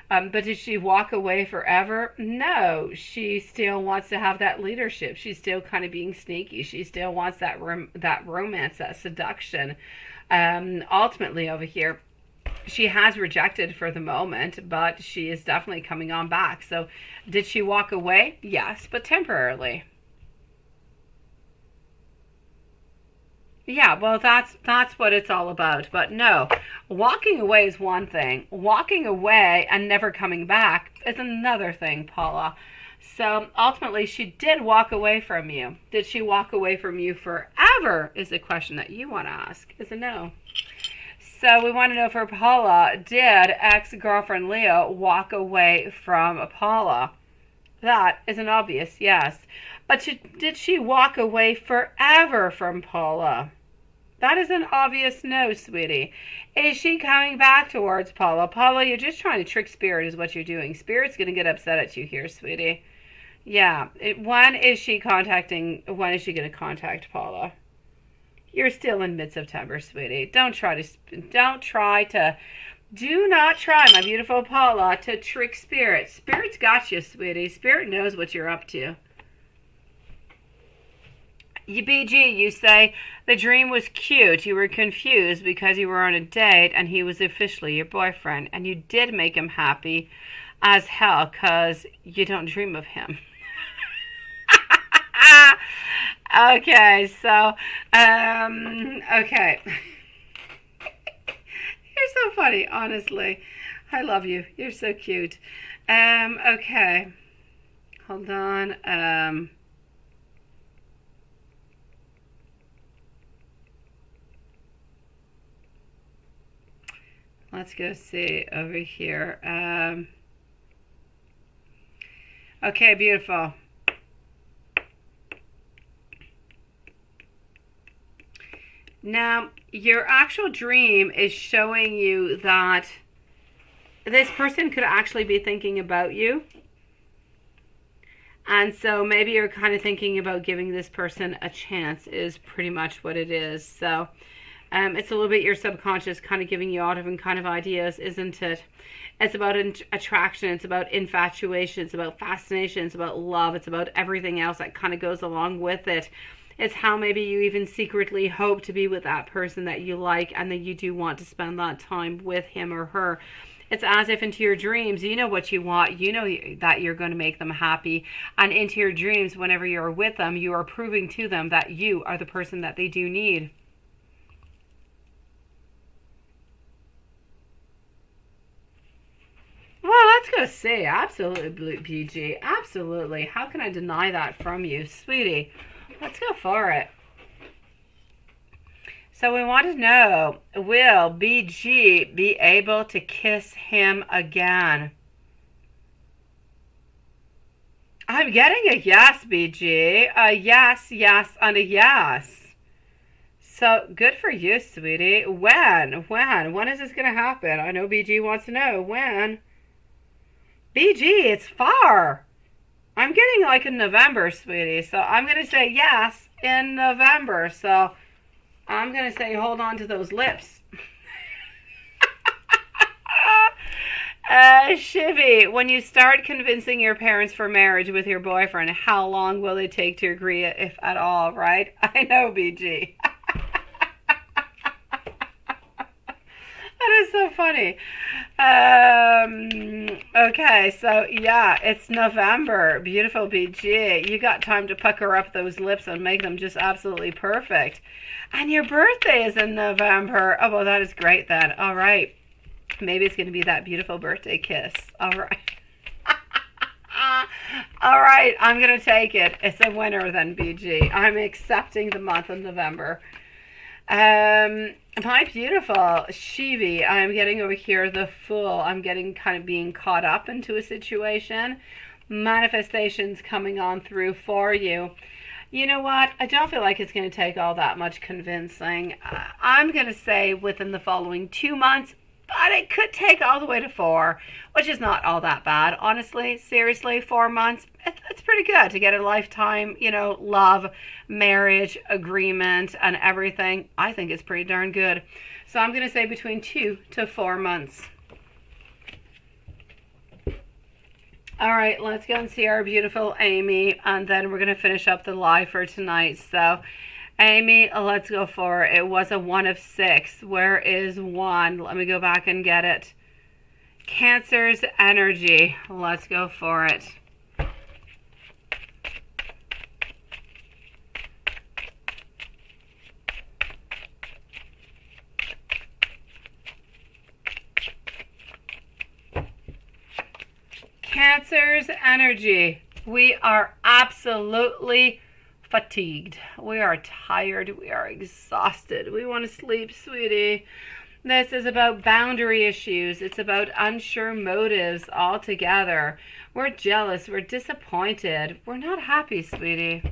[SPEAKER 1] But did she walk away forever? No, she still wants to have that leadership. She's still kind of being sneaky. She still wants that romance, that seduction. Ultimately, over here, she has rejected for the moment, but she is definitely coming on back. So, did she walk away? Yes, but temporarily. Yeah, well, that's what it's all about. But no, walking away is one thing. Walking away and never coming back is another thing, Paula. So ultimately, she did walk away from you. Did she walk away from you forever is the question that you want to ask. Is a no. So we want to know for Paula, did ex-girlfriend Leo walk away from Paula? That is an obvious yes. But did she walk away forever from Paula? That is an obvious no, sweetie. Is she coming back towards Paula? Paula, you're just trying to trick Spirit is what you're doing. Spirit's going to get upset at you here, sweetie. Yeah. When is she going to contact Paula? You're still in mid-September, sweetie. Do not try, my beautiful Paula, to trick Spirit. Spirit's got you, sweetie. Spirit knows what you're up to. BG, you say, the dream was cute. You were confused because you were on a date and he was officially your boyfriend. And you did make him happy as hell because you don't dream of him. Okay, so, okay. You're so funny, honestly. I love you. You're so cute. Okay. Hold on. Let's go see over here. Okay, beautiful. Now, your actual dream is showing you that this person could actually be thinking about you. And so maybe you're kind of thinking about giving this person a chance is pretty much what it is. So it's a little bit your subconscious kind of giving you all different kind of ideas, isn't it? It's about attraction. It's about infatuation. It's about fascination. It's about love. It's about everything else that kind of goes along with it. It's how maybe you even secretly hope to be with that person that you like and that you do want to spend that time with him or her. It's as if into your dreams, you know what you want. You know that you're going to make them happy. And into your dreams, whenever you're with them, you are proving to them that you are the person that they do need. Well, let's go see. Absolutely, PG. Absolutely. How can I deny that from you, sweetie? Let's go for it. So we want to know, will BG be able to kiss him again? I'm getting a yes, BG. A yes, yes, and a yes. So good for you, sweetie. When is this going to happen? I know BG wants to know when. BG, it's far. I'm getting like in November, sweetie. So I'm going to say yes in November. So I'm going to say hold on to those lips. Shivy, when you start convincing your parents for marriage with your boyfriend, how long will it take to agree, if at all, right? I know, BG. That is so funny. Okay, so yeah, it's November. Beautiful BG. You got time to pucker up those lips and make them just absolutely perfect. And your birthday is in November. Oh, well, that is great then. All right. Maybe it's going to be that beautiful birthday kiss. All right. All right, I'm going to take it. It's a winner then, BG. I'm accepting the month of November. My beautiful Shivi, I'm getting over here the Fool. I'm getting kind of being caught up into a situation. Manifestations coming on through for you. You know what? I don't feel like it's going to take all that much convincing. I'm going to say within the following 2 months, but it could take all the way to 4, which is not all that bad. Honestly, seriously, 4 months, it's pretty good to get a lifetime, you know, love, marriage, agreement, and everything. I think it's pretty darn good. So I'm going to say between 2 to 4 months. All right, let's go and see our beautiful Amy, and then we're going to finish up the live for tonight. So Amy, let's go for it. It was a 1 of 6. Where is 1? Let me go back and get it. Cancer's energy. Let's go for it. Cancer's energy. We are absolutely fatigued. We are tired. We are exhausted. We want to sleep, sweetie. This is about boundary issues. It's about unsure motives altogether. We're jealous. We're disappointed. We're not happy, sweetie.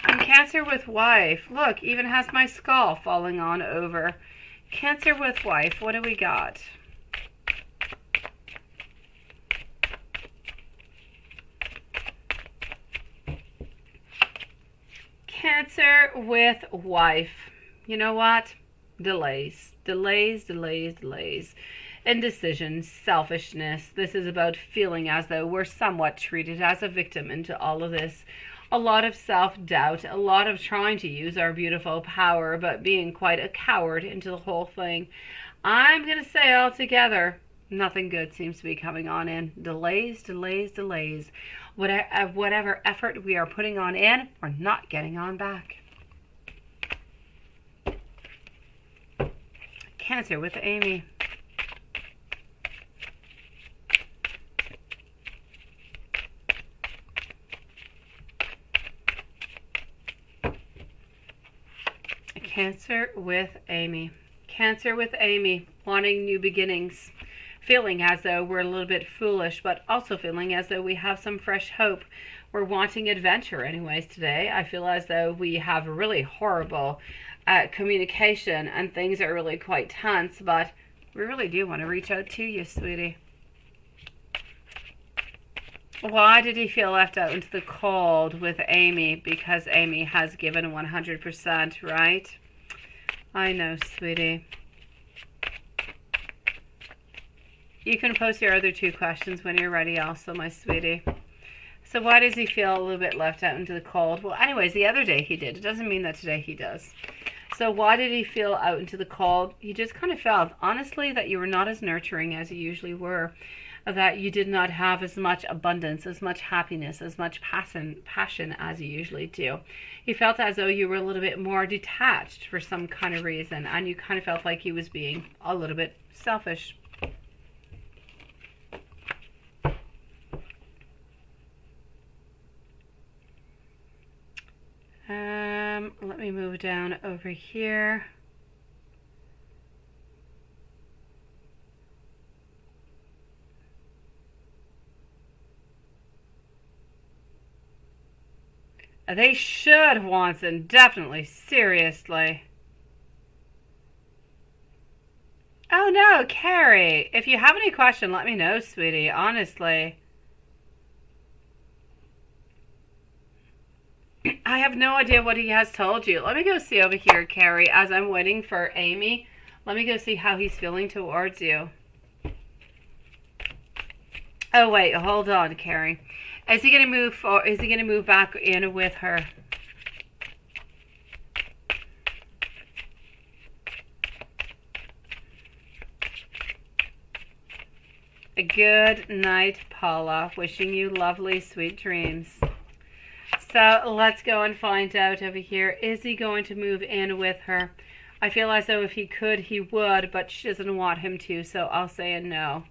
[SPEAKER 1] And Cancer with wife. Look, even has my skull falling on over. Cancer with wife. What do we got? Cancer with wife. You know what? Delays. Indecision, selfishness. This is about feeling as though we're somewhat treated as a victim into all of this. A lot of self-doubt, a lot of trying to use our beautiful power, but being quite a coward into the whole thing. I'm going to say altogether, nothing good seems to be coming on in. Delays. Whatever effort we are putting on in, we're not getting on back. Cancer with Amy. Cancer with Amy. Cancer with Amy, wanting new beginnings. Feeling as though we're a little bit foolish, but also feeling as though we have some fresh hope. We're wanting adventure anyways today. I feel as though we have really horrible communication and things are really quite tense, but we really do want to reach out to you, sweetie. Why did he feel left out into the cold with Amy? Because Amy has given 100%, right? I know, sweetie. You can post your other 2 questions when you're ready also, my sweetie. So why does he feel a little bit left out into the cold? Well, anyways, the other day he did. It doesn't mean that today he does. So why did he feel out into the cold? He just kind of felt, honestly, that you were not as nurturing as you usually were. That you did not have as much abundance, as much happiness, as much passion as you usually do. He felt as though you were a little bit more detached for some kind of reason. And you kind of felt like he was being a little bit selfish. Let me move down over here. They should, Watson, definitely, seriously. Oh no, Carrie, if you have any question, let me know, sweetie, honestly. I have no idea what he has told you. Let me go see over here, Carrie, as I'm waiting for Amy. Let me go see how he's feeling towards you. Oh, wait, hold on, Carrie. Is he going to move forward? Is he going to move back in with her? Good night, Paula. Wishing you lovely, sweet dreams. So let's go and find out over here. Is he going to move in with her? I feel as though if he could, he would, but she doesn't want him to, so I'll say a no.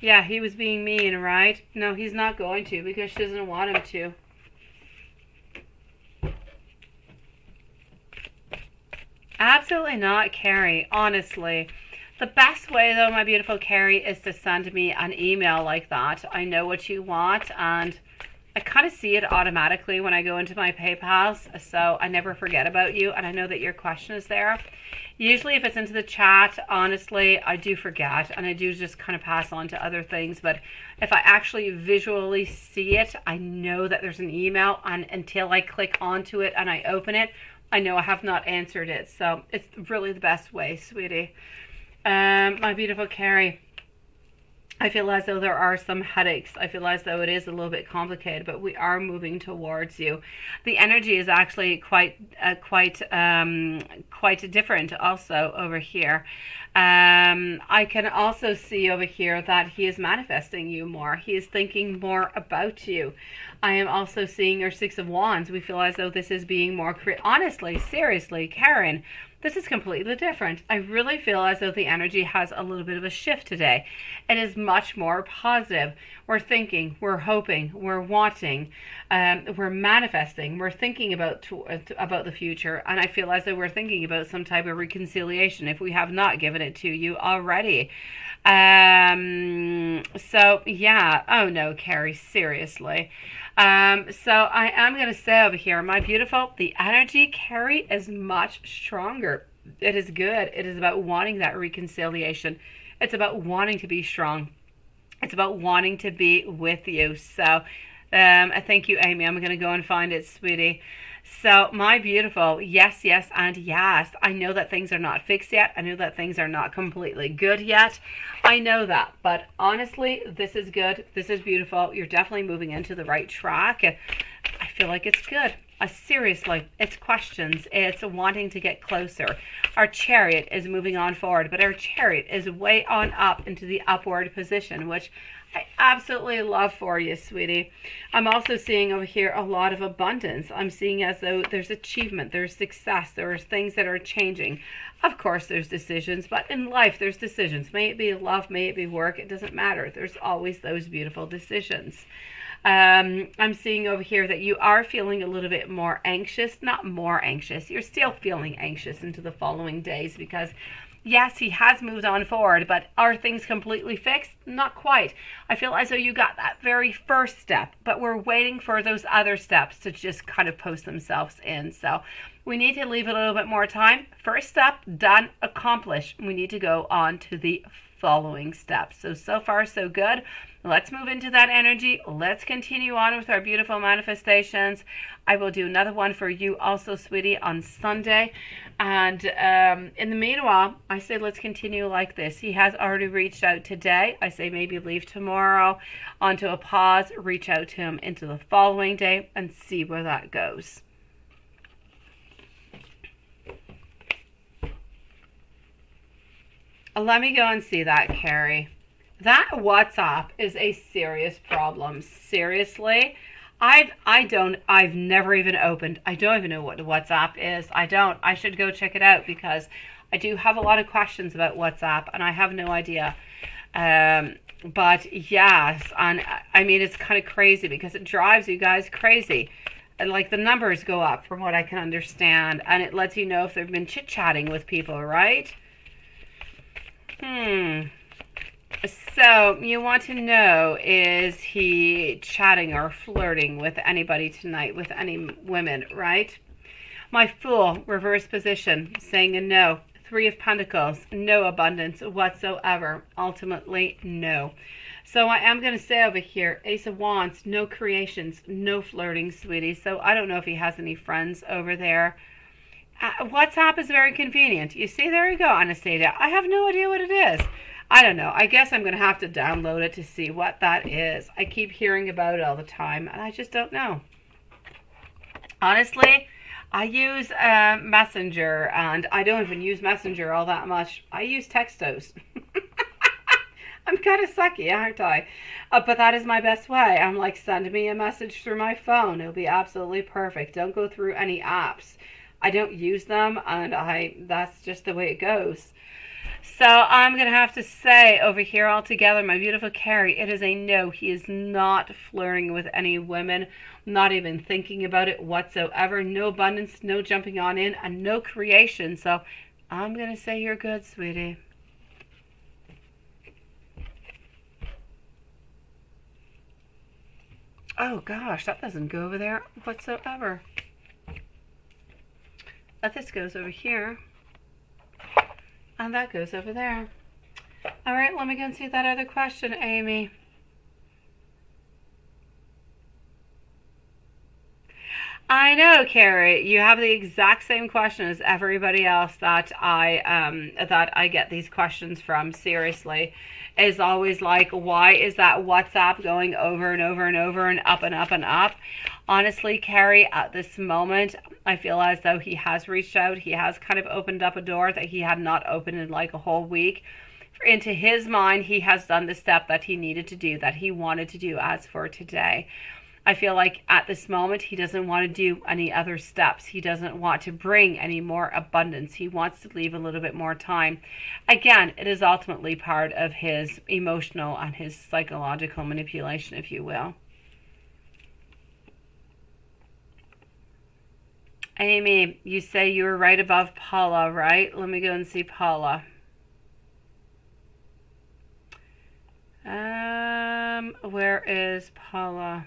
[SPEAKER 1] Yeah, he was being mean, right? No, he's not going to because she doesn't want him to. Absolutely not, Carrie, honestly. The best way, though, my beautiful Carrie, is to send me an email like that. I know what you want, and I kind of see it automatically when I go into my PayPals, so I never forget about you, and I know that your question is there. Usually if it's into the chat, honestly, I do forget, and I do just kind of pass on to other things, but if I actually visually see it, I know that there's an email, and until I click onto it and I open it, I know I have not answered it, so it's really the best way, sweetie. My beautiful Carrie, I feel as though there are some headaches. I feel as though it is a little bit complicated, but we are moving towards you. The energy is actually quite different also over here. I can also see over here that he is manifesting you more. He is thinking more about you. I am also seeing your Six of Wands. We feel as though this is being more honestly, seriously, Karen, this is completely different. I really feel as though the energy has a little bit of a shift today. It is much more positive. We're thinking, we're hoping, we're wanting, we're manifesting, we're thinking about the future, and I feel as though we're thinking about some type of reconciliation if we have not given it to you already. So yeah, oh no, Carrie, seriously. So I am going to say over here, my beautiful, the energy, Carrie, is much stronger. It is good. It is about wanting that reconciliation. It's about wanting to be strong. It's about wanting to be with you. So thank you, Amy. I'm going to go and find it, sweetie. So my beautiful, yes, yes, and yes. I know that things are not fixed yet. I know that things are not completely good yet. I know that. But honestly, this is good. This is beautiful. You're definitely moving into the right track. I feel like it's good. Seriously, it's questions. It's wanting to get closer. Our Chariot is moving on forward, but our Chariot is way on up into the upward position, which I absolutely love for you, sweetie. I'm also seeing over here a lot of abundance. I'm seeing as though there's achievement, there's success, there's things that are changing. Of course, there's decisions, but in life, there's decisions. May it be love, may it be work, it doesn't matter. There's always those beautiful decisions. I'm seeing over here that you are feeling a little bit more anxious, not more anxious. You're still feeling anxious into the following days because yes, he has moved on forward, but are things completely fixed? Not quite. I feel as though you got that very first step, but we're waiting for those other steps to just kind of post themselves in. So we need to leave it a little bit more time. First step, done, accomplished. We need to go on to the following steps. So far, so good. Let's move into that energy. Let's continue on with our beautiful manifestations. I will do another one for you also, sweetie, on Sunday. And in the meanwhile, I say let's continue like this. He has already reached out today. I say maybe leave tomorrow onto a pause, reach out to him into the following day and see where that goes. Let me go and see that, Carrie. That WhatsApp is a serious problem. Seriously. I've never even opened. I don't even know what the WhatsApp is. I should go check it out because I do have a lot of questions about WhatsApp and I have no idea. But yes, and I mean, it's kind of crazy because it drives you guys crazy. And like the numbers go up from what I can understand and it lets you know if they've been chit-chatting with people, right? So you want to know, is he chatting or flirting with anybody tonight, with any women, right? My Fool, reverse position, saying a no. Three of Pentacles, no abundance whatsoever. Ultimately, no. So I am going to say over here, Ace of Wands, no creations, no flirting, sweetie. So I don't know if he has any friends over there. WhatsApp is very convenient. You see, there you go, Anastasia. I have no idea what it is. I don't know. I guess I'm going to have to download it to see what that is. I keep hearing about it all the time, and I just don't know. Honestly, I use Messenger, and I don't even use Messenger all that much. I use Textos. I'm kind of sucky, aren't I? But that is my best way. I'm like, send me a message through my phone. It'll be absolutely perfect. Don't go through any apps. I don't use them, and that's just the way it goes. So I'm going to have to say over here altogether, my beautiful Carrie, it is a no. He is not flirting with any women, not even thinking about it whatsoever. No abundance, no jumping on in, and no creation. So I'm going to say you're good, sweetie. Oh gosh, that doesn't go over there whatsoever. This goes over here. And that goes over there. All right, let me go and see that other question, Amy. I know, Carrie. You have the exact same question as everybody else that I get these questions from. Seriously, is always like, why is that WhatsApp going over and over and over and up and up and up? Honestly, Carrie, at this moment, I feel as though he has reached out. He has kind of opened up a door that he had not opened in like a whole week. Into his mind, he has done the step that he needed to do, that he wanted to do as for today. I feel like at this moment, he doesn't want to do any other steps. He doesn't want to bring any more abundance. He wants to leave a little bit more time. Again, it is ultimately part of his emotional and his psychological manipulation, if you will. Amy, you say you were right above Paula, right? Let me go and see Paula. Where is Paula?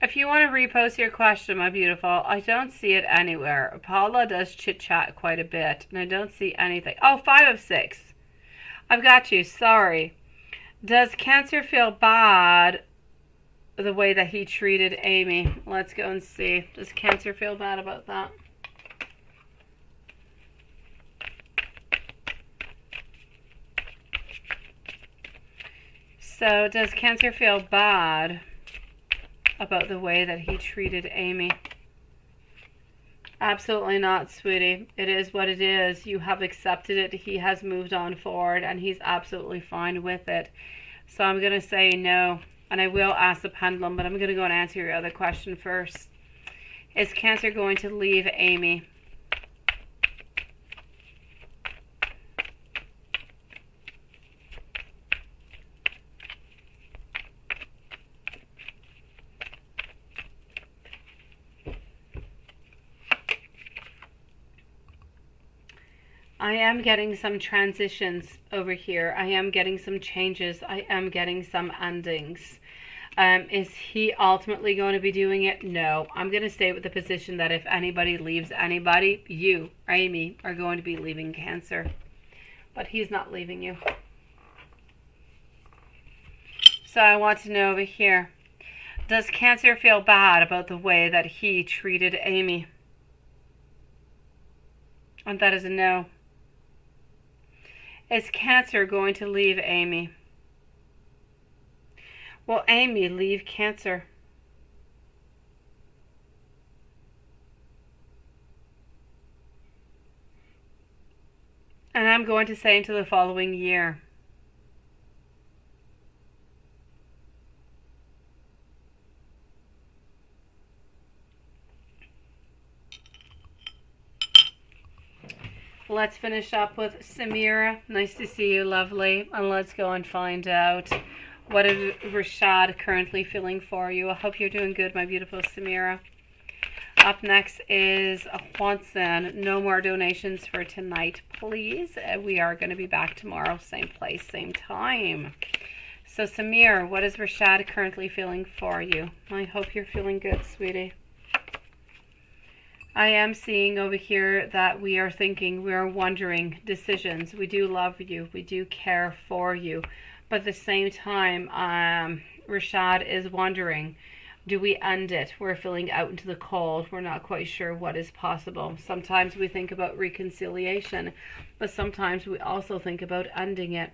[SPEAKER 1] If you want to repost your question, my beautiful, I don't see it anywhere. Paula does chit-chat quite a bit, and I don't see anything. Oh, 5 of 6. I've got you. Sorry. Does Cancer feel bad the way that he treated Amy? Let's go and see. Does Cancer feel bad about that? So, does Cancer feel bad about the way that he treated Amy? Absolutely not, sweetie. It is what it is. You have accepted it. He has moved on forward, and he's absolutely fine with it. So I'm going to say no, and I will ask the pendulum, but I'm going to go and answer your other question first. Is Cancer going to leave Amy? I am getting some transitions over here. I am getting some changes. I am getting some endings. Is he ultimately going to be doing it? No. I'm going to stay with the position that if anybody leaves anybody, you, Amy, are going to be leaving Cancer. But he's not leaving you. So I want to know over here, does Cancer feel bad about the way that he treated Amy? And that is a no. Is Cancer going to leave Amy? Will Amy leave Cancer? And I'm going to say into the following year. Let's finish up with Samira. Nice to see you, lovely. And let's go and find out, what is Rashad currently feeling for you? I hope you're doing good, my beautiful Samira. Up next is Juanson. No more donations for tonight, please. We are going to be back tomorrow, same place, same time. So Samir, what is Rashad currently feeling for you? I hope you're feeling good, sweetie. I am seeing over here that we are thinking, we are wondering decisions. We do love you. We do care for you. But at the same time, Rashad is wondering, Do we end it? We're feeling out into the cold. We're not quite sure what is possible. Sometimes we think about reconciliation, but sometimes we also think about ending it.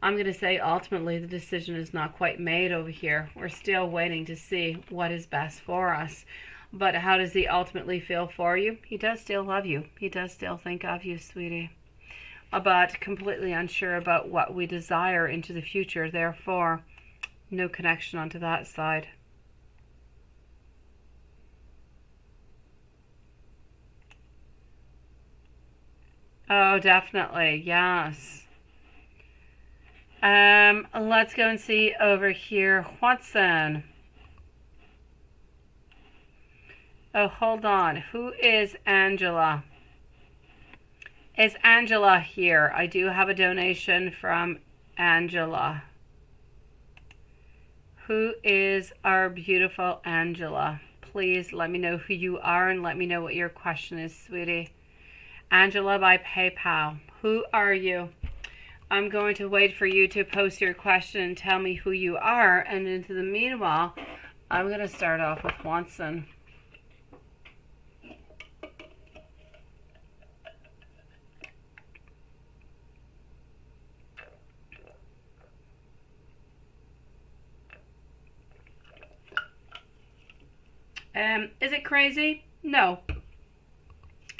[SPEAKER 1] I'm going to say ultimately the decision is not quite made over here. We're still waiting to see what is best for us. But how does he ultimately feel for you? He does still love you. He does still think of you, sweetie. But completely unsure about what we desire into the future. Therefore, no connection onto that side. Oh, definitely. Yes. Let's go and see over here. Watson. Oh, hold on. Who is Angela? Is Angela here? I do have a donation from Angela. Who is our beautiful Angela? Please let me know who you are and let me know what your question is, sweetie. Angela by PayPal. Who are you? I'm going to wait for you to post your question and tell me who you are. And into the meanwhile, I'm going to start off with Watson. Is it crazy? No,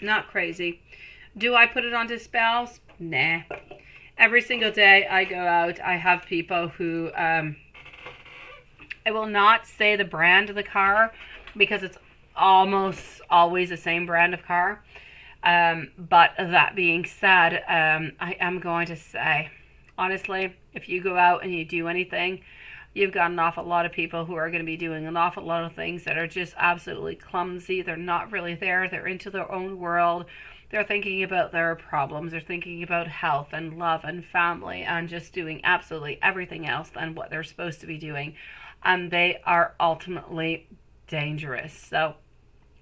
[SPEAKER 1] not crazy. Do I put it onto spells? Nah. Every single day I go out, I have people who, I will not say the brand of the car because it's almost always the same brand of car. But that being said, I am going to say, honestly, if you go out and you do anything, you've got an awful lot of people who are going to be doing an awful lot of things that are just absolutely clumsy. They're not really there. They're into their own world. They're thinking about their problems. They're thinking about health and love and family and just doing absolutely everything else than what they're supposed to be doing. And they are ultimately dangerous. So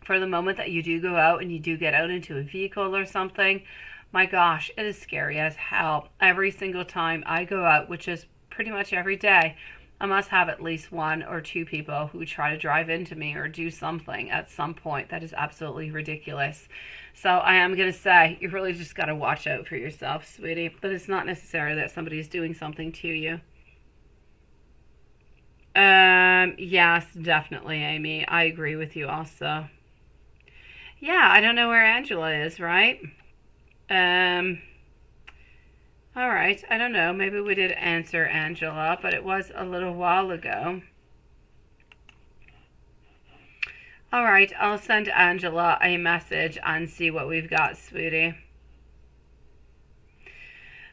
[SPEAKER 1] for the moment that you do go out and you do get out into a vehicle or something, my gosh, it is scary as hell. Every single time I go out, which is pretty much every day, I must have at least one or two people who try to drive into me or do something at some point that is absolutely ridiculous. So I am going to say, you really just got to watch out for yourself, sweetie. But it's not necessary that somebody is doing something to you. Yes, definitely, Amy. I agree with you also. Yeah, I don't know where Angela is, right? All right, I don't know. Maybe we did answer Angela, but it was a little while ago. All right, I'll send Angela a message and see what we've got, sweetie.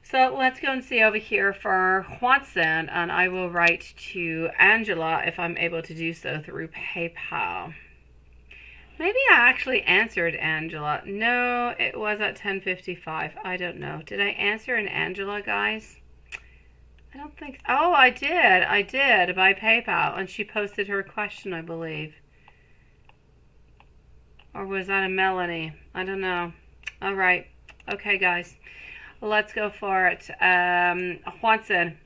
[SPEAKER 1] So let's go and see over here for Watson, and I will write to Angela if I'm able to do so through PayPal. Maybe I actually answered Angela. No, it was at 10:55. I don't know. Did I answer an Angela, guys? I don't think. Oh, I did. I did by PayPal, and she posted her question, I believe. Or was that a Melanie? I don't know. All right. Okay, guys. Let's go for it. Watson.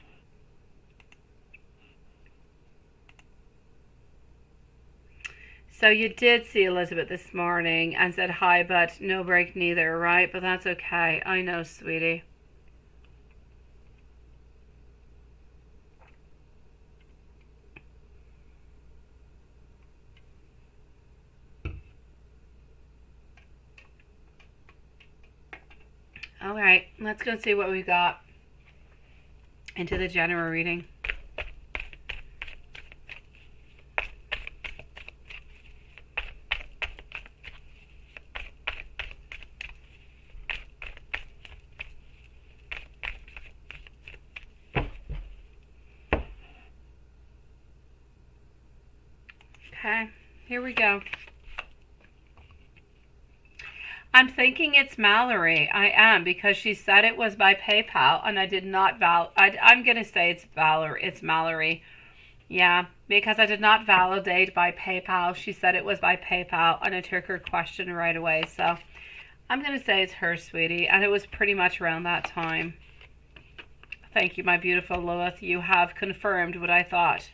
[SPEAKER 1] So you did see Elizabeth this morning and said hi, but no break neither, right? But that's okay. I know, sweetie. All right, let's go see what we got into the general reading. Okay, here we go. I'm thinking it's Mallory. I am, because she said it was by PayPal, and I did not I'm going to say it's Mallory. Yeah, because I did not validate by PayPal. She said it was by PayPal, and I took her question right away. So I'm going to say it's her, sweetie, and it was pretty much around that time. Thank you, my beautiful Lilith. You have confirmed what I thought.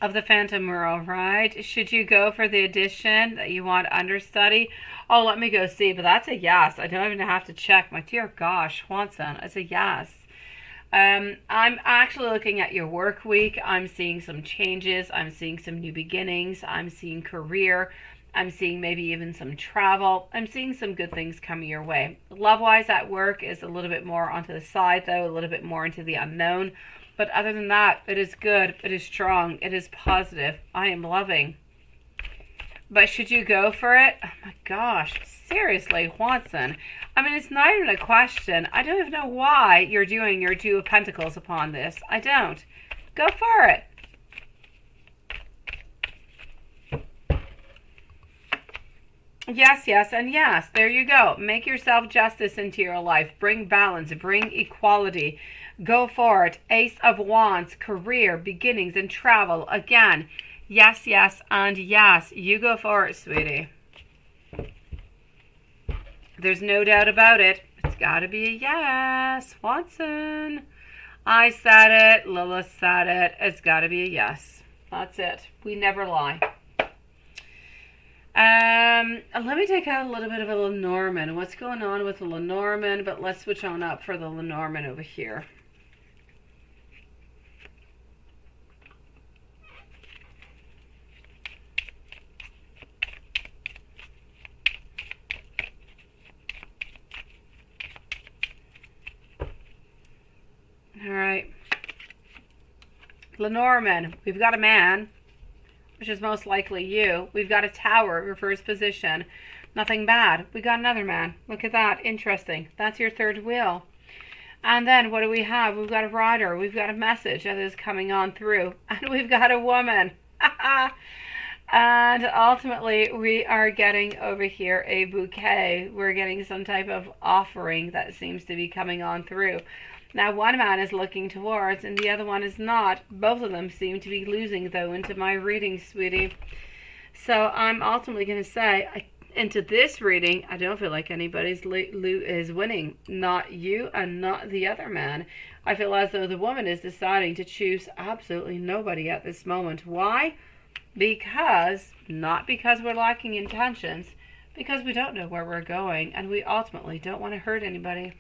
[SPEAKER 1] of the Phantom Mural, right? Should you go for the edition that you want understudy? Oh, let me go see. But that's a yes. I don't even have to check. My dear gosh, Swanson, it's a yes. I'm actually looking at your work week. I'm seeing some changes. I'm seeing some new beginnings. I'm seeing career. I'm seeing maybe even some travel. I'm seeing some good things coming your way. Love-wise at work is a little bit more onto the side, though, a little bit more into the unknown. But other than that, it is good. It is strong. It is positive. I am loving. But should you go for it? Oh my gosh. Seriously, Watson. I mean, it's not even a question. I don't even know why you're doing your Two of Pentacles upon this. I don't. Go for it. Yes, yes, and yes. There you go. Make yourself justice into your life. Bring balance. Bring equality. Go for it. Ace of Wands, career, beginnings, and travel. Again, yes, yes, and yes. You go for it, sweetie. There's no doubt about it. It's got to be a yes, Watson. I said it. Lilith said it. It's got to be a yes. That's it. We never lie. Let me take out a little bit of a Lenormand. What's going on with the Lenormand? But let's switch on up for the Lenormand over here. All right. Lenormand, we've got a man, which is most likely you. We've got a Tower, reverse position. Nothing bad. We got another man. Look at that. Interesting. That's your third wheel. And then what do we have? We've got a Rider. We've got a message that is coming on through. And we've got a woman. And ultimately, we are getting over here a bouquet. We're getting some type of offering that seems to be coming on through. Now, one man is looking towards and the other one is not. Both of them seem to be losing, though, into my reading, sweetie. So I'm ultimately going to say, into this reading, I don't feel like anybody's is winning. Not you and not the other man. I feel as though the woman is deciding to choose absolutely nobody at this moment. Why? Because, not because we're lacking intentions, because we don't know where we're going and we ultimately don't want to hurt anybody.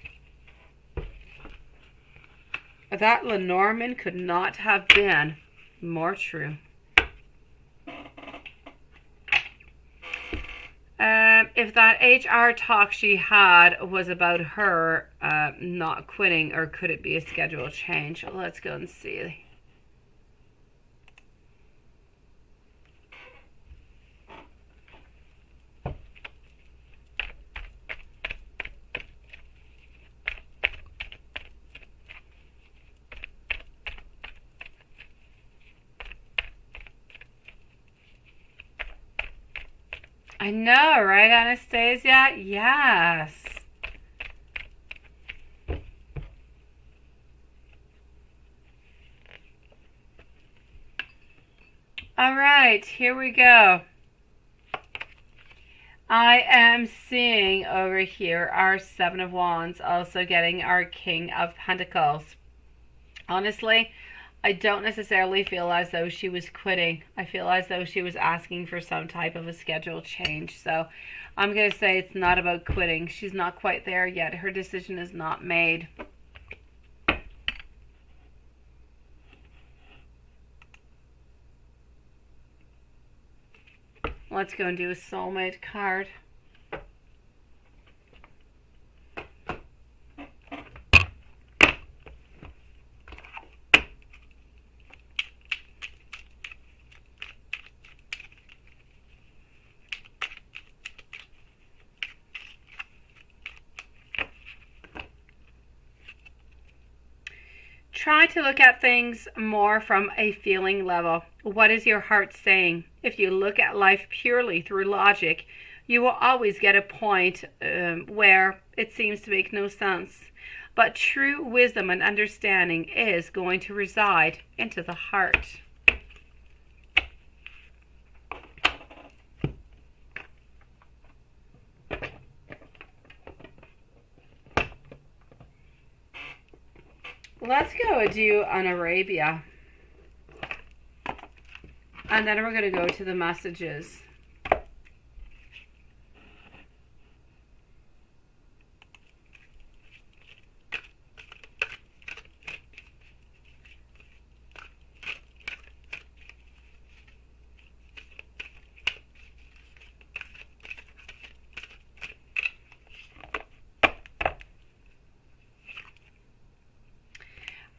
[SPEAKER 1] That Lenormand could not have been more true. If that HR talk she had was about her not quitting, or could it be a schedule change? Let's go and see. I know, right, Anastasia? Yes. All right, here we go. I am seeing over here our Seven of Wands, also getting our King of Pentacles. Honestly, I don't necessarily feel as though she was quitting. I feel as though she was asking for some type of a schedule change. So I'm going to say it's not about quitting. She's not quite there yet. Her decision is not made. Let's go and do a soulmate card. Try to look at things more from a feeling level. What is your heart saying? If you look at life purely through logic, you will always get a point where it seems to make no sense. But true wisdom and understanding is going to reside into the heart. Let's go do an Arabia. And then we're going to go to the messages.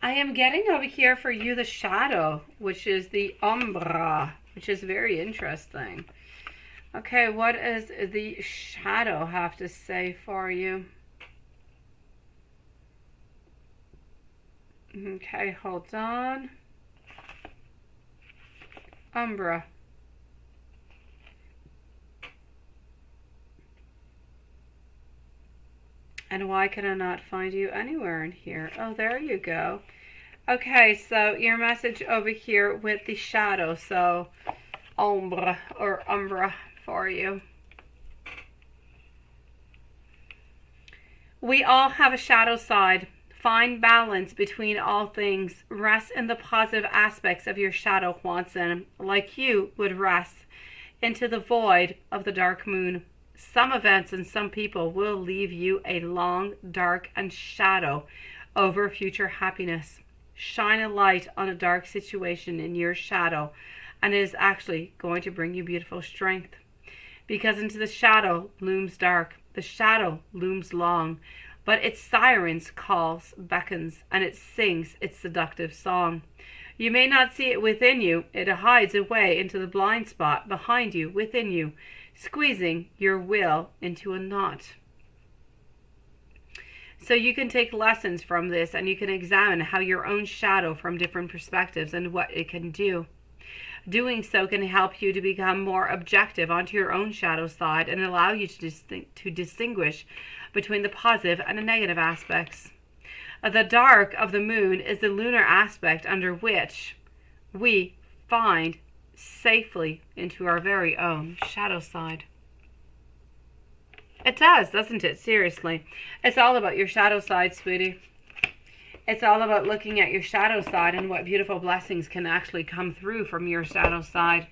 [SPEAKER 1] I am getting over here for you the shadow, which is the umbra, which is very interesting. Okay, what does the shadow have to say for you? Okay, hold on. Umbra. And why can I not find you anywhere in here? Oh, there you go. Okay, so your message over here with the shadow. So, ombre or umbra for you. We all have a shadow side. Find balance between all things. Rest in the positive aspects of your shadow, Watson, like you would rest into the void of the dark moon. Some events and some people will leave you a long, dark, and shadow over future happiness. Shine a light on a dark situation in your shadow, and it is actually going to bring you beautiful strength. Because into the shadow looms dark, the shadow looms long, but its sirens calls, beckons, and it sings its seductive song. You may not see it within you, it hides away into the blind spot behind you, within you, squeezing your will into a knot. So you can take lessons from this, and you can examine how your own shadow from different perspectives and what it can do. Doing so can help you to become more objective onto your own shadow side and allow you to distinguish between the positive and the negative aspects. The dark of the moon is the lunar aspect under which we find safely into our very own shadow side. It does, doesn't it? Seriously. It's all about your shadow side, sweetie. It's all about looking at your shadow side and what beautiful blessings can actually come through from your shadow side.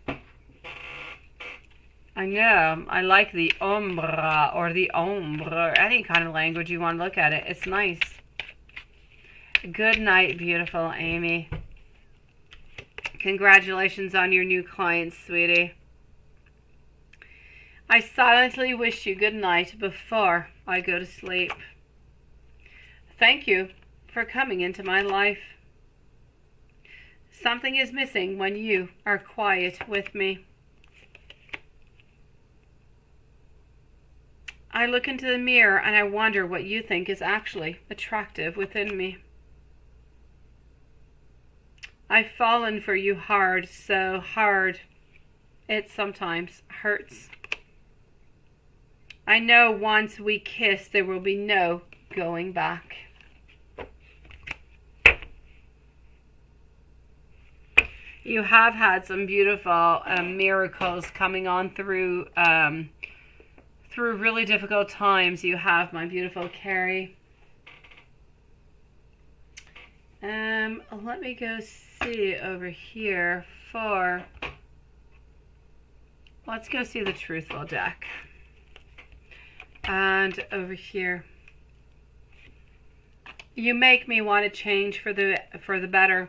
[SPEAKER 1] I know. I like the ombra or the ombre, any kind of language you want to look at it. It's nice. Good night, beautiful Amy. Congratulations on your new clients, sweetie. I silently wish you good night before I go to sleep. Thank you for coming into my life. Something is missing when you are quiet with me. I look into the mirror and I wonder what you think is actually attractive within me. I've fallen for you hard, so hard it sometimes hurts. I know once we kiss there will be no going back. You have had some beautiful miracles coming on through really difficult times. You have, my beautiful Carrie. Let me go see over here for, let's go see the Truthful deck. And over here, you make me want to change for the better.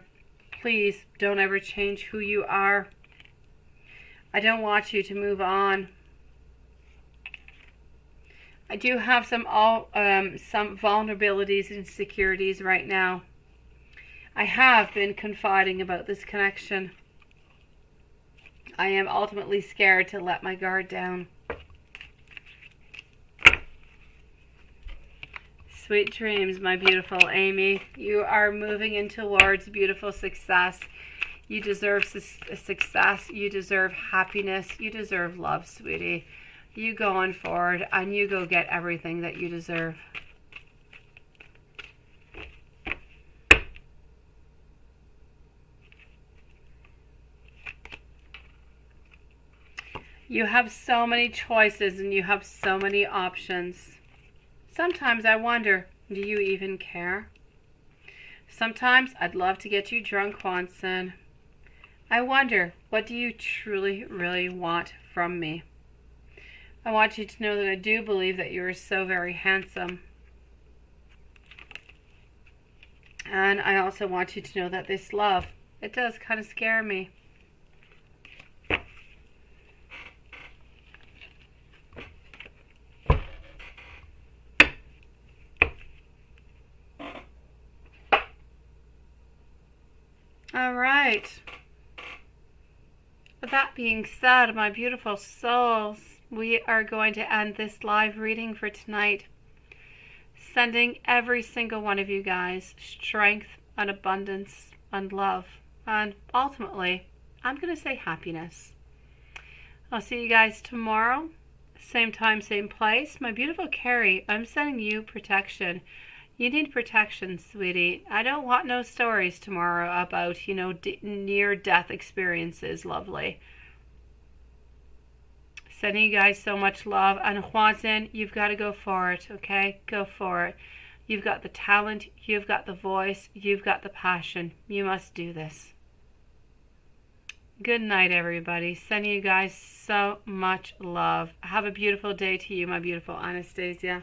[SPEAKER 1] Please don't ever change who you are. I don't want you to move on. I do have some vulnerabilities and insecurities right now. I have been confiding about this connection. I am ultimately scared to let my guard down. Sweet dreams, my beautiful Amy. You are moving in towards beautiful success. You deserve success. You deserve happiness. You deserve love, sweetie. You go on forward and you go get everything that you deserve. You have so many choices and you have so many options. Sometimes I wonder, do you even care? Sometimes I'd love to get you drunk, Watson. I wonder, What do you truly, really want from me? I want you to know that I do believe that you are so very handsome. And I also want you to know that this love, it does kind of scare me. All right. With that being said, my beautiful souls, we are going to end this live reading for tonight. Sending every single one of you guys strength and abundance and love. And ultimately, I'm going to say happiness. I'll see you guys tomorrow. Same time, same place. My beautiful Carrie, I'm sending you protection. You need protection, sweetie. I don't want no stories tomorrow about, near-death experiences, lovely. Sending you guys so much love. And Juanzen, you've got to go for it, okay? Go for it. You've got the talent. You've got the voice. You've got the passion. You must do this. Good night, everybody. Sending you guys so much love. Have a beautiful day to you, my beautiful Anastasia.